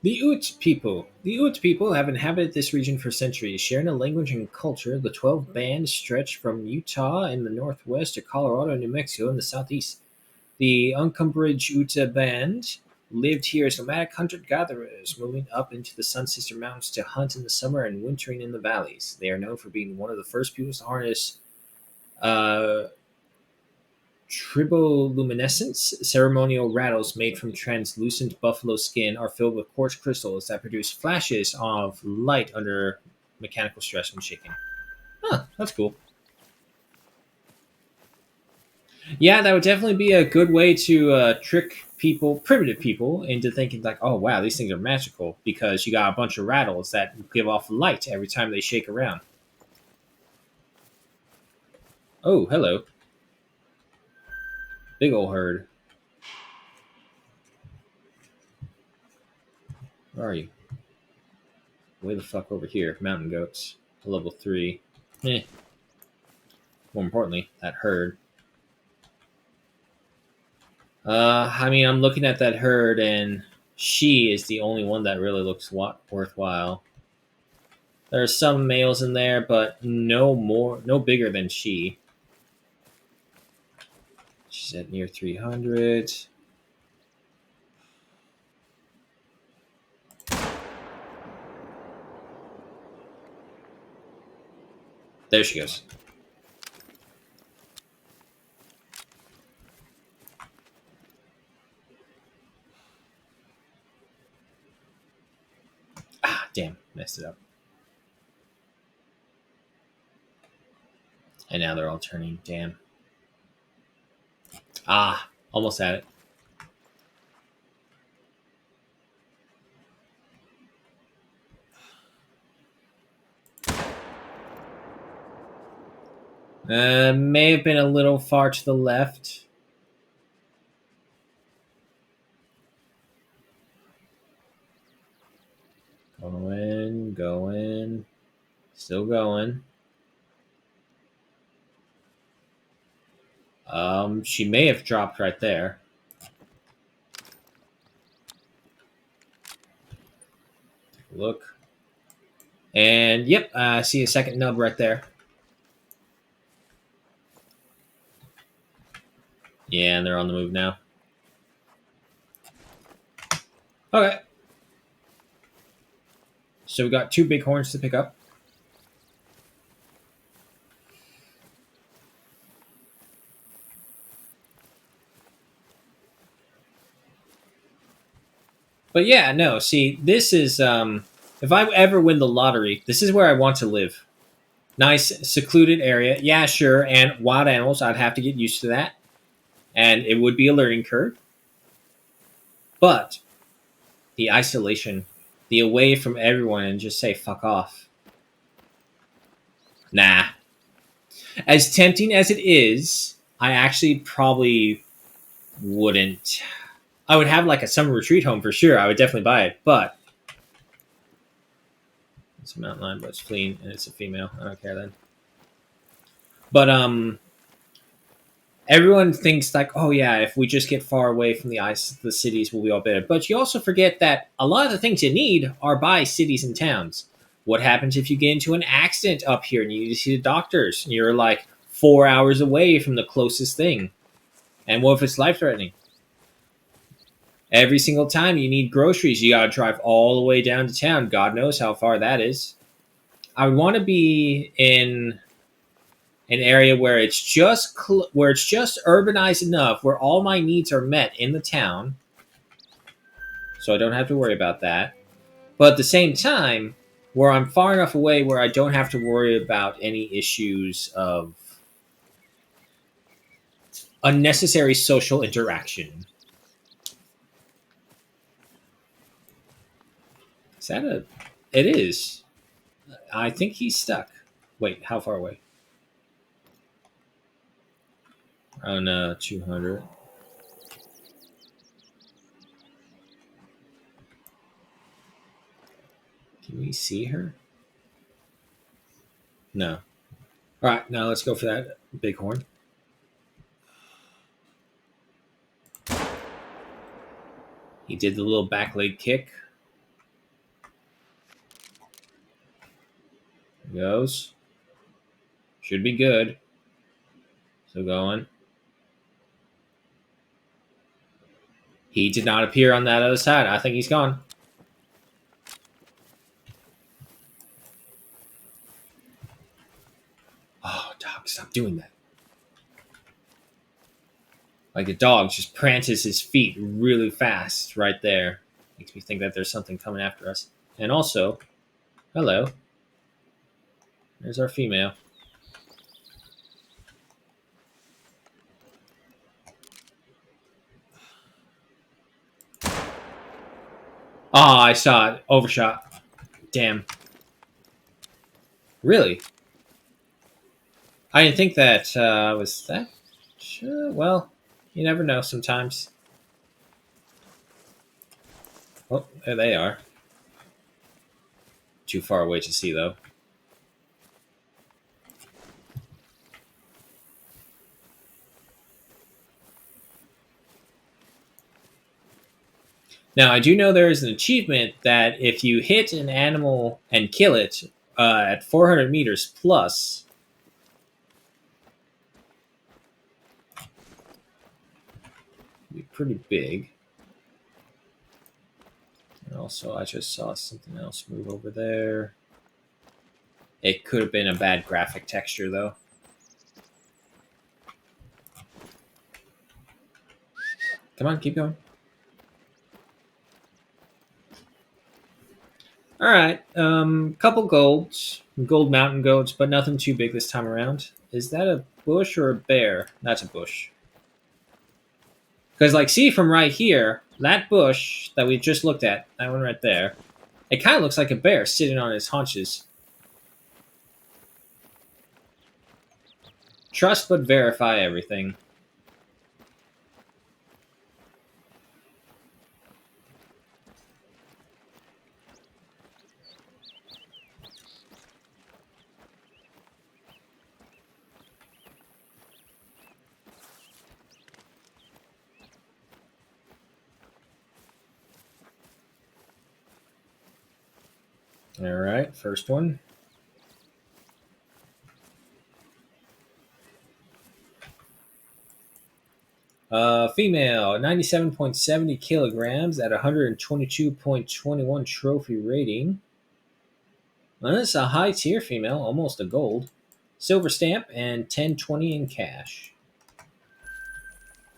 The Ute people. The Ute people have inhabited this region for centuries, sharing a language and culture. The 12 bands stretch from Utah in the northwest to Colorado and New Mexico in the southeast. The Uncombridge Ute band lived here as nomadic hunter-gatherers, moving up into the Sun Sister Mountains to hunt in the summer and wintering in the valleys. They are known for being one of the first peoples to harness uh, triboluminescence. Ceremonial rattles made from translucent buffalo skin are filled with quartz crystals that produce flashes of light under mechanical stress when shaking. Huh, that's cool. Yeah, that would definitely be a good way to trick people, primitive people, into thinking like, "Oh wow, these things are magical," because you got a bunch of rattles that give off light every time they shake around. Oh, hello, big old herd. Where are you? Way the fuck over here, mountain goats, level 3. Eh. More importantly, that herd. I mean, I'm looking at that herd, and she is the only one that really looks worthwhile. There are some males in there, but no bigger than she. She's at near 300. There she goes. Ah, damn, messed it up. And now they're all turning. Damn. Ah, almost at it. May have been a little far to the left. Going. Still going. She may have dropped right there. Look. And yep, I see a second nub right there. Yeah, and they're on the move now. Okay. So we got 2 big horns to pick up. But yeah, no, see, this is if I ever win the lottery, this is where I want to live. Nice secluded area. Yeah, sure, and wild animals, I'd have to get used to that. And it would be a learning curve. But the isolation, the away from everyone and just say fuck off. Nah. As tempting as it is, I actually probably wouldn't. I would have like a summer retreat home for sure. I would definitely buy it, but it's a mountain lion, but it's fleeing and it's a female. I don't care then. But everyone thinks like, oh yeah, if we just get far away from the ice, the cities will be all better. But you also forget that a lot of the things you need are by cities and towns. What happens if you get into an accident up here and you need to see the doctors? And you're like 4 hours away from the closest thing. And what if it's life threatening? Every single time you need groceries, you gotta drive all the way down to town. God knows how far that is. I would want to be in an area where it's just where it's just urbanized enough where all my needs are met in the town, so I don't have to worry about that. But at the same time, where I'm far enough away where I don't have to worry about any issues of unnecessary social interaction. Is that a? It is. I think he's stuck. Wait, how far away? Around 200. Can we see her? No. All right, now let's go for that bighorn. He did the little back leg kick. Goes. Should be good. Still going. He did not appear on that other side. I think he's gone. Oh, dog, stop doing that. Like the dog just prances his feet really fast right there. Makes me think that there's something coming after us. And also, hello. There's our female. Oh, I saw it. Overshot. Damn. Really? I didn't think that was that. Sure. Well, you never know sometimes. Oh, there they are. Too far away to see, though. Now, I do know there is an achievement that if you hit an animal and kill it at 400 meters plus, it'd be pretty big. And also, I just saw something else move over there. It could have been a bad graphic texture, though. Come on, keep going. All right, couple golds, gold mountain goats, but nothing too big this time around. Is that a bush or a bear? That's a bush. Because, like, see from right here, that bush that we just looked at, that one right there, it kind of looks like a bear sitting on his haunches. Trust but verify everything. All right, first one. Female, 97.70 kilograms at 122.21 trophy rating. Well, that's a high tier female, almost a gold. Silver stamp and 1020 in cash.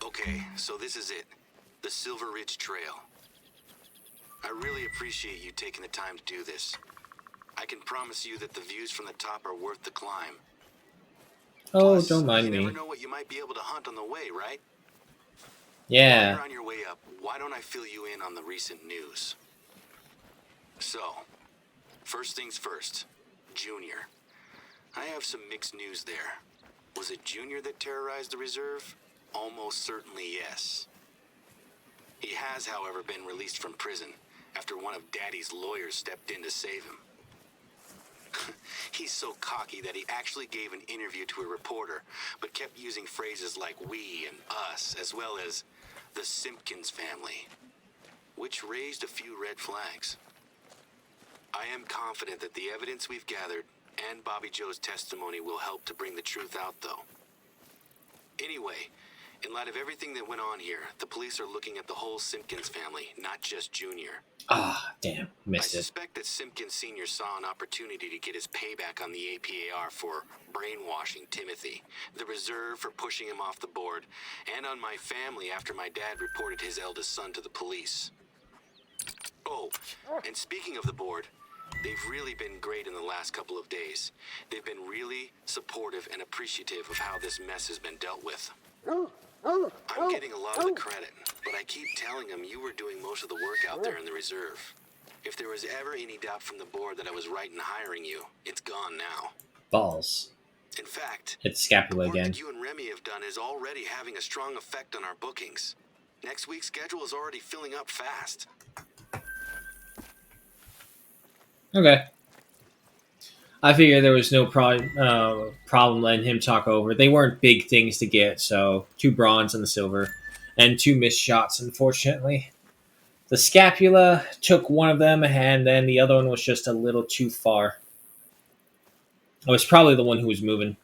Okay, so this is it. The Silver Ridge Trail. I really appreciate you taking the time to do this. I can promise you that the views from the top are worth the climb. Oh, Plus, don't mind you me. never know what you might be able to hunt on the way, right? While Yeah. you're on your way up, why don't I fill you in on the recent news? So, first things first, Junior. I have some mixed news there. Was it Junior that terrorized the reserve? Almost certainly yes. He has, however, been released from prison after one of Daddy's lawyers stepped in to save him. He's so cocky that he actually gave an interview to a reporter, but kept using phrases like we and us, as well as the Simpkins family, which raised a few red flags. I am confident that the evidence we've gathered and Bobby Joe's testimony will help to bring the truth out, though. Anyway, in light of everything that went on here, the police are looking at the whole Simpkins family, not just Junior. Ah, damn. I Missed it. suspect that Simpkins Sr. saw an opportunity to get his payback on the APAR for brainwashing Timothy, the reserve for pushing him off the board, and on my family after my dad reported his eldest son to the police. Oh, and speaking of the board, they've really been great in the last couple of days. They've been really supportive and appreciative of how this mess has been dealt with. I'm getting a lot of the credit, but I keep telling them you were doing most of the work out there in the reserve. If there was ever any doubt from the board that I was right in hiring you, it's gone now. Balls. In fact, Hit the scapula work again. that you and Remy have done is already having a strong effect on our bookings. Next week's schedule is already filling up fast. Okay. I figured there was no problem letting him talk over. They weren't big things to get, so 2 bronze and the silver, and 2 missed shots, unfortunately. The scapula took one of them, and then the other one was just a little too far. It was probably the one who was moving.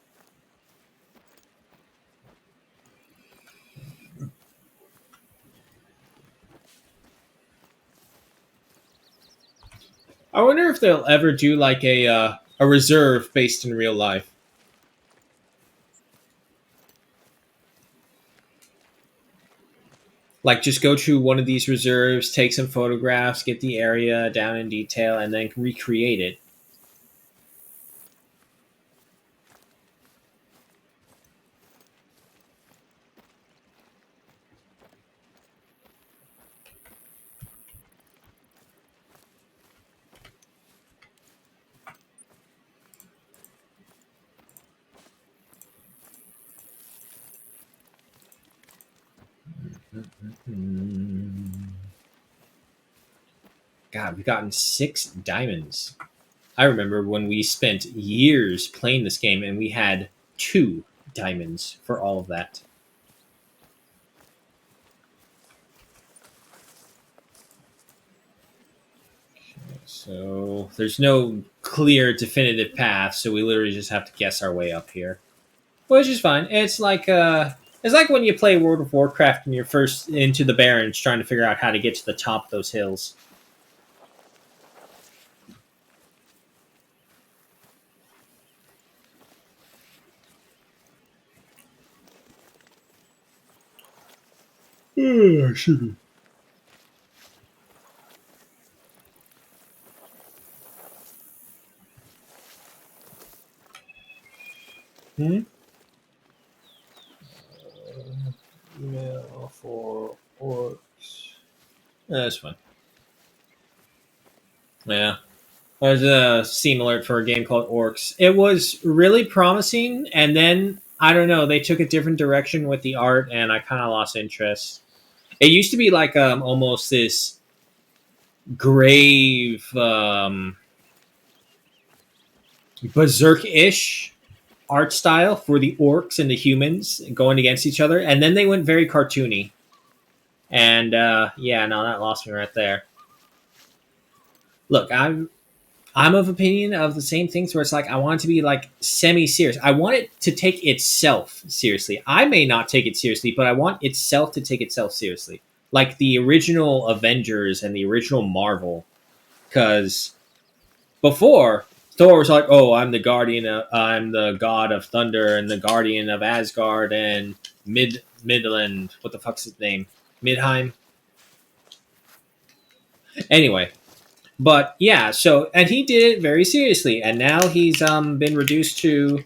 I wonder if they'll ever do like a reserve based in real life. Like just go to one of these reserves, take some photographs, get the area down in detail, and then recreate it. Hmm. God, we've gotten 6 diamonds. I remember when we spent years playing this game and we had 2 diamonds for all of that. So there's no clear definitive path, so we literally just have to guess our way up here, which is fine. It's like when you play World of Warcraft and you're first into the Barrens trying to figure out how to get to the top of those hills. Oh, sugar. Hmm? Email for orcs. That's fine. Yeah. There's a Steam alert for a game called Orcs. It was really promising, and then I don't know, they took a different direction with the art, and I kind of lost interest. It used to be like almost this grave, berserk-ish art style for the orcs and the humans going against each other, and then they went very cartoony. And yeah, no, that lost me right there. Look, I'm of opinion of the same things where it's like I want it to be like semi-serious. I want it to take itself seriously. I may not take it seriously, but I want itself to take itself seriously. Like the original Avengers and the original Marvel. Because before, Thor was like, "Oh, I'm the god of thunder and the guardian of Asgard and Midland. What the fuck's his name? Midheim." Anyway, but yeah, so and he did it very seriously, and now he's been reduced to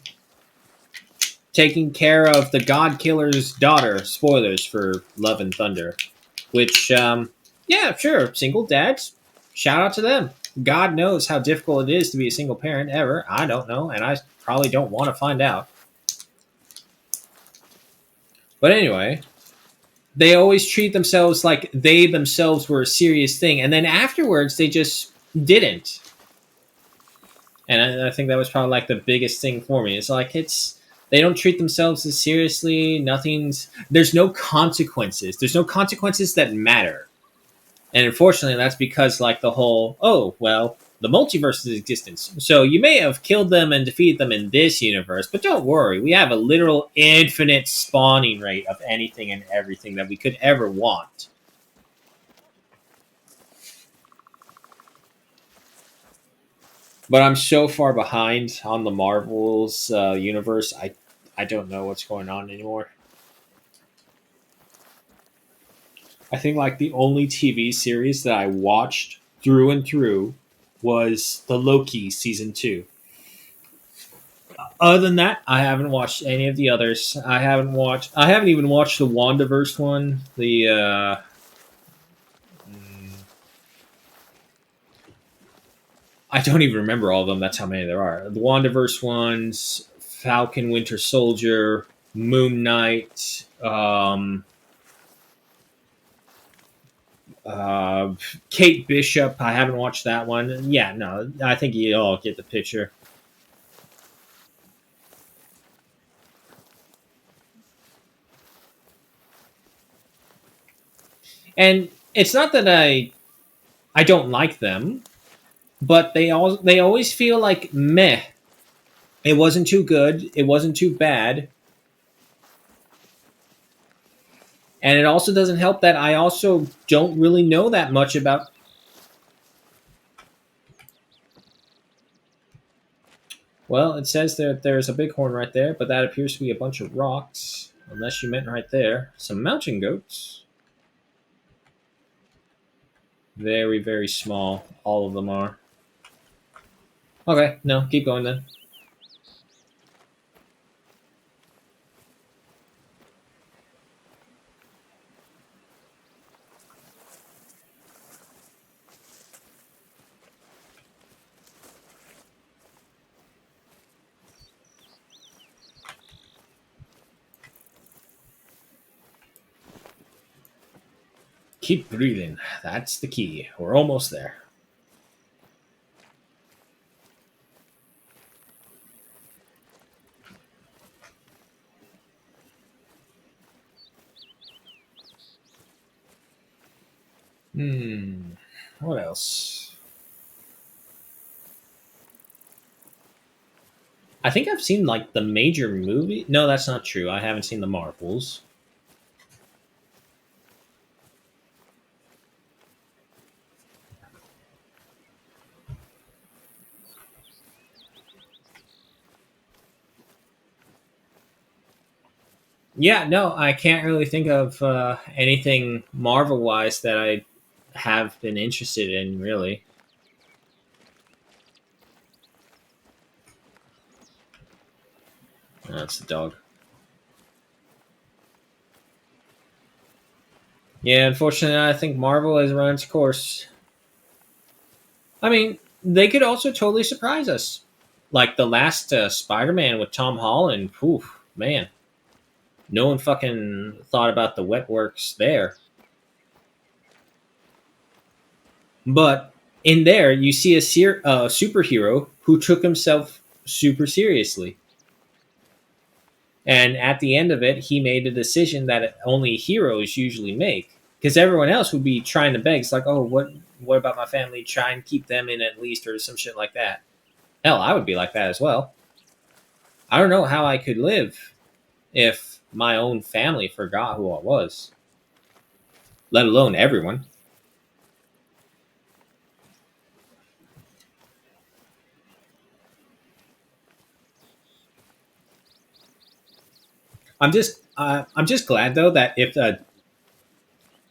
taking care of the God Killer's daughter. Spoilers for Love and Thunder, which yeah, sure, single dads. Shout out to them. God knows how difficult it is to be a single parent ever. I don't know, and I probably don't want to find out. But anyway, they always treat themselves like they themselves were a serious thing, and then afterwards they just didn't. And I think that was probably like the biggest thing for me. It's like they don't treat themselves as seriously. There's no consequences. There's no consequences that matter. And unfortunately, that's because like the whole the multiverse is existence. So you may have killed them and defeated them in this universe, but don't worry, we have a literal infinite spawning rate of anything and everything that we could ever want. But I'm so far behind on the Marvels universe. I don't know what's going on anymore. I think like the only TV series that I watched through and through was the Loki season 2. Other than that, I haven't watched any of the others. I haven't even watched the WandaVerse one. I don't even remember all of them. That's how many there are. The WandaVerse ones, Falcon Winter Soldier, Moon Knight, Uh, Kate Bishop, I haven't watched that one. Yeah, no, I think you all get the picture. And it's not that I don't like them, but they always feel like meh. It wasn't too good. It wasn't too bad. And it also doesn't help that I also don't really know that much about. Well, it says that there's a bighorn right there, but that appears to be a bunch of rocks. Unless you meant right there. Some mountain goats. Very, very small. All of them are. Okay, no, keep going then. Keep breathing. That's the key. We're almost there. What else? I think I've seen like the major movie. No, that's not true. I haven't seen the Marvels. Yeah, no, I can't really think of anything Marvel wise that I have been interested in, really. That's the dog. Yeah, unfortunately, I think Marvel has run its course. I mean, they could also totally surprise us. Like the last Spider Man with Tom Holland. Oof, man. No one fucking thought about the wet works there. But in there, you see a superhero who took himself super seriously. And at the end of it, he made a decision that only heroes usually make. Because everyone else would be trying to beg. It's like, oh, what about my family? Try and keep them in at least, or some shit like that. Hell, I would be like that as well. I don't know how I could live if my own family forgot who I was, let alone everyone. I'm just glad though that if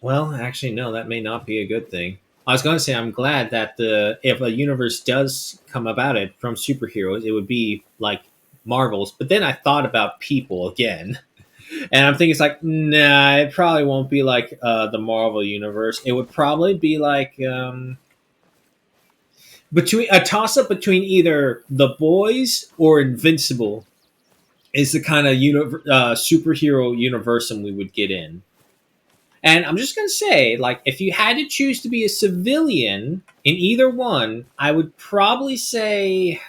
well, actually, no, that may not be a good thing. I was going to say I'm glad that the if a universe does come about it from superheroes, it would be like Marvels. But then I thought about people again, and I'm thinking it's like, nah, it probably won't be like the Marvel universe. It would probably be like between a toss up between either The Boys or Invincible is the kind of superhero universum we would get in. And I'm just going to say, like, if you had to choose to be a civilian in either one, I would probably say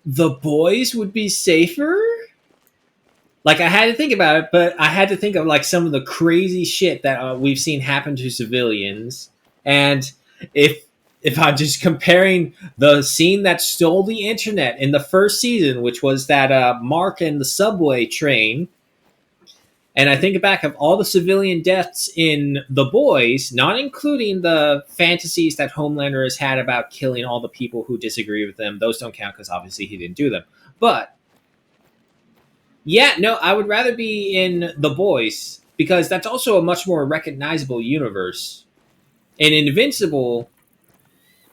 The Boys would be safer. Like, I had to think about it, but I had to think of, like, some of the crazy shit that we've seen happen to civilians. And if I'm just comparing the scene that stole the internet in the first season, which was that Mark and the subway train, and I think back of all the civilian deaths in The Boys, not including the fantasies that Homelander has had about killing all the people who disagree with him. Those don't count because obviously he didn't do them. But yeah, no, I would rather be in The Boys because that's also a much more recognizable universe. In Invincible,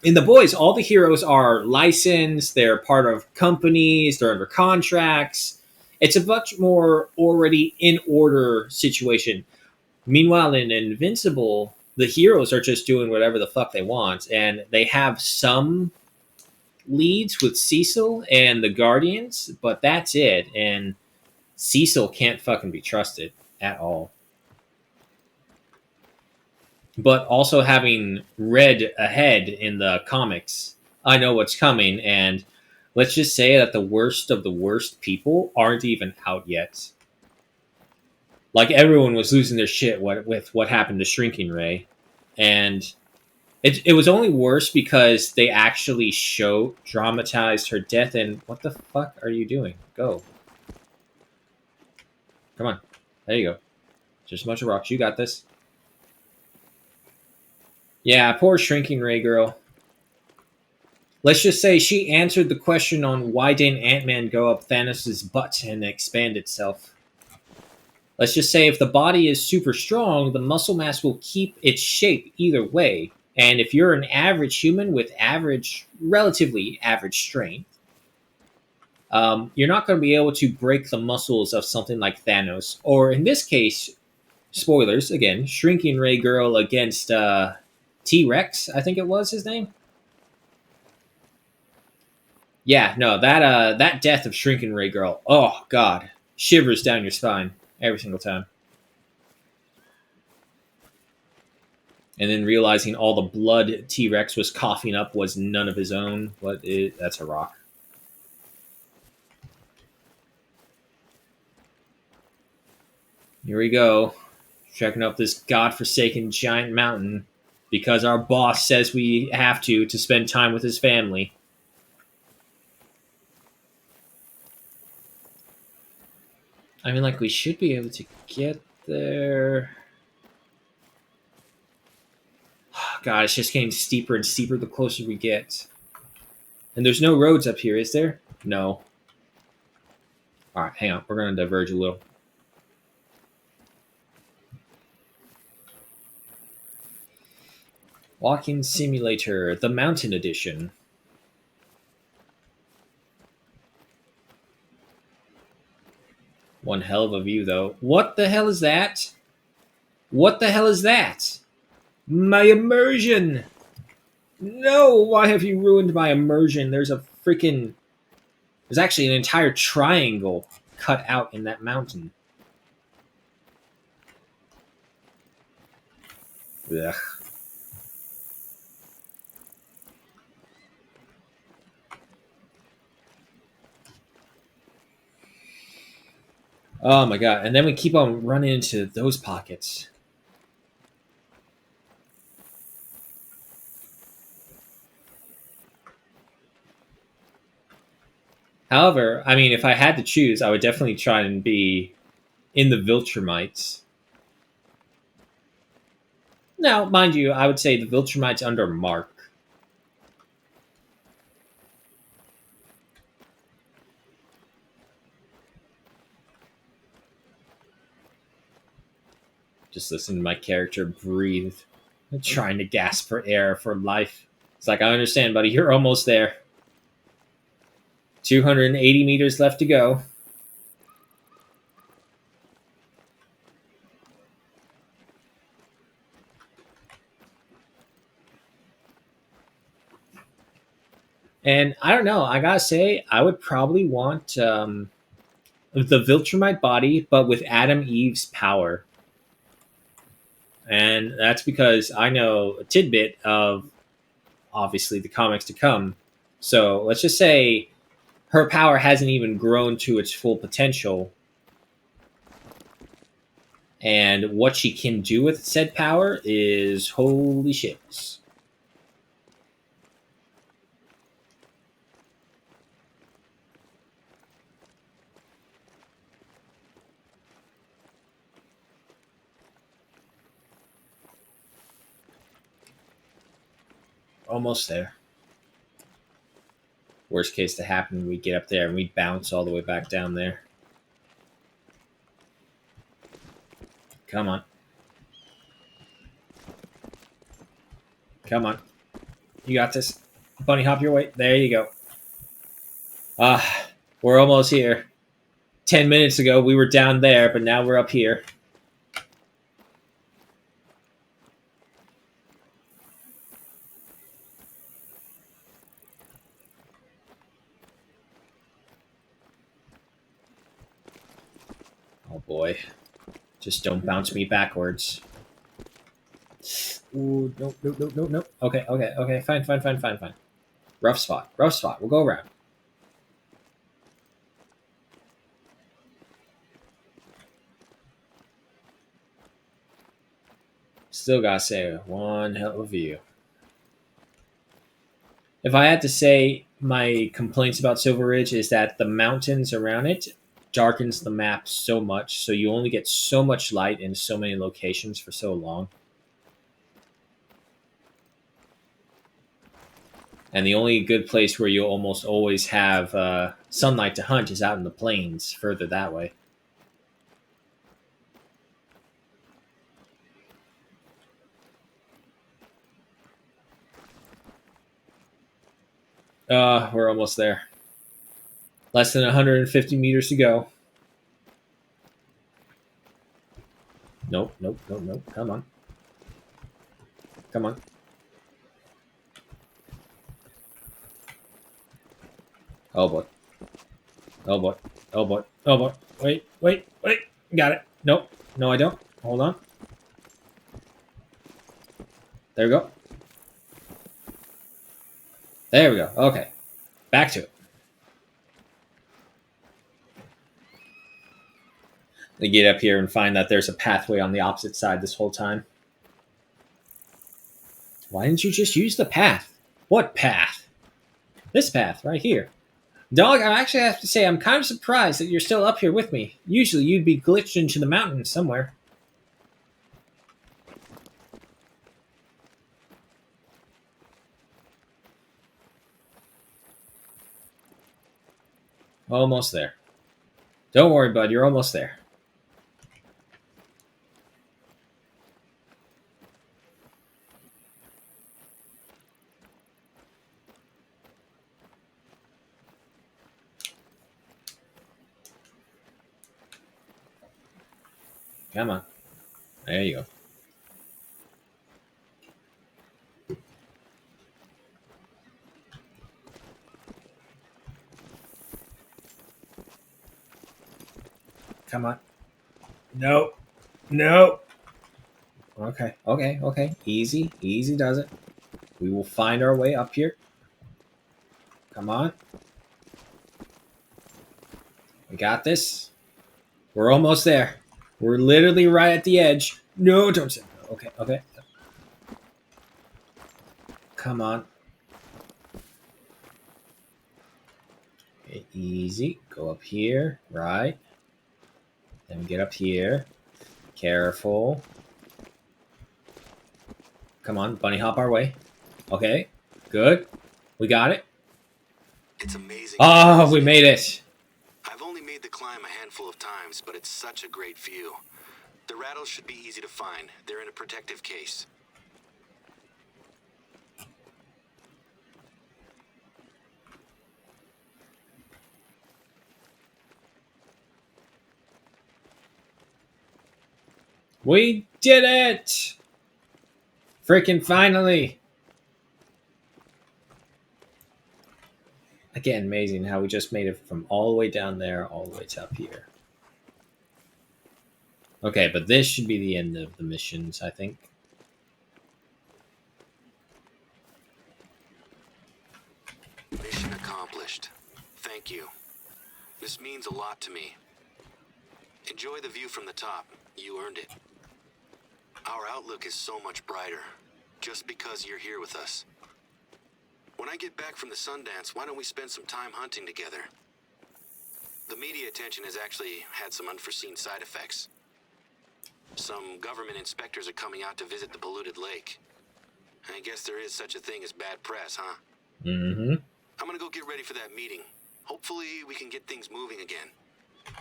in The Boys, all the heroes are licensed, they're part of companies, they're under contracts. It's a much more already in order situation. Meanwhile, in Invincible, the heroes are just doing whatever the fuck they want, and they have some leads with Cecil and the Guardians, but that's it. And Cecil can't fucking be trusted at all. But also having read ahead in the comics, I know what's coming, and let's just say that the worst of the worst people aren't even out yet. Like everyone was losing their shit with what happened to Shrinking Ray, and it was only worse because they actually dramatized her death. And what the fuck are you doing? Go, come on, there you go. Just a bunch of rocks. You got this. Yeah, poor Shrinking Ray girl. Let's just say she answered the question on why didn't Ant-Man go up Thanos' butt and expand itself. Let's just say if the body is super strong, the muscle mass will keep its shape either way. And if you're an average human with relatively average strength, you're not going to be able to break the muscles of something like Thanos. Or in this case, spoilers again, Shrinking Ray Girl against T-Rex, I think it was his name. Yeah, no, that death of Shrinking Ray Girl. Oh God, shivers down your spine every single time. And then realizing all the blood T-Rex was coughing up was none of his own. That's a rock. Here we go. Checking up this godforsaken giant mountain because our boss says we have to spend time with his family. I mean, like, we should be able to get there. God, it's just getting steeper and steeper the closer we get. And there's no roads up here, is there? No. Alright, hang on. We're going to diverge a little. Walking Simulator, the Mountain Edition. One hell of a view, though. What the hell is that? What the hell is that? My immersion! No! Why have you ruined my immersion? There's a freaking... There's actually an entire triangle cut out in that mountain. Ugh. Oh my god. And then we keep on running into those pockets. However, I mean, if I had to choose, I would definitely try and be in the Viltrumites. Now, mind you, I would say the Viltrumites under Mark. Just listen to my character breathe, trying to gasp for air, for life. It's like, I understand, buddy. You're almost there. 280 meters left to go. And I don't know. I gotta say, I would probably want the Viltrumite body, but with Adam Eve's power. And that's because I know a tidbit of, obviously, the comics to come. So let's just say her power hasn't even grown to its full potential. And what she can do with said power is holy shit. Almost there. Worst case to happen, we get up there and we bounce all the way back down there. Come on. Come on. You got this. Bunny hop your way. There you go. We're almost here. 10 minutes ago, we were down there, but now we're up here. Oh boy. Just don't bounce me backwards. Ooh, nope. Okay. Fine. Rough spot. We'll go around. Still gotta say, one hell of a view. If I had to say my complaints about Silver Ridge is that the mountains around it darkens the map so much, so you only get so much light in so many locations for so long. And the only good place where you almost always have sunlight to hunt is out in the plains, further that way. We're almost there. Less than 150 meters to go. Nope. Come on. Oh boy. Wait. Got it. Nope. No, I don't. Hold on. There we go. There we go. Okay. Back to it. They get up here and find that there's a pathway on the opposite side this whole time. Why didn't you just use the path? What path? This path, right here. Dog, I actually have to say I'm kind of surprised that you're still up here with me. Usually you'd be glitched into the mountain somewhere. Almost there. Don't worry, bud. You're almost there. Come on. There you go. Come on. No. No. Okay. Easy does it. We will find our way up here. Come on. We got this. We're almost there. We're literally right at the edge. No, don't say no. Okay. Come on. Okay, easy. Go up here. Right. Then we get up here. Careful. Come on, bunny hop our way. Okay, good. We got it. It's amazing. Oh, we made it. I've only made the climb a handful of times, but it's such a great view. The rattles should be easy to find. They're in a protective case. We did it! Freaking finally! Again, amazing how we just made it from all the way down there all the way to up here. Okay, but this should be the end of the missions, I think. Mission accomplished. Thank you. This means a lot to me. Enjoy the view from the top. You earned it. Our outlook is so much brighter, just because you're here with us. When I get back from the Sundance, why don't we spend some time hunting together? The media attention has actually had some unforeseen side effects. Some government inspectors are coming out to visit the polluted lake. I guess there is such a thing as bad press, huh? Mm-hmm. I'm gonna go get ready for that meeting. Hopefully we can get things moving again.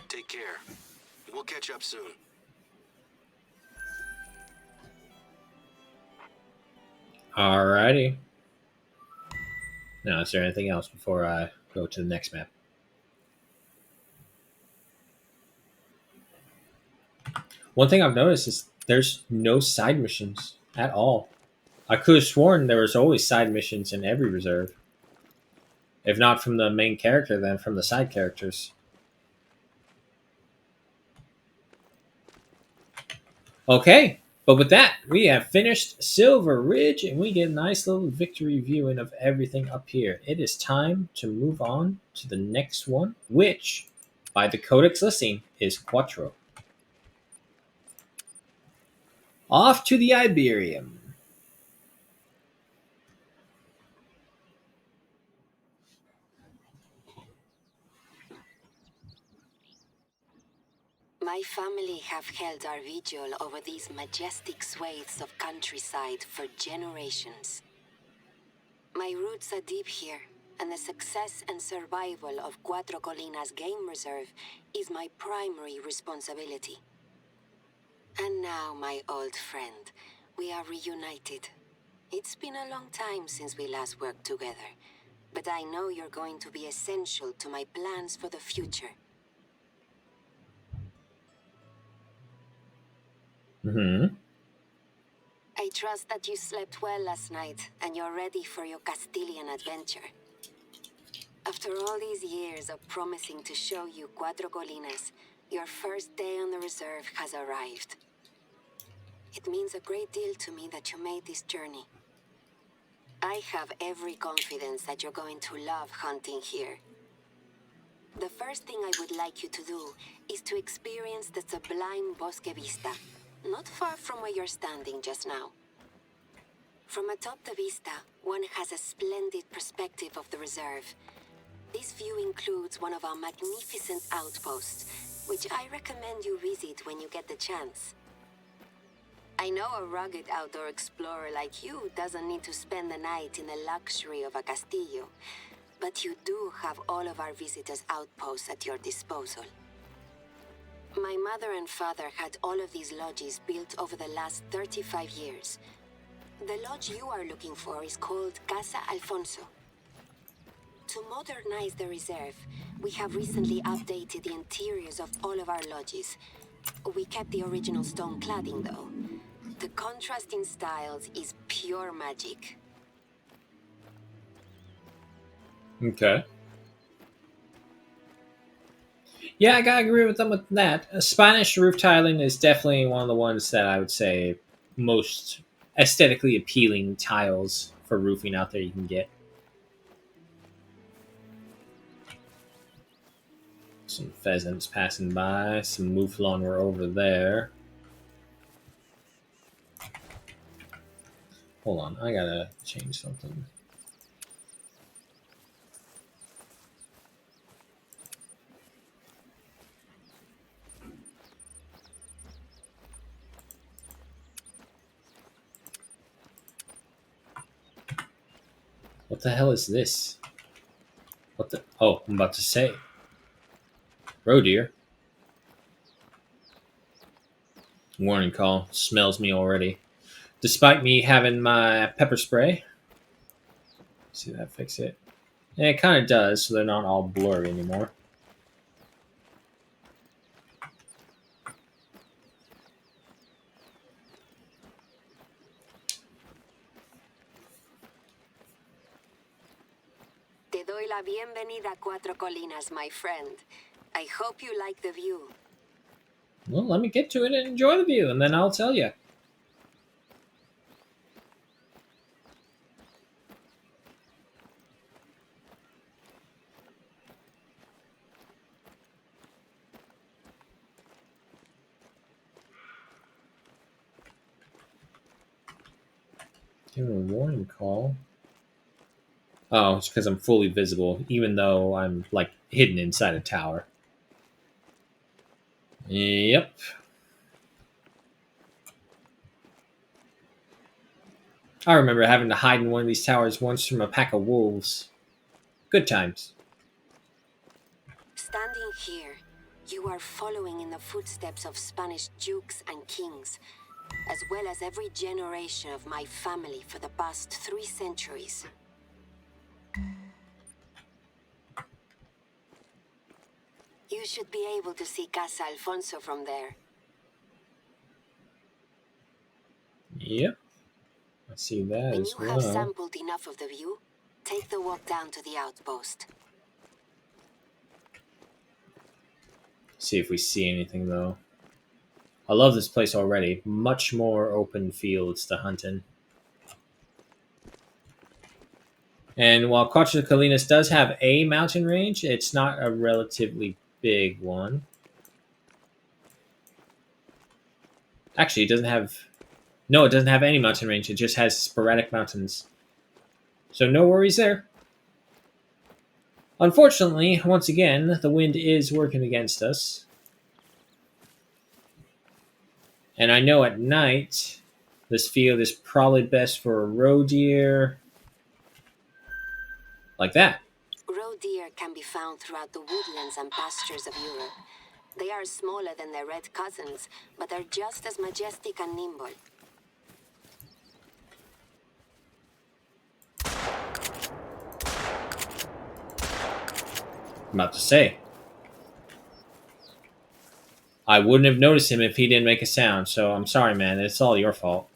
Take care. We'll catch up soon. Alrighty. Now, is there anything else before I go to the next map? One thing I've noticed is there's no side missions at all. I could have sworn there was always side missions in every reserve. If not from the main character, then from the side characters. Okay, but with that, we have finished Silver Ridge, and we get a nice little victory viewing of everything up here. It is time to move on to the next one, which, by the Codex listing, is Quattro. Off to the Iberium. My family have held our vigil over these majestic swathes of countryside for generations. My roots are deep here, and the success and survival of Cuatro Colinas Game Reserve is my primary responsibility. And now, my old friend, we are reunited. It's been a long time since we last worked together, but I know you're going to be essential to my plans for the future. Mm-hmm. I trust that you slept well last night and you're ready for your Castilian adventure. After all these years of promising to show you Cuatro Colinas, Your first day on the reserve has arrived. It means a great deal to me that you made this journey. I have every confidence that you're going to love hunting here. The first thing I would like you to do is to experience the sublime Bosque Vista, not far from where you're standing just now. From atop the vista, one has a splendid perspective of the reserve. This view includes one of our magnificent outposts, which I recommend you visit when you get the chance. I know a rugged outdoor explorer like you doesn't need to spend the night in the luxury of a castillo, but you do have all of our visitors' outposts at your disposal. My mother and father had all of these lodges built over the last 35 years. The lodge you are looking for is called Casa Alfonso. To modernize the reserve, we have recently updated the interiors of all of our lodges. We kept the original stone cladding, though. The contrast in styles is pure magic. Okay. Yeah, I gotta agree with them with that. Spanish roof tiling is definitely one of the ones that I would say most aesthetically appealing tiles for roofing out there you can get. Some pheasants passing by, some mouflon were over there. Hold on, I gotta change something. What the hell is this? What the? Oh, I'm about to say. Roe deer. Warning call. Smells me already. Despite me having my pepper spray. See that fix it? Yeah, it kind of does, so they're not all blurry anymore. Te doy la bienvenida a Cuatro Colinas, my friend. I hope you like the view. Well, let me get to it and enjoy the view, and then I'll tell you. Give him a warning call. Oh, it's because I'm fully visible, even though I'm like hidden inside a tower. Yep. I remember having to hide in one of these towers once from a pack of wolves. Good times. Standing here, you are following in the footsteps of Spanish dukes and kings, as well as every generation of my family for the past 3 centuries. You should be able to see Casa Alfonso from there. Yep. I see that When as you have well. sampled enough of the view, take the walk down to the outpost. See if we see anything though. I love this place already. Much more open fields to hunt in. And while Cuatro Colinas does have a mountain range, it's not a relatively big one. Actually, it doesn't have... No, it doesn't have any mountain range. It just has sporadic mountains. So no worries there. Unfortunately, once again, the wind is working against us. And I know at night, this field is probably best for a roe deer. Like that. Roe deer can be found throughout the woodlands and pastures of Europe. They are smaller than their red cousins, but are just as majestic and nimble. I'm about to say. I wouldn't have noticed him if he didn't make a sound, so I'm sorry, man. It's all your fault.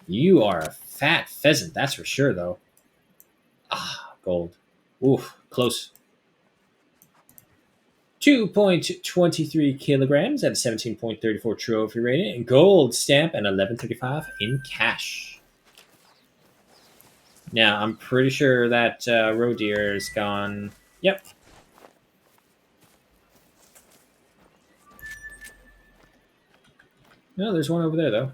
You are a fat pheasant, that's for sure, though. Ah, gold. Oof, close. 2.23 kilograms at a 17.34 trophy rating, and gold stamp and 11.35 in cash. Now, I'm pretty sure that roe deer is gone. Yep. No, there's one over there, though.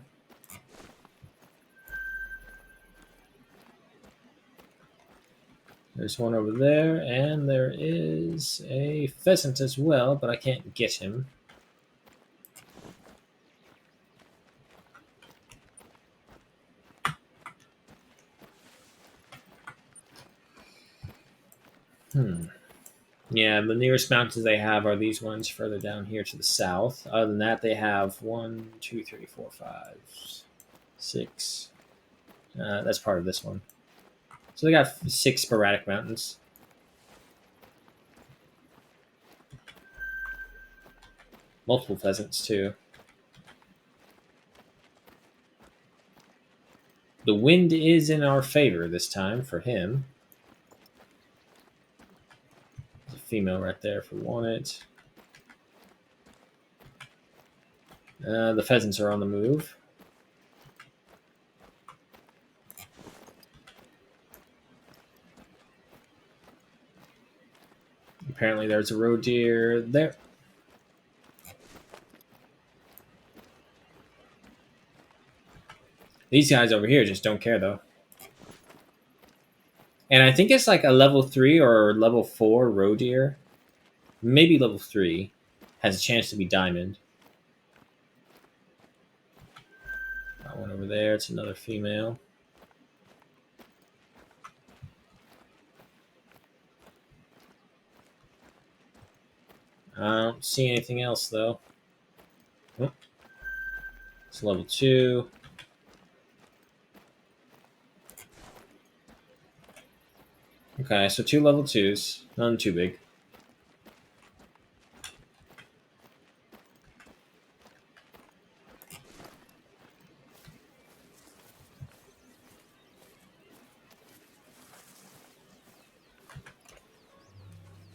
There's one over there, and there is a pheasant as well, but I can't get him. Yeah, the nearest mountains they have are these ones further down here to the south. Other than that, they have 1, 2, 3, 4, 5, 6. That's part of this one. So they got 6 sporadic mountains. Multiple pheasants, too. The wind is in our favor this time for him. There's a female right there if we want it. The pheasants are on the move. Apparently there's a roe deer there. These guys over here just don't care, though. And I think it's like a level 3 or level 4 roe deer. Maybe level 3 has a chance to be diamond. Got one over there. It's another female. I don't see anything else, though. Oh. It's level 2. Okay, so 2 level 2s. None too big.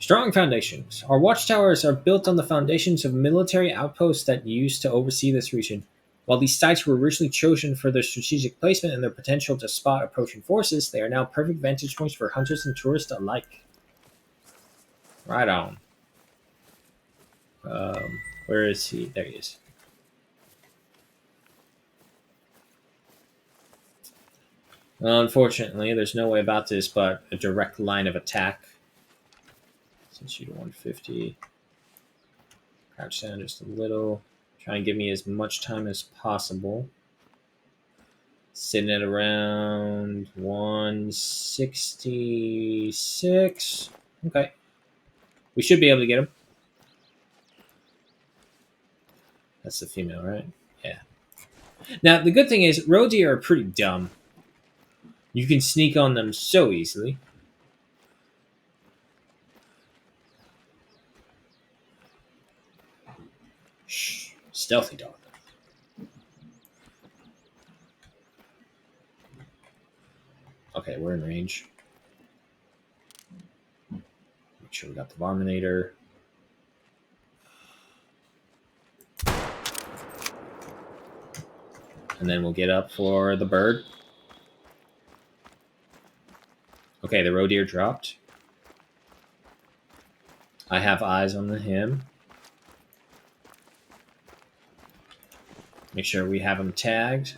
Strong foundations. Our watchtowers are built on the foundations of military outposts that used to oversee this region. While these sites were originally chosen for their strategic placement and their potential to spot approaching forces, they are now perfect vantage points for hunters and tourists alike. Right on. Where is he? There he is. Unfortunately, there's no way about this but a direct line of attack. Since you to 150. Crouch down just a little. Try and give me as much time as possible. Sitting at around 166. Okay. We should be able to get him. That's the female, right? Yeah. Now, the good thing is, roe deer are pretty dumb. You can sneak on them so easily. Shh. Stealthy dog. Okay, we're in range. Make sure we got the Varminator. And then we'll get up for the bird. Okay, the roe deer dropped. I have eyes on him. Make sure we have him tagged.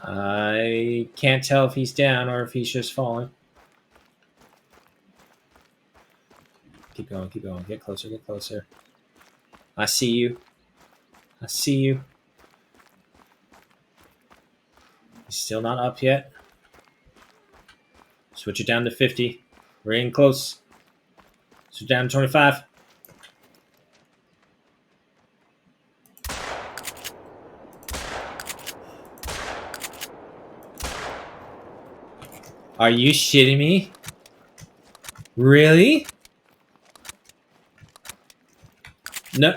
I can't tell if he's down or if he's just falling. Keep going, keep going. Get closer, get closer. I see you. I see you. He's still not up yet. Switch it down to 50. We're in close. Switch down to 25. Are you shitting me? Really? No.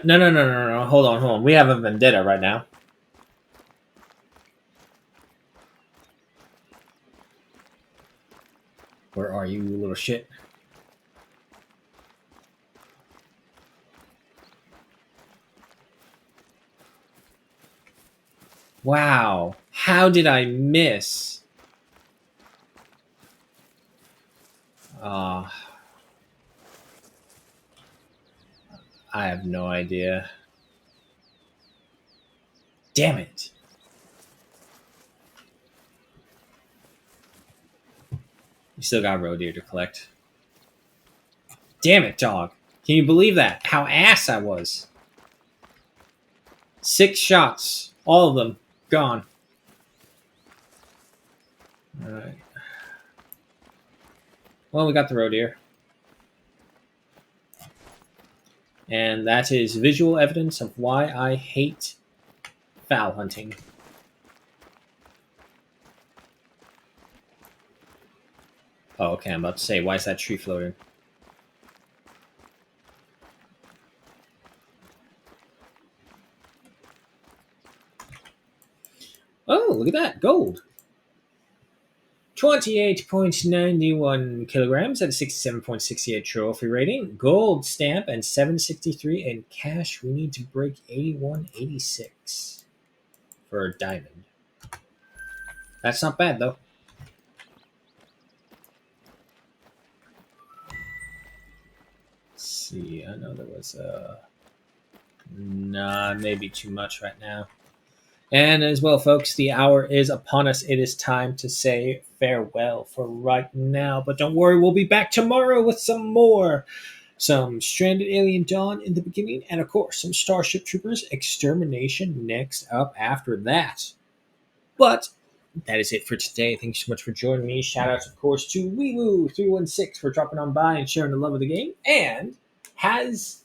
Hold on. We have a vendetta right now. Where are you, little shit? Wow. How did I miss? I have no idea. Damn it. You still got roe deer to collect. Damn it, dog. Can you believe that? How ass I was. 6 shots. All of them gone. Alright. Well, we got the roe deer. And that is visual evidence of why I hate fowl hunting. Oh, okay, I'm about to say, why is that tree floating? Oh, look at that, gold. 28.91 kilograms at a 67.68 trophy rating. Gold stamp and 763 in cash. We need to break 81.86 for a diamond. That's not bad, though. Let's see, I know there was maybe too much right now. And as well, folks, the hour is upon us. It is time to say farewell for right now. But don't worry, we'll be back tomorrow with some more. Some Stranded Alien Dawn in the beginning, and of course, some Starship Troopers Extermination next up after that. But that is it for today. Thank you so much for joining me. Shout outs, of course, to WeeWoo316 for dropping on by and sharing the love of the game, and Has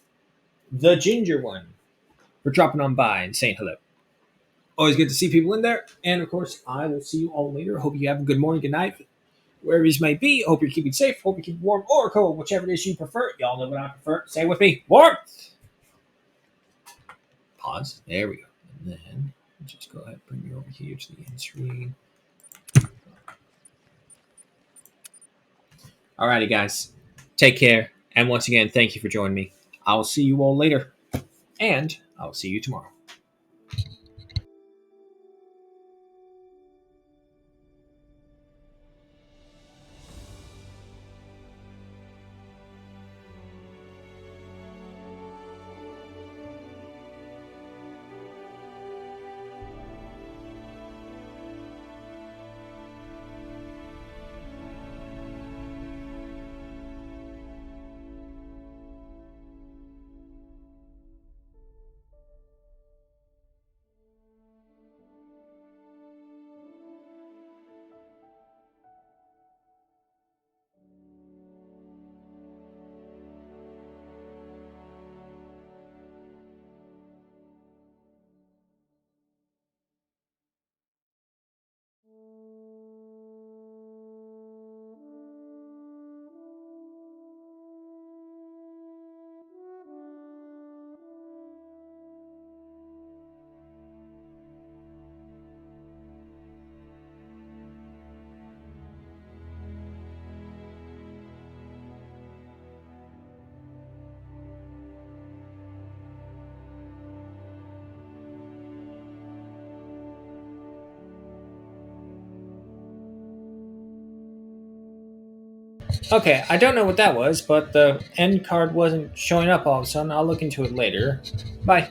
the Ginger One for dropping on by and saying hello. Always good to see people in there. And of course, I will see you all later. Hope you have a good morning, good night, wherever you may be. Hope you're keeping safe. Hope you keep warm or cold, whichever it is you prefer. Y'all know what I prefer. Say it with me. Warm. Pause. There we go. And then just go ahead and bring me over here to the end screen. Alrighty, guys. Take care. And once again, thank you for joining me. I will see you all later. And I will see you tomorrow. Okay, I don't know what that was, but the end card wasn't showing up all of a sudden. I'll look into it later. Bye.